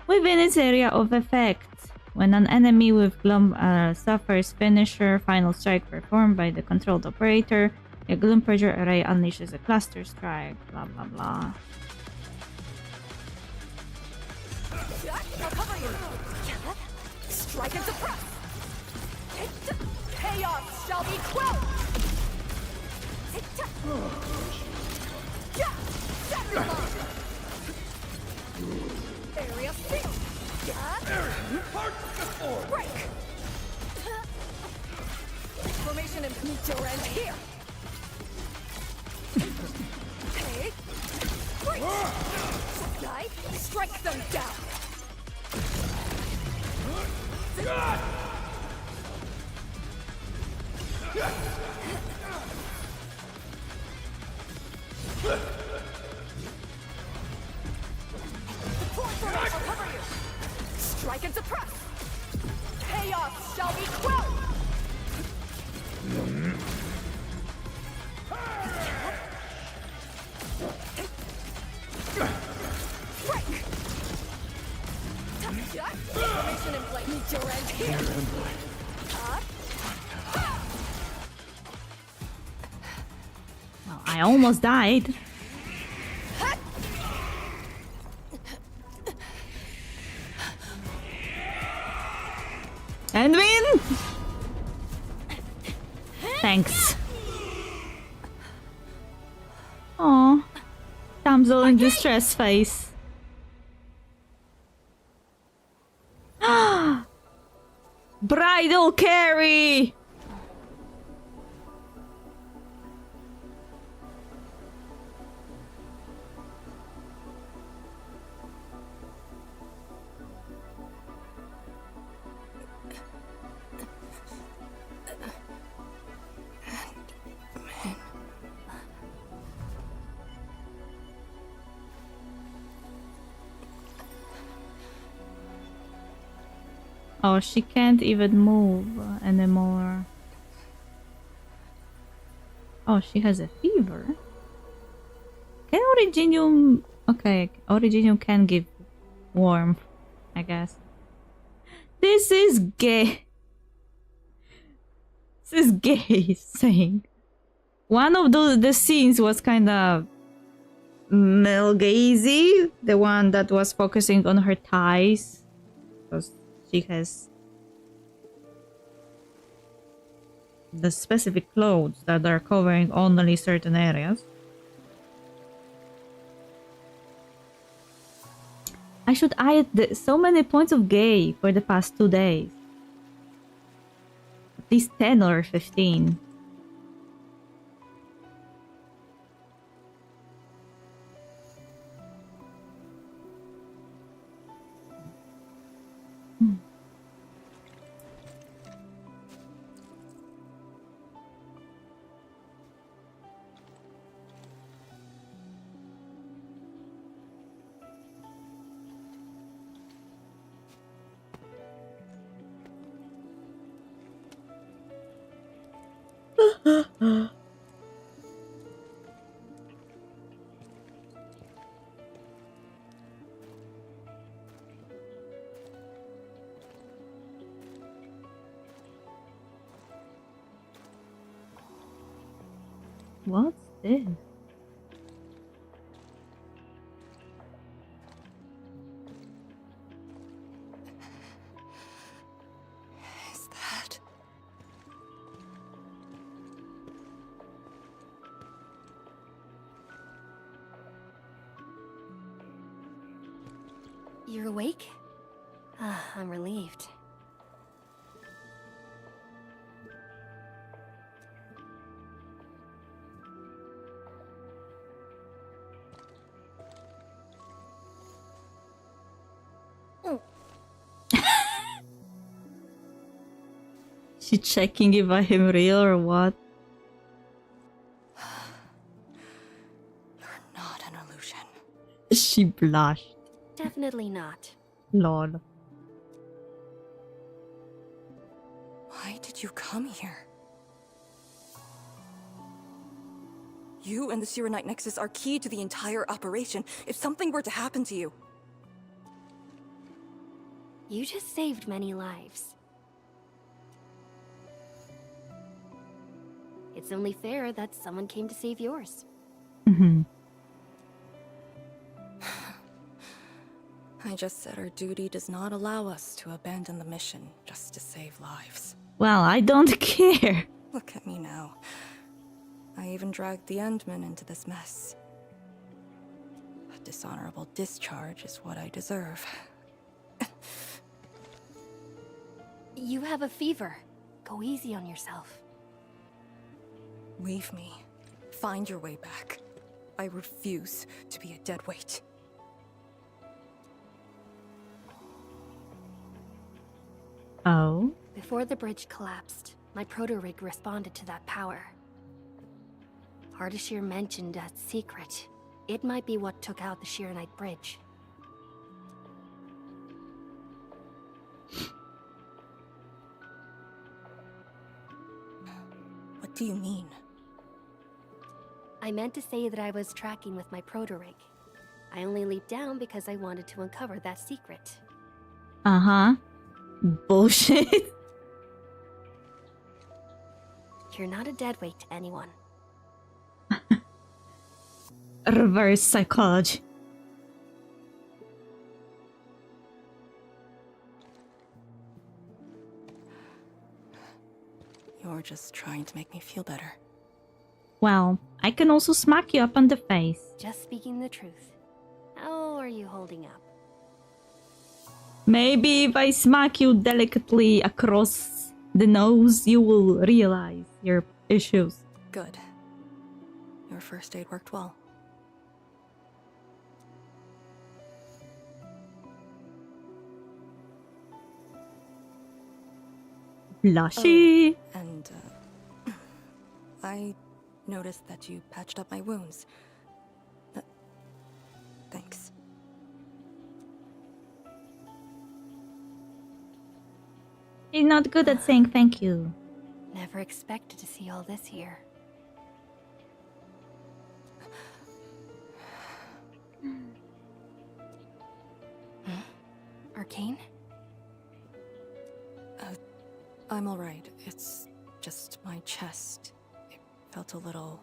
Speaker 1: within its area of effect. When an enemy with Gloom suffers finisher final strike performed by the controlled operator, a Gloom Purger array unleashes a cluster strike, blah blah blah.
Speaker 5: I'll cover you. Strike and suppress. Chaos shall be quelled. Area sealed. Break. Formation and meet your end here. Okay. Break. Guy, strike them down. I'll cover you. Strike and suppress. Chaos shall be quelled. Break. Formation in place. Meet your end here.
Speaker 1: Well, I almost died. And win! Thanks. Aw. Thumbs damsel in distress face. Bridal carry! Oh, she can't even move anymore. Oh, she has a fever. Can Originium... Okay, Originium can give warmth, I guess. This is gay. This is gay saying. One of the scenes was kind of male gazy. The one that was focusing on her thighs. Because she has the specific clothes that are covering only certain areas. I should add so many points of gay for the past 2 days. At least 10 or 15. What's this?
Speaker 13: Is that...
Speaker 9: You're awake? I'm relieved.
Speaker 1: She checking if I am real or what?
Speaker 13: You're not an illusion.
Speaker 1: She blushed.
Speaker 9: Definitely not.
Speaker 1: Lol.
Speaker 13: Why did you come here? You and the Sirenite Nexus are key to the entire operation. If something were to happen to you...
Speaker 9: You just saved many lives. It's only fair that someone came to save yours.
Speaker 1: Mm-hmm.
Speaker 13: I just said our duty does not allow us to abandon the mission just to save lives.
Speaker 1: Well, I don't care.
Speaker 13: Look at me now. I even dragged the Endman into this mess. A dishonorable discharge is what I deserve.
Speaker 9: You have a fever. Go easy on yourself.
Speaker 13: Leave me. Find your way back. I refuse to be a dead weight.
Speaker 1: Oh?
Speaker 9: Before the bridge collapsed, my proto-rig responded to that power. Ardashir mentioned a secret. It might be what took out the Shirenite bridge.
Speaker 13: What do you mean?
Speaker 9: I meant to say that I was tracking with my proto-rig. I only leaped down because I wanted to uncover that secret.
Speaker 1: Uh-huh. Bullshit.
Speaker 9: You're not a deadweight to anyone.
Speaker 1: Reverse psychology.
Speaker 13: You're just trying to make me feel better.
Speaker 1: Well, I can also smack you up on the face.
Speaker 9: Just speaking the truth. How are you holding up?
Speaker 1: Maybe if I smack you delicately across the nose, you will realize your issues.
Speaker 13: Good. Your first aid worked well.
Speaker 1: Blushy.
Speaker 13: Oh, and I noticed that you patched up my wounds. Thanks.
Speaker 1: He's not good at saying thank you.
Speaker 9: Never expected to see all this here. Arcane?
Speaker 13: I'm alright. It's just my chest. It felt a little...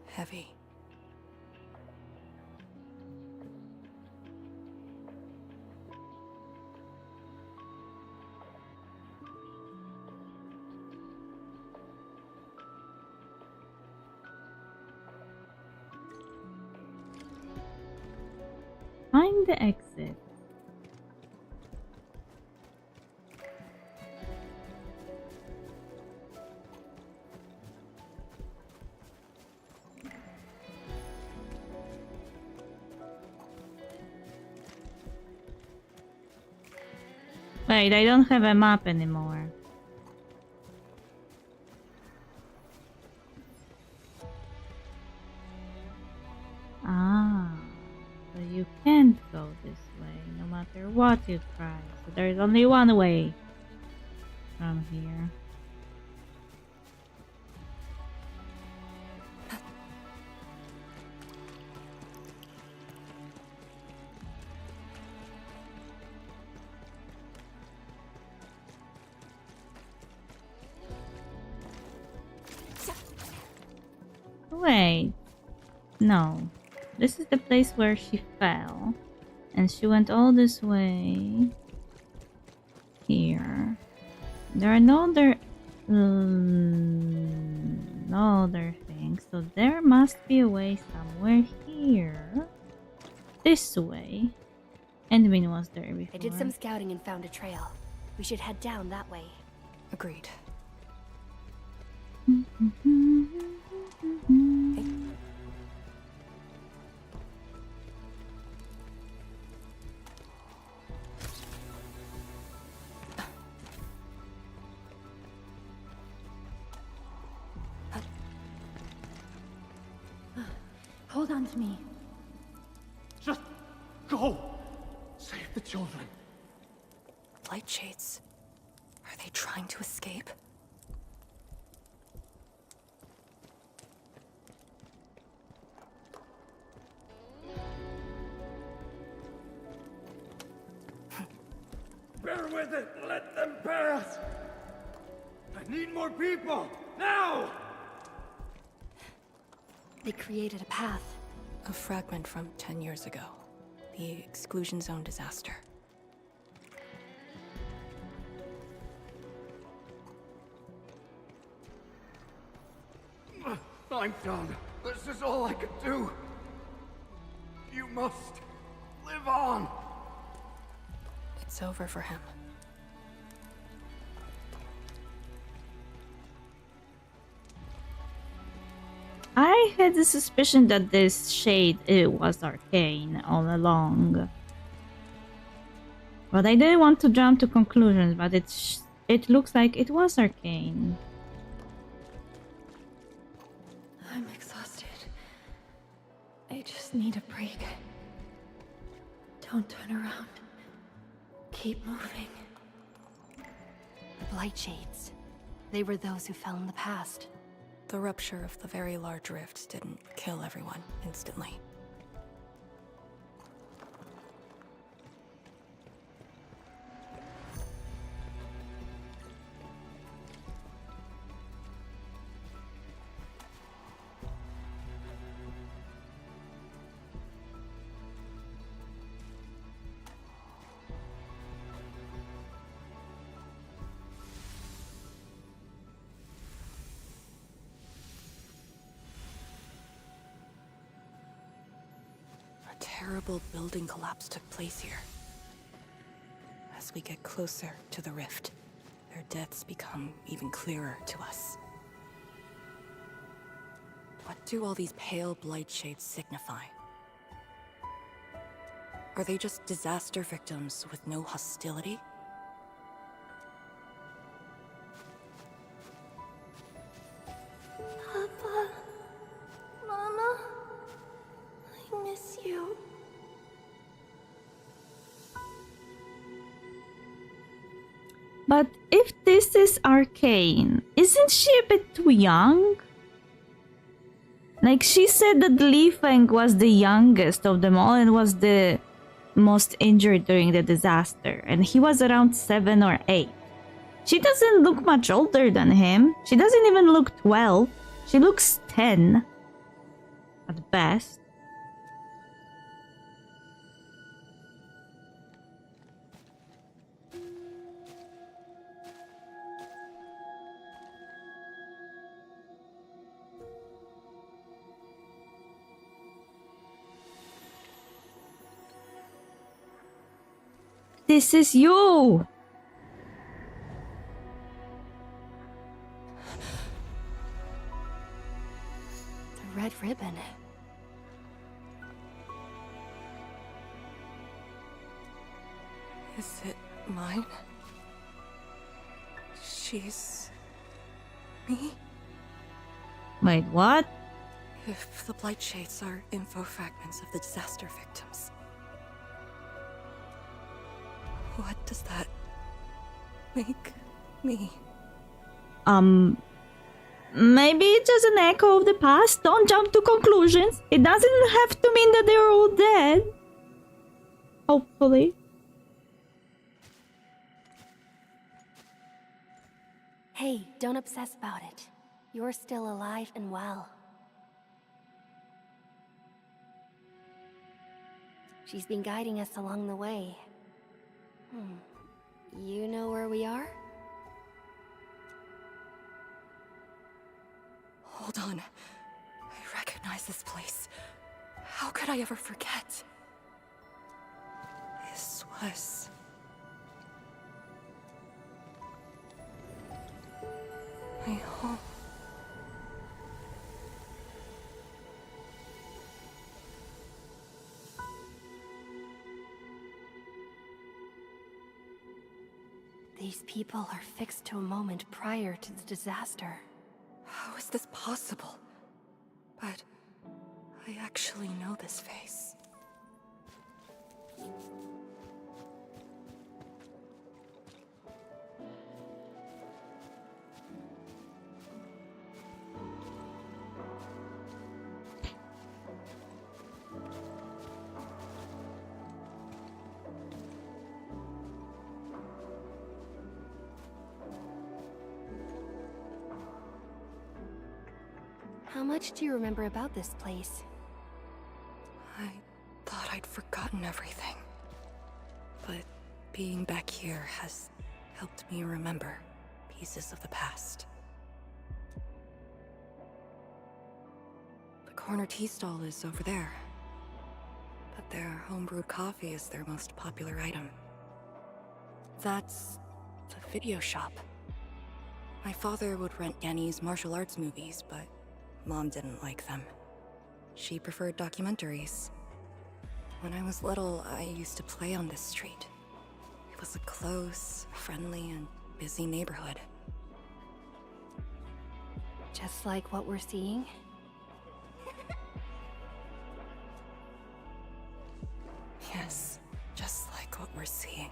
Speaker 13: heavy.
Speaker 1: Find the exit. Wait, I don't have a map anymore. Ah, so you can't go this way, no matter what you try. So there's only one way from here. Wait, no. This is the place where she fell. And she went all this way. Here. There are no other... no other things. So there must be a way somewhere here. This way. Endwin was there before.
Speaker 9: I did some scouting and found a trail. We should head down that way.
Speaker 13: Agreed.
Speaker 5: Hold on to me.
Speaker 6: Just go! Save the children.
Speaker 13: Light shades. Are they trying to escape?
Speaker 7: Bear with it! Let them pass! I need more people! Now!
Speaker 9: They created a path.
Speaker 13: A fragment from 10 years ago. The exclusion zone disaster.
Speaker 7: I'm done. This is all I could do. You must live on.
Speaker 13: It's over for him.
Speaker 1: I had the suspicion that this shade was arcane all along. But I didn't want to jump to conclusions, but it looks like it was arcane.
Speaker 5: I'm exhausted. I just need a break. Don't turn around. Keep moving.
Speaker 9: Blight shades. They were those who fell in the past.
Speaker 13: The rupture of the very large rifts didn't kill everyone instantly. A terrible building collapse took place here. As we get closer to the rift, their deaths become even clearer to us. What do all these pale blight shades signify? Are they just disaster victims with no hostility?
Speaker 10: Papa, Mama, I miss you.
Speaker 1: But if this is Arcane, isn't she a bit too young? Like, she said that Li Feng was the youngest of them all and was the most injured during the disaster, and he was around 7 or 8. She doesn't look much older than him. She doesn't even look 12. She looks 10 at best. This is you!
Speaker 9: The red ribbon.
Speaker 13: Is it mine? She's... me?
Speaker 1: Wait, what?
Speaker 13: If the blight shades are info fragments of the disaster victims, what does that make me?
Speaker 1: Maybe it's just an echo of the past. Don't jump to conclusions. It doesn't have to mean that they're all dead. Hopefully.
Speaker 9: Hey, don't obsess about it. You're still alive and well. She's been guiding us along the way. You know where we are?
Speaker 13: Hold on. I recognize this place. How could I ever forget? This was... my home.
Speaker 9: These people are fixed to a moment prior to the disaster.
Speaker 13: How is this possible? But I actually know this face.
Speaker 9: How much do you remember about this place?
Speaker 13: I thought I'd forgotten everything. But being back here has helped me remember pieces of the past. The corner tea stall is over there. But their homebrewed coffee is their most popular item. That's the video shop. My father would rent Yanni's martial arts movies, but Mom didn't like them. She preferred documentaries. When I was little, I used to play on this street. It was a close, friendly, and busy neighborhood.
Speaker 9: Just like what we're seeing?
Speaker 13: Yes, just like what we're seeing.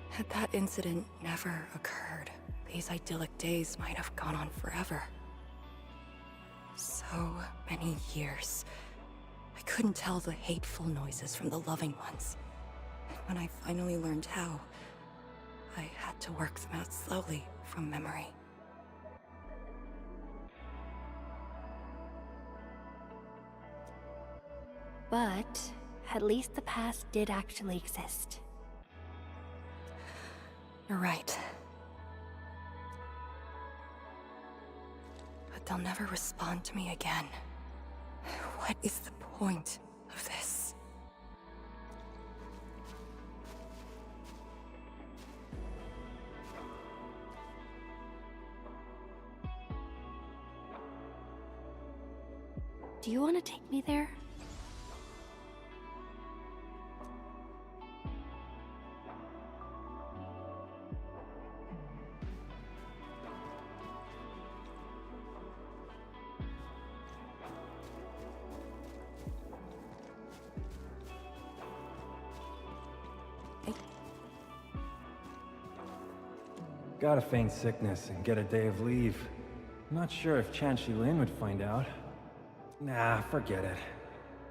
Speaker 13: Had that incident never occurred, these idyllic days might have gone on forever. So many years. I couldn't tell the hateful noises from the loving ones. And when I finally learned how, I had to work them out slowly from memory.
Speaker 9: But at least the past did actually exist.
Speaker 13: You're right. But they'll never respond to me again. What What is the point of this?
Speaker 9: Do you want to take me there?
Speaker 20: Gotta feign sickness and get a day of leave. I'm not sure if Chan Shi-Lin would find out. Nah, forget it.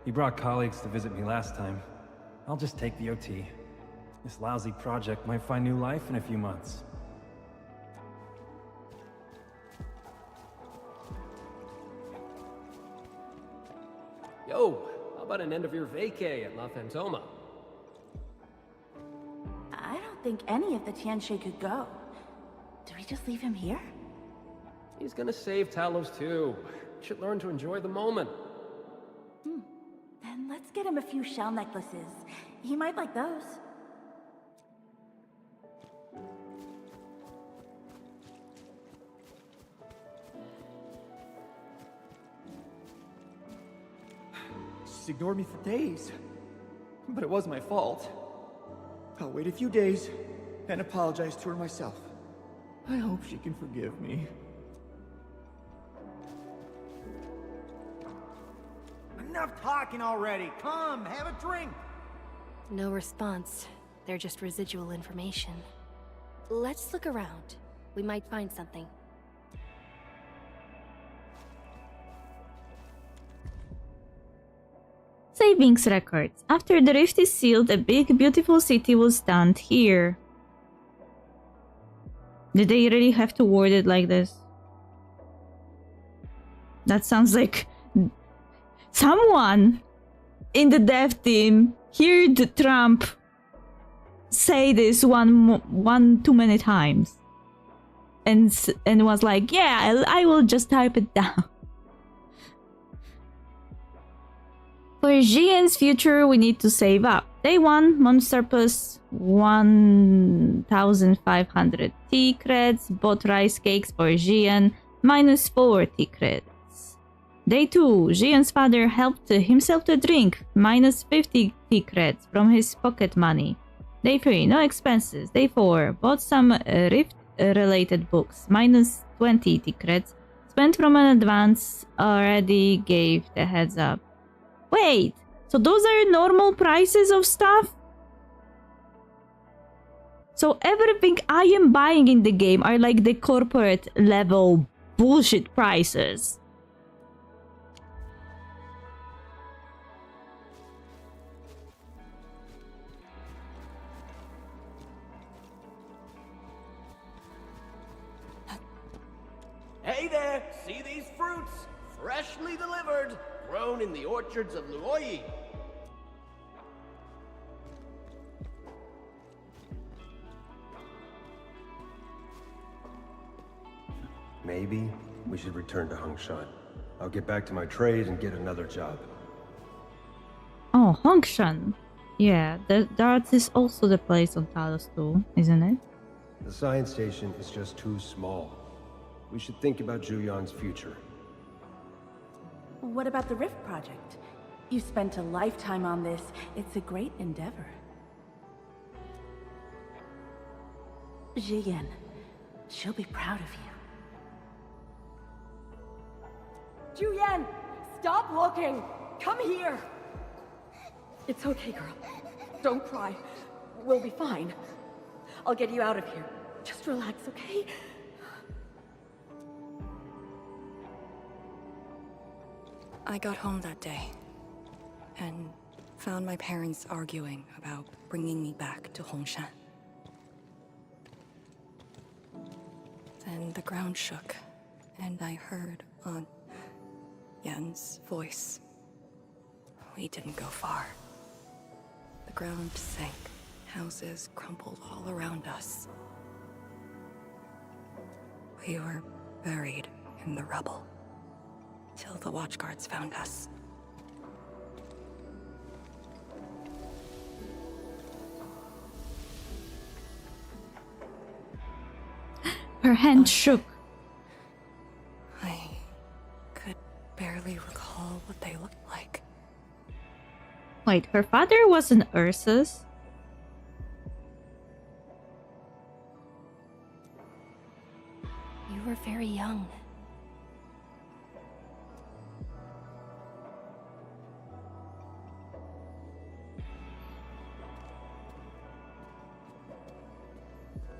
Speaker 20: He brought colleagues to visit me last time. I'll just take the OT. This lousy project might find new life in a few months.
Speaker 21: Yo, how about an end of your vacay at La Fantoma?
Speaker 5: I don't think any of the Tianxie could go. Do we just leave him here?
Speaker 21: He's gonna save Talos too. Should learn to enjoy the moment.
Speaker 5: Then let's get him a few shell necklaces. He might like those.
Speaker 6: She's ignored me for days. But it was my fault. I'll wait a few days and apologize to her myself. I hope she can forgive me.
Speaker 22: Enough talking already! Come, have a drink!
Speaker 9: No response. They're just residual information. Let's look around. We might find something.
Speaker 1: Savings records. After the rift is sealed, a big, beautiful city will stand here. Did they really have to word it like this? That sounds like someone in the dev team heard Trump say this one too many times, and was like, "Yeah, I will just type it down." For Jian's future, we need to save up. Day 1, monster plus 1,500 T-creds. Bought rice cakes for Jian, minus 4 T-creds. Day 2, Jian's father helped himself to drink, minus 50 T-creds from his pocket money. Day 3, no expenses. Day 4, bought some Rift-related books, minus 20 T-creds. Spent from an advance, already gave the heads up. Wait, so those are normal prices of stuff? So everything I am buying in the game are like the corporate level bullshit prices.
Speaker 23: Hey there, see these fruits? Freshly delivered, grown in the orchards of Luoyi.
Speaker 24: Maybe we should return to Hongshan. I'll get back to my trade and get another job.
Speaker 1: Oh, Hongshan. Yeah, that is also the place on Talos too, isn't it?
Speaker 24: The science station is just too small. We should think about Juyan's future.
Speaker 5: What about the Rift Project? You spent a lifetime on this. It's a great endeavor. Jiyan, she'll be proud of you.
Speaker 25: Juyan, stop looking! Come here! It's okay, girl. Don't cry. We'll be fine. I'll get you out of here. Just relax, okay?
Speaker 13: I got home that day and found my parents arguing about bringing me back to Hongshan. Then the ground shook, and I heard Aunt Yen's voice. We didn't go far. The ground sank. Houses crumpled all around us. We were buried in the rubble. Till the watchguards found us.
Speaker 1: Her hand shook.
Speaker 13: I could barely recall what they looked like.
Speaker 1: Wait, her father wasn't Ursus?
Speaker 9: You were very young.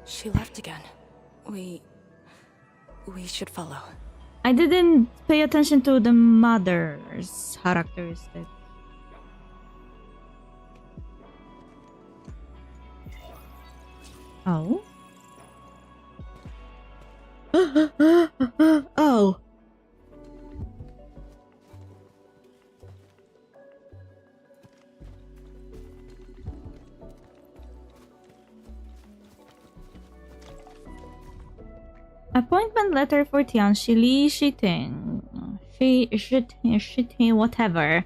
Speaker 13: She left again. We should follow.
Speaker 1: I didn't pay attention to the mother's characteristic. Oh? Oh. Appointment letter for Tianxi Li Shiting. Shiting, whatever.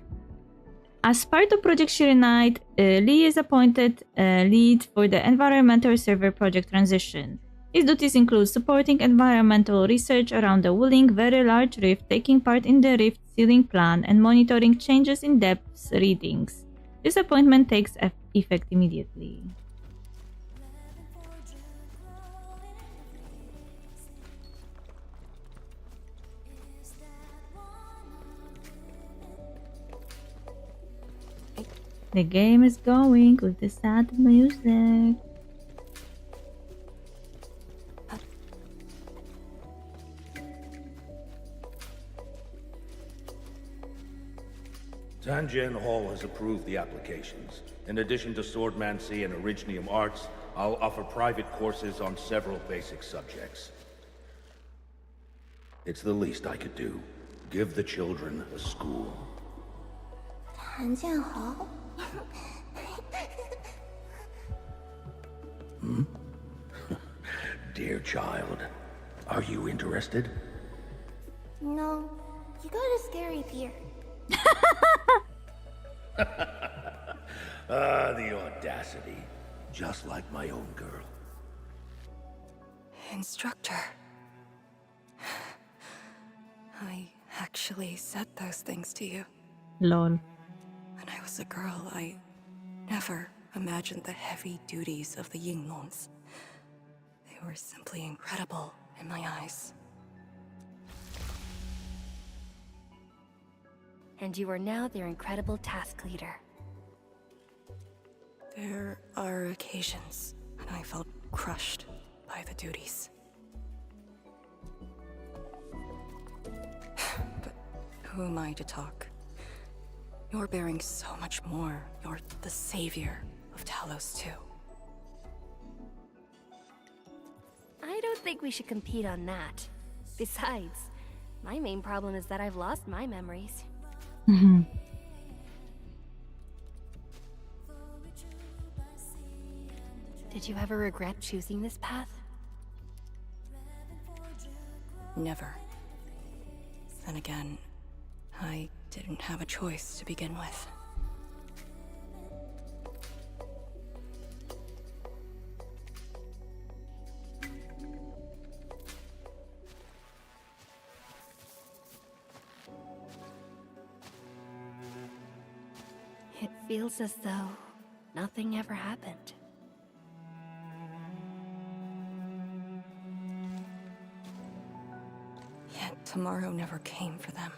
Speaker 1: As part of Project Shirinite, Li is appointed lead for the Environmental Server Project Transition. His duties include supporting environmental research around the Wuling Very Large Rift, taking part in the rift sealing plan, and monitoring changes in depth readings. This appointment takes effect immediately. The game is going with the sad music.
Speaker 3: Tanjian Hall has approved the applications. In addition to swordmancy and originium arts, I'll offer private courses on several basic subjects. It's the least I could do. Give the children a school.
Speaker 4: 谭建豪
Speaker 3: Hmm? Dear child, are you interested?
Speaker 4: No, you got a scary beard.
Speaker 3: The audacity. Just like my own girl.
Speaker 13: Instructor. I actually said those things to you.
Speaker 1: Lol.
Speaker 13: When I was a girl, I never imagined the heavy duties of the Yinglons. They were simply incredible in my eyes.
Speaker 9: And you are now their incredible task leader.
Speaker 13: There are occasions when I felt crushed by the duties. But who am I to talk? You're bearing so much more. You're the savior of Talos too.
Speaker 9: I don't think we should compete on that. Besides, my main problem is that I've lost my memories. Did you ever regret choosing this path?
Speaker 13: Never. Then again, I didn't have a choice to begin with.
Speaker 9: It feels as though nothing ever happened.
Speaker 13: Yet tomorrow never came for them.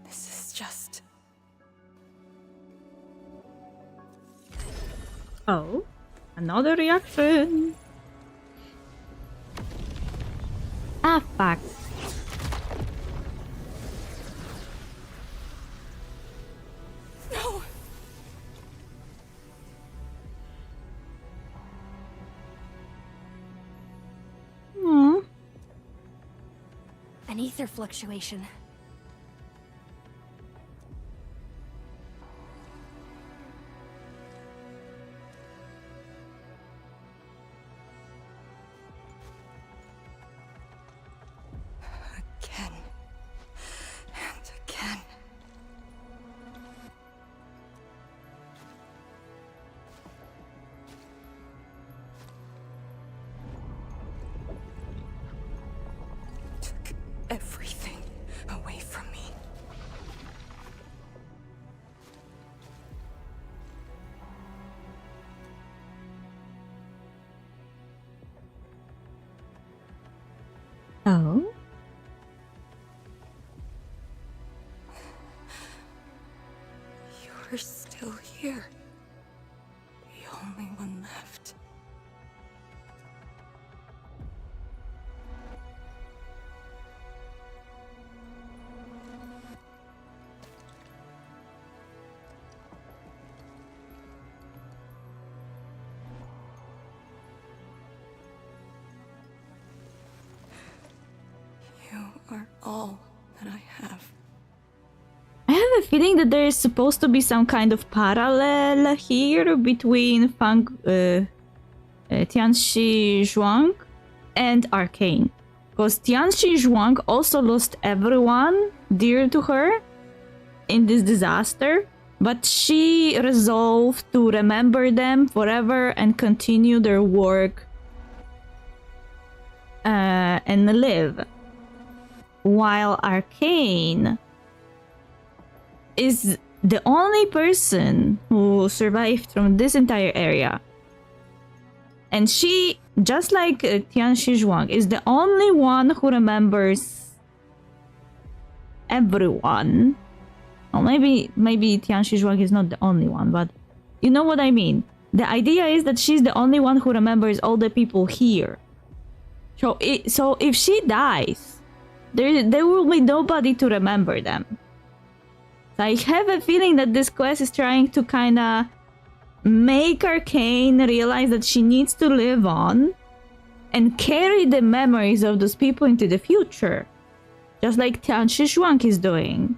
Speaker 13: This is just...
Speaker 1: Oh, another reaction. Ah, fuck.
Speaker 13: No!
Speaker 9: An ether fluctuation.
Speaker 13: Again. And again.
Speaker 12: everything away from me.
Speaker 1: Oh?
Speaker 12: You're still here. The only one left. You are all that I have.
Speaker 1: I have a feeling that there is supposed to be some kind of parallel here between Tianxi Zhuang and Arcane. Because Tianxi Zhuang also lost everyone dear to her in this disaster, but she resolved to remember them forever and continue their work and live. While Arcane is the only person who survived from this entire area. And she, just like Tianxi Zhuang, is the only one who remembers everyone. Or maybe Tianxi Zhuang is not the only one, but you know what I mean. The idea is that she's the only one who remembers all the people here. So if she dies, there will be nobody to remember them. I have a feeling that this quest is trying to kinda make Arcane realize that she needs to live on and carry the memories of those people into the future. Just like Tianxi Zhuang is doing.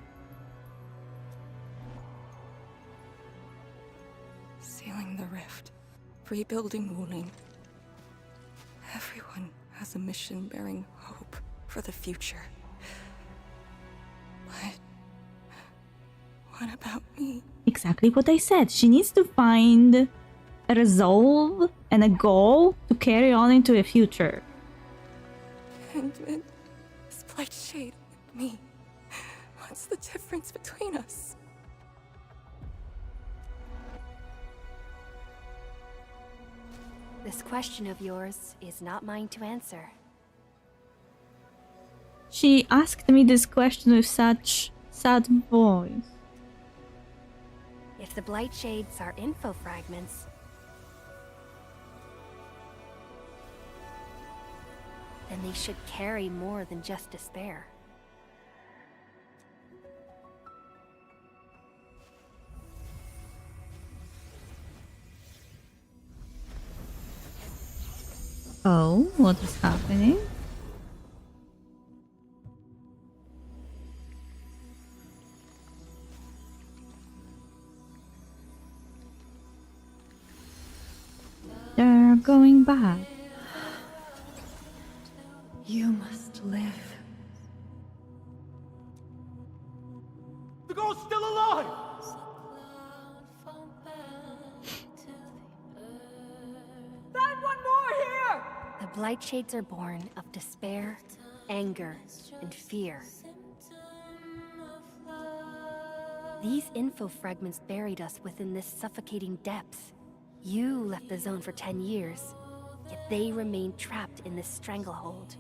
Speaker 12: Sealing the rift. Rebuilding Wuling. Everyone has a mission bearing hope for the future. But what about me?
Speaker 1: Exactly what I said. She needs to find a resolve and a goal to carry on into a future.
Speaker 12: And this blight shade and me. What's the difference between us?
Speaker 9: This question of yours is not mine to answer.
Speaker 1: She asked me this question with such sad voice.
Speaker 9: If the blight shades are info fragments, then they should carry more than just despair.
Speaker 1: Oh, what is happening? They're going back.
Speaker 25: You must live.
Speaker 7: The girl's still alive!
Speaker 25: Find one more here!
Speaker 9: The blight shades are born of despair, anger, and fear. These info fragments buried us within this suffocating depth. You left the zone for 10 years, yet they remain trapped in this stranglehold.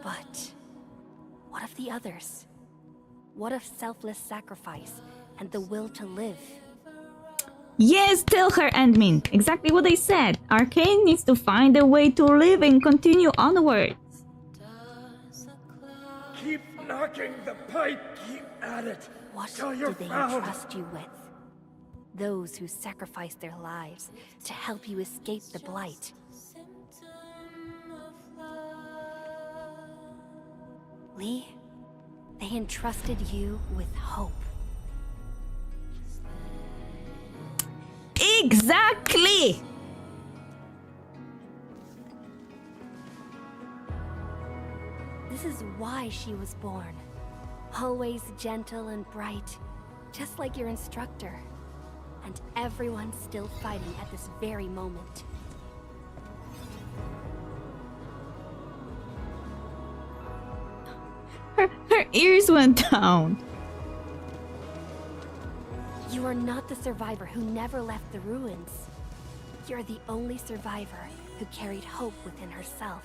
Speaker 9: But what of the others? What of selfless sacrifice and the will to live?
Speaker 1: Yes, tell her, Endmin. Exactly what I said. Arcane needs to find a way to live and continue onwards.
Speaker 7: Keep knocking the pipe, keep at it.
Speaker 9: What
Speaker 7: till
Speaker 9: do
Speaker 7: you're
Speaker 9: they
Speaker 7: found.
Speaker 9: entrust you with? Those who sacrificed their lives to help you escape the blight. Lee, they entrusted you with hope.
Speaker 1: Exactly!
Speaker 9: This is why she was born. Always gentle and bright, just like your instructor. And everyone's still fighting at this very moment.
Speaker 1: Her ears went down.
Speaker 9: You are not the survivor who never left the ruins. You're the only survivor who carried hope within herself.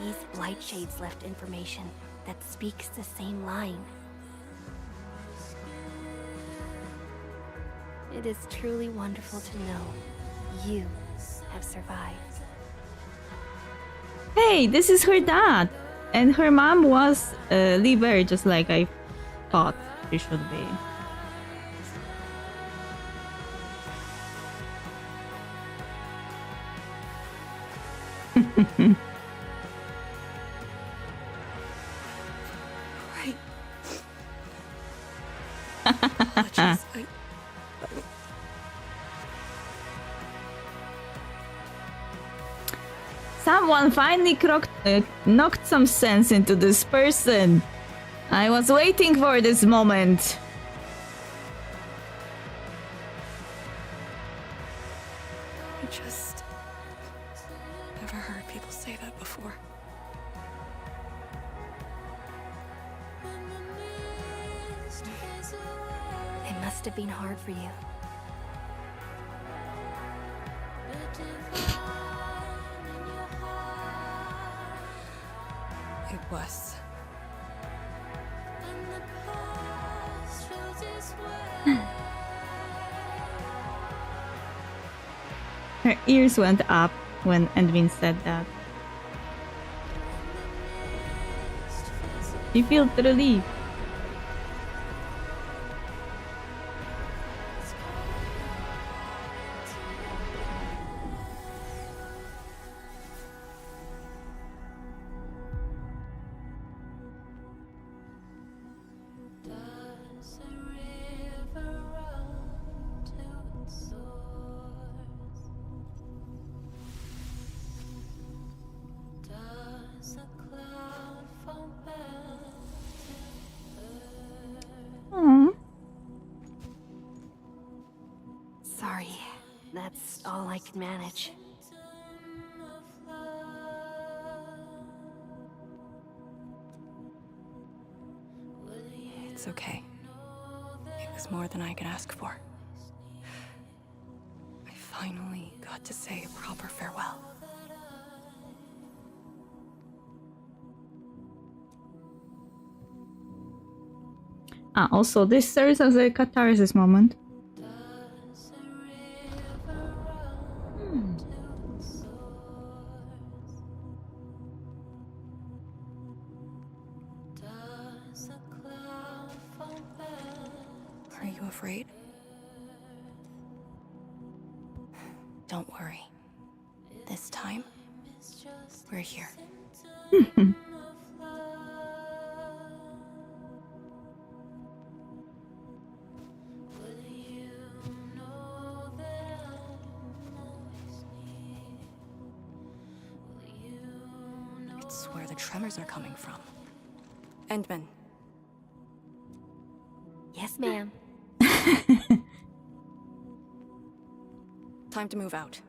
Speaker 9: These blight shades left information that speaks the same line. It is truly wonderful to know you have survived.
Speaker 1: Hey, this is her dad. And her mom was liver, just like I thought she should be.
Speaker 12: Right. Apologies,
Speaker 1: Someone finally knocked some sense into this person. I was waiting for this moment.
Speaker 12: I just never heard people say that before.
Speaker 9: It must have been hard for you.
Speaker 12: It was.
Speaker 1: Her ears went up when Edwin said that. She felt relief.
Speaker 9: Sorry, that's all I could manage.
Speaker 12: It's okay. It was more than I could ask for. I finally got to say a proper farewell.
Speaker 1: Also, this serves as a catharsis moment.
Speaker 12: Are you afraid? Don't worry. This time, we're here. It's where the tremors are coming from. Endman.
Speaker 9: Yes, ma'am.
Speaker 12: Time to move out.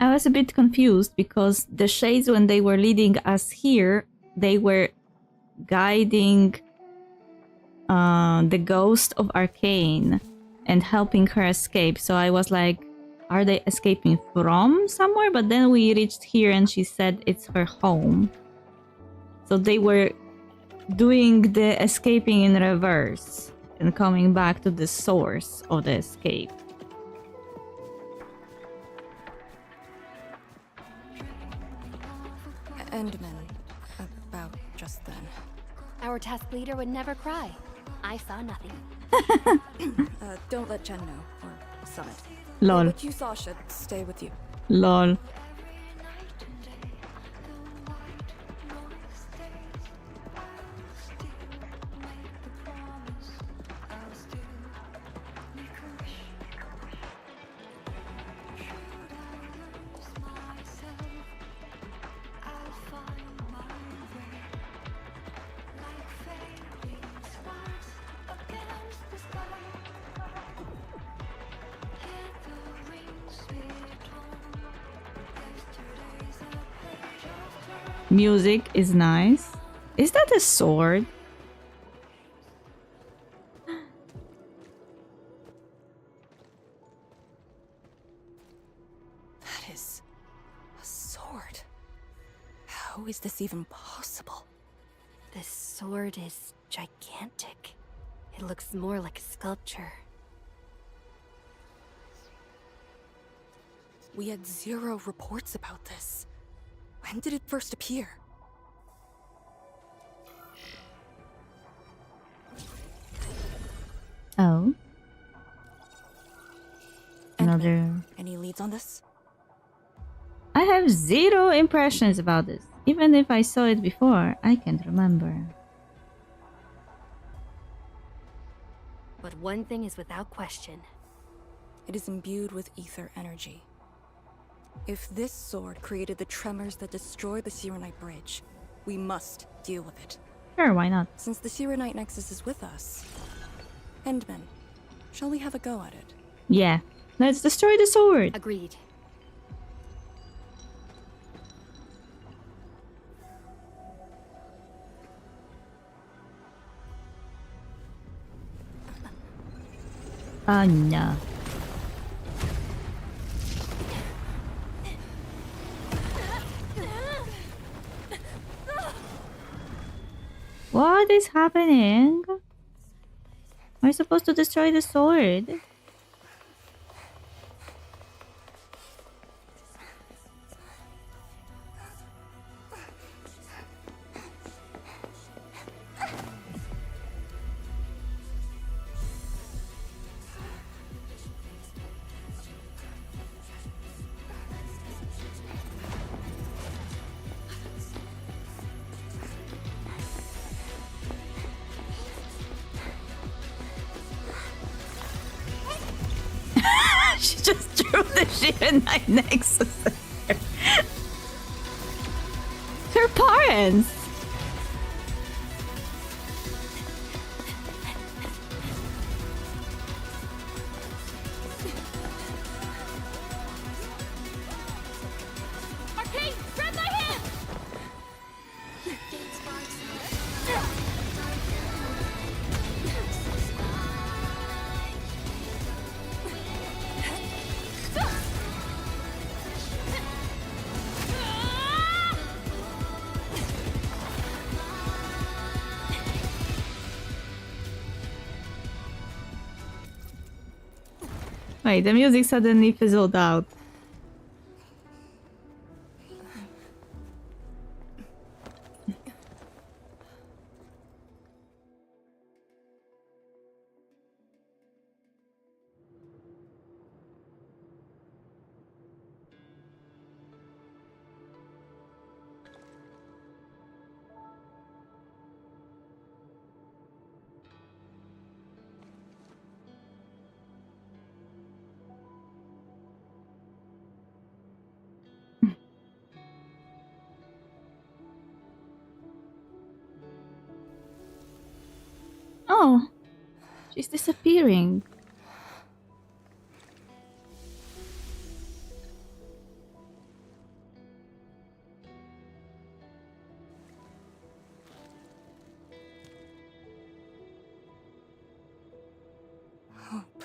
Speaker 1: I was a bit confused because the shades, when they were leading us here, they were guiding the ghost of Arcane and helping her escape. So I was like, are they escaping from somewhere? But then we reached here and she said it's her home. So they were doing the escaping in reverse and coming back to the source of the escape.
Speaker 12: Endman, about just then.
Speaker 9: Our task leader would never cry. I saw nothing.
Speaker 12: Don't let Jen know, or Summit.
Speaker 1: Lol.
Speaker 12: What you saw should stay with you.
Speaker 1: Lol. Music is nice. Is that a sword?
Speaker 13: That is a sword. How is this even possible?
Speaker 9: This sword is gigantic. It looks more like a sculpture.
Speaker 13: We had 0 reports about this. When did it first appear?
Speaker 1: Oh. Another.
Speaker 13: Any leads on this?
Speaker 1: I have 0 impressions about this. Even if I saw it before, I can't remember.
Speaker 9: But one thing is without question.
Speaker 13: It is imbued with ether energy. If this sword created the tremors that destroyed the Sirenite Bridge, we must deal with it.
Speaker 1: Sure, why not?
Speaker 13: Since the Sirenite Nexus is with us, Endman, shall we have a go at it?
Speaker 1: Yeah. Let's destroy the sword.
Speaker 9: Agreed.
Speaker 1: Oh no. What is happening? Am I supposed to destroy the sword? She just drew the Shirenite Nexus there. Her parents!
Speaker 5: Arcane, grab my hand!
Speaker 1: Wait, the music suddenly fizzled out. Oh, she's disappearing.
Speaker 13: Hope.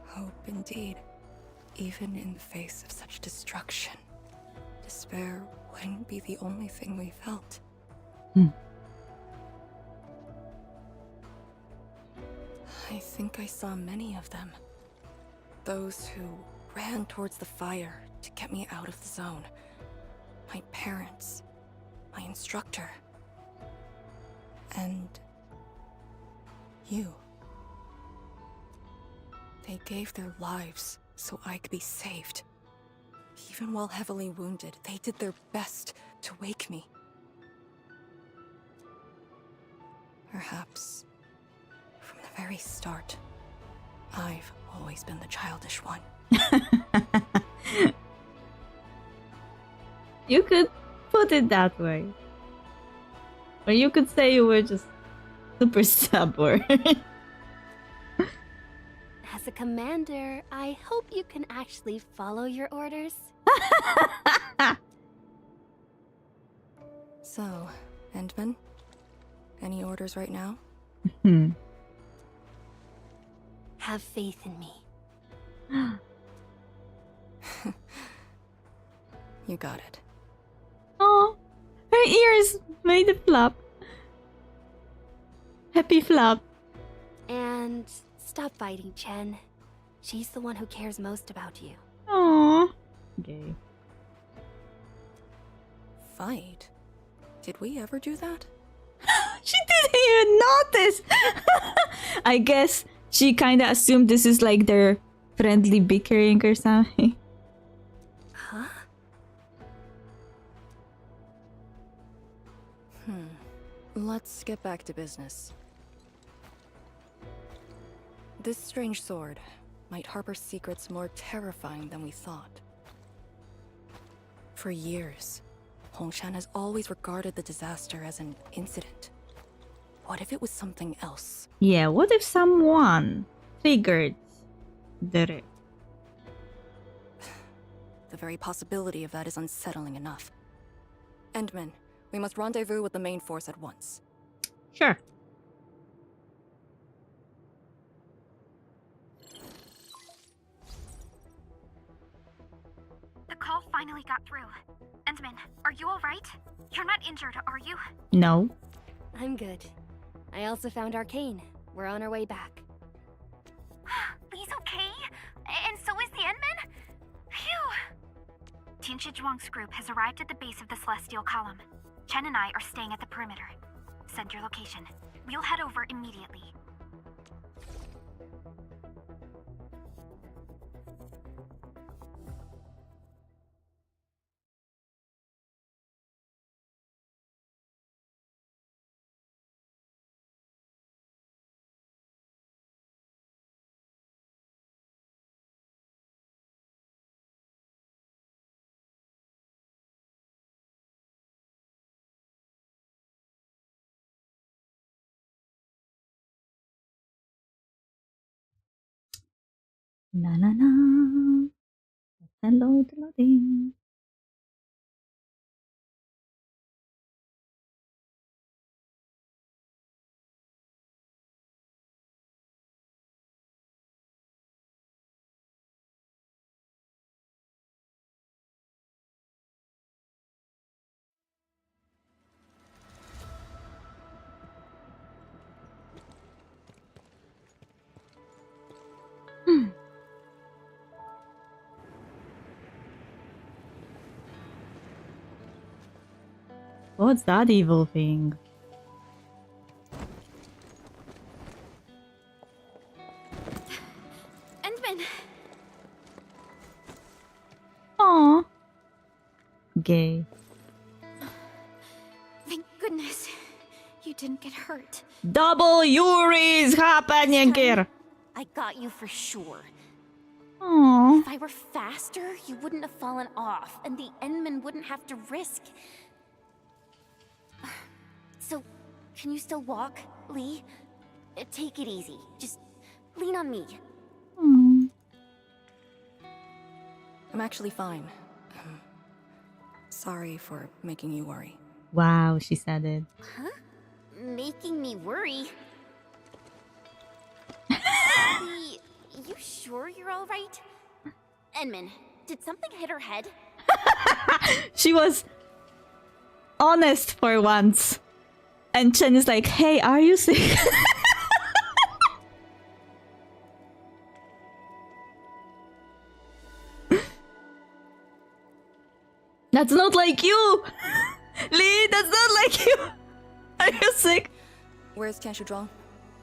Speaker 13: Hope indeed. Even in the face of such destruction, despair wouldn't be the only thing we felt. I think I saw many of them. Those who ran towards the fire to get me out of the zone. My parents, my instructor, and you. They gave their lives so I could be saved. Even while heavily wounded, they did their best to wake me. Perhaps, from the very start, I've always been the childish one.
Speaker 1: You could put it that way. Or you could say you were just super stubborn.
Speaker 9: As a commander, I hope you can actually follow your orders.
Speaker 13: So, Endman? Any orders right now?
Speaker 9: Have faith in me.
Speaker 13: You got it.
Speaker 1: Oh, her ears made a flop. Happy flop.
Speaker 9: And stop fighting, Chen. She's the one who cares most about you.
Speaker 1: Aww. Gay.
Speaker 13: Fight? Did we ever do that?
Speaker 1: She didn't even notice. I guess she kind of assumed this is like their friendly bickering or something.
Speaker 9: Huh?
Speaker 13: Let's get back to business. This strange sword might harbor secrets more terrifying than we thought. For years, Hongshan has always regarded the disaster as an incident. What if it was something else?
Speaker 1: Yeah, what if someone triggered the rift?
Speaker 13: The very possibility of that is unsettling enough. Endman, we must rendezvous with the main force at once.
Speaker 1: Sure.
Speaker 10: The call finally got through. Endman, are you alright? You're not injured, are you?
Speaker 1: No.
Speaker 9: I'm good. I also found Arcane. We're on our way back.
Speaker 10: Lee's okay? And so is the Endman? Phew! Tianshi Zhuang's group has arrived at the base of the Celestial Column. Chen and I are staying at the perimeter. Send your location. We'll head over immediately.
Speaker 1: Na na na. Hello, loading. What's that evil thing?
Speaker 10: Endman!
Speaker 1: Aww. Gay.
Speaker 10: Thank goodness you didn't get hurt.
Speaker 1: Double Yuri's happening here.
Speaker 4: I got you for sure.
Speaker 1: Aww.
Speaker 4: If I were faster, you wouldn't have fallen off, and the Endman wouldn't have to risk. So, can you still walk, Lee? Take it easy. Just lean on me.
Speaker 13: I'm actually fine. Sorry for making you worry.
Speaker 1: Wow, she said it.
Speaker 4: Huh? Making me worry? Lee, you sure you're alright? Endman, did something hit her head?
Speaker 1: She was honest for once. And Chen is like, hey, are you sick? That's not like you! Lee, that's not like you! Are you sick?
Speaker 13: Where's Tianshi Zhuang?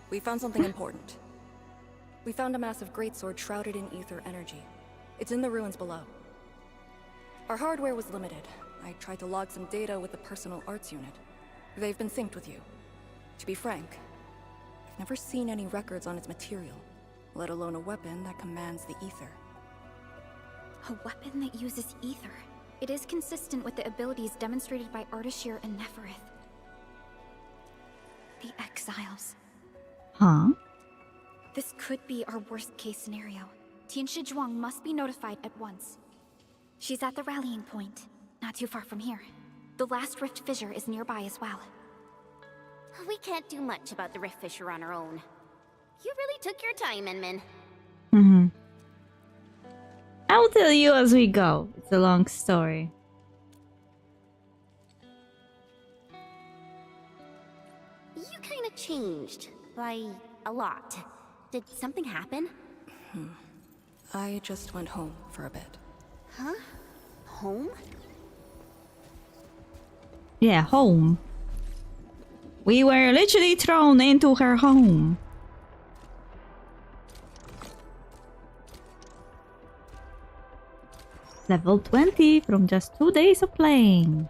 Speaker 13: We found something important. We found a massive greatsword shrouded in ether energy. It's in the ruins below. Our hardware was limited. I tried to log some data with the personal arts unit. They've been synced with you. To be frank, I've never seen any records on its material, let alone a weapon that commands the ether.
Speaker 10: A weapon that uses ether. It is consistent with the abilities demonstrated by Ardashir and Neferith. The exiles.
Speaker 1: Huh?
Speaker 10: This could be our worst case scenario. Tianshi Zhuang must be notified at once. She's at the rallying point, not too far from here. The last rift fissure is nearby as well.
Speaker 4: We can't do much about the rift fissure on our own. You really took your time, Min.
Speaker 1: Mm-hmm. I'll tell you as we go. It's a long story.
Speaker 4: You kind of changed. By a lot. Did something happen?
Speaker 13: I just went home for a bit.
Speaker 4: Huh? Home?
Speaker 1: Yeah, home. We were literally thrown into her home. Level 20 from just 2 days of playing.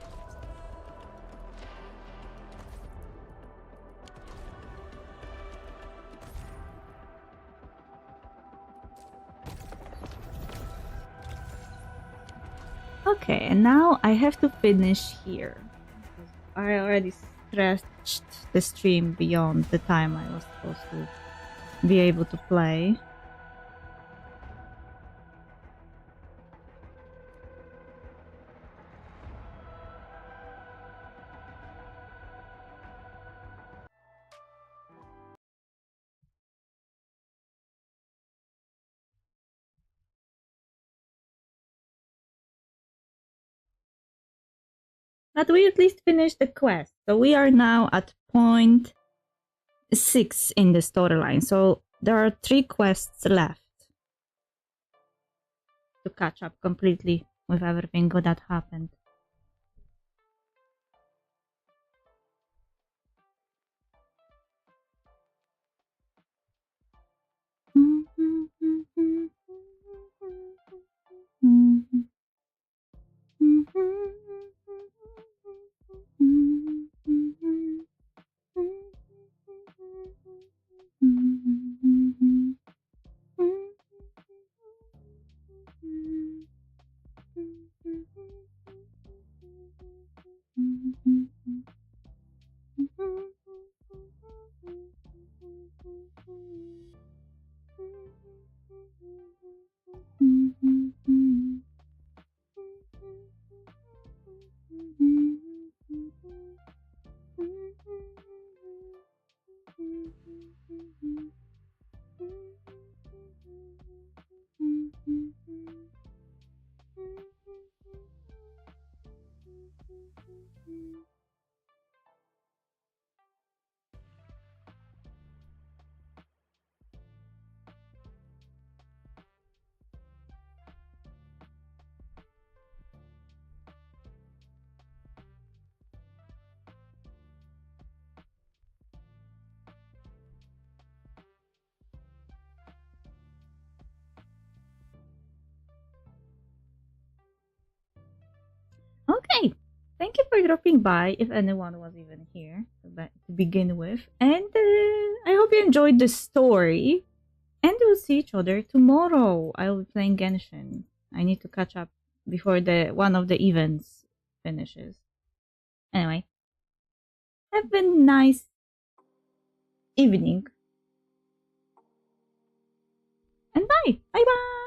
Speaker 1: Okay, and now I have to finish here. I already stretched the stream beyond the time I was supposed to be able to play. But we at least finished the quest. So we are now at point 6 in the storyline. So there are 3 quests left to catch up completely with everything that happened. Okay, thank you for dropping by, if anyone was even here to begin with. And I hope you enjoyed the story. And we'll see each other tomorrow. I will be playing Genshin. I need to catch up before one of the events finishes. Anyway, have a nice evening. And bye! Bye bye!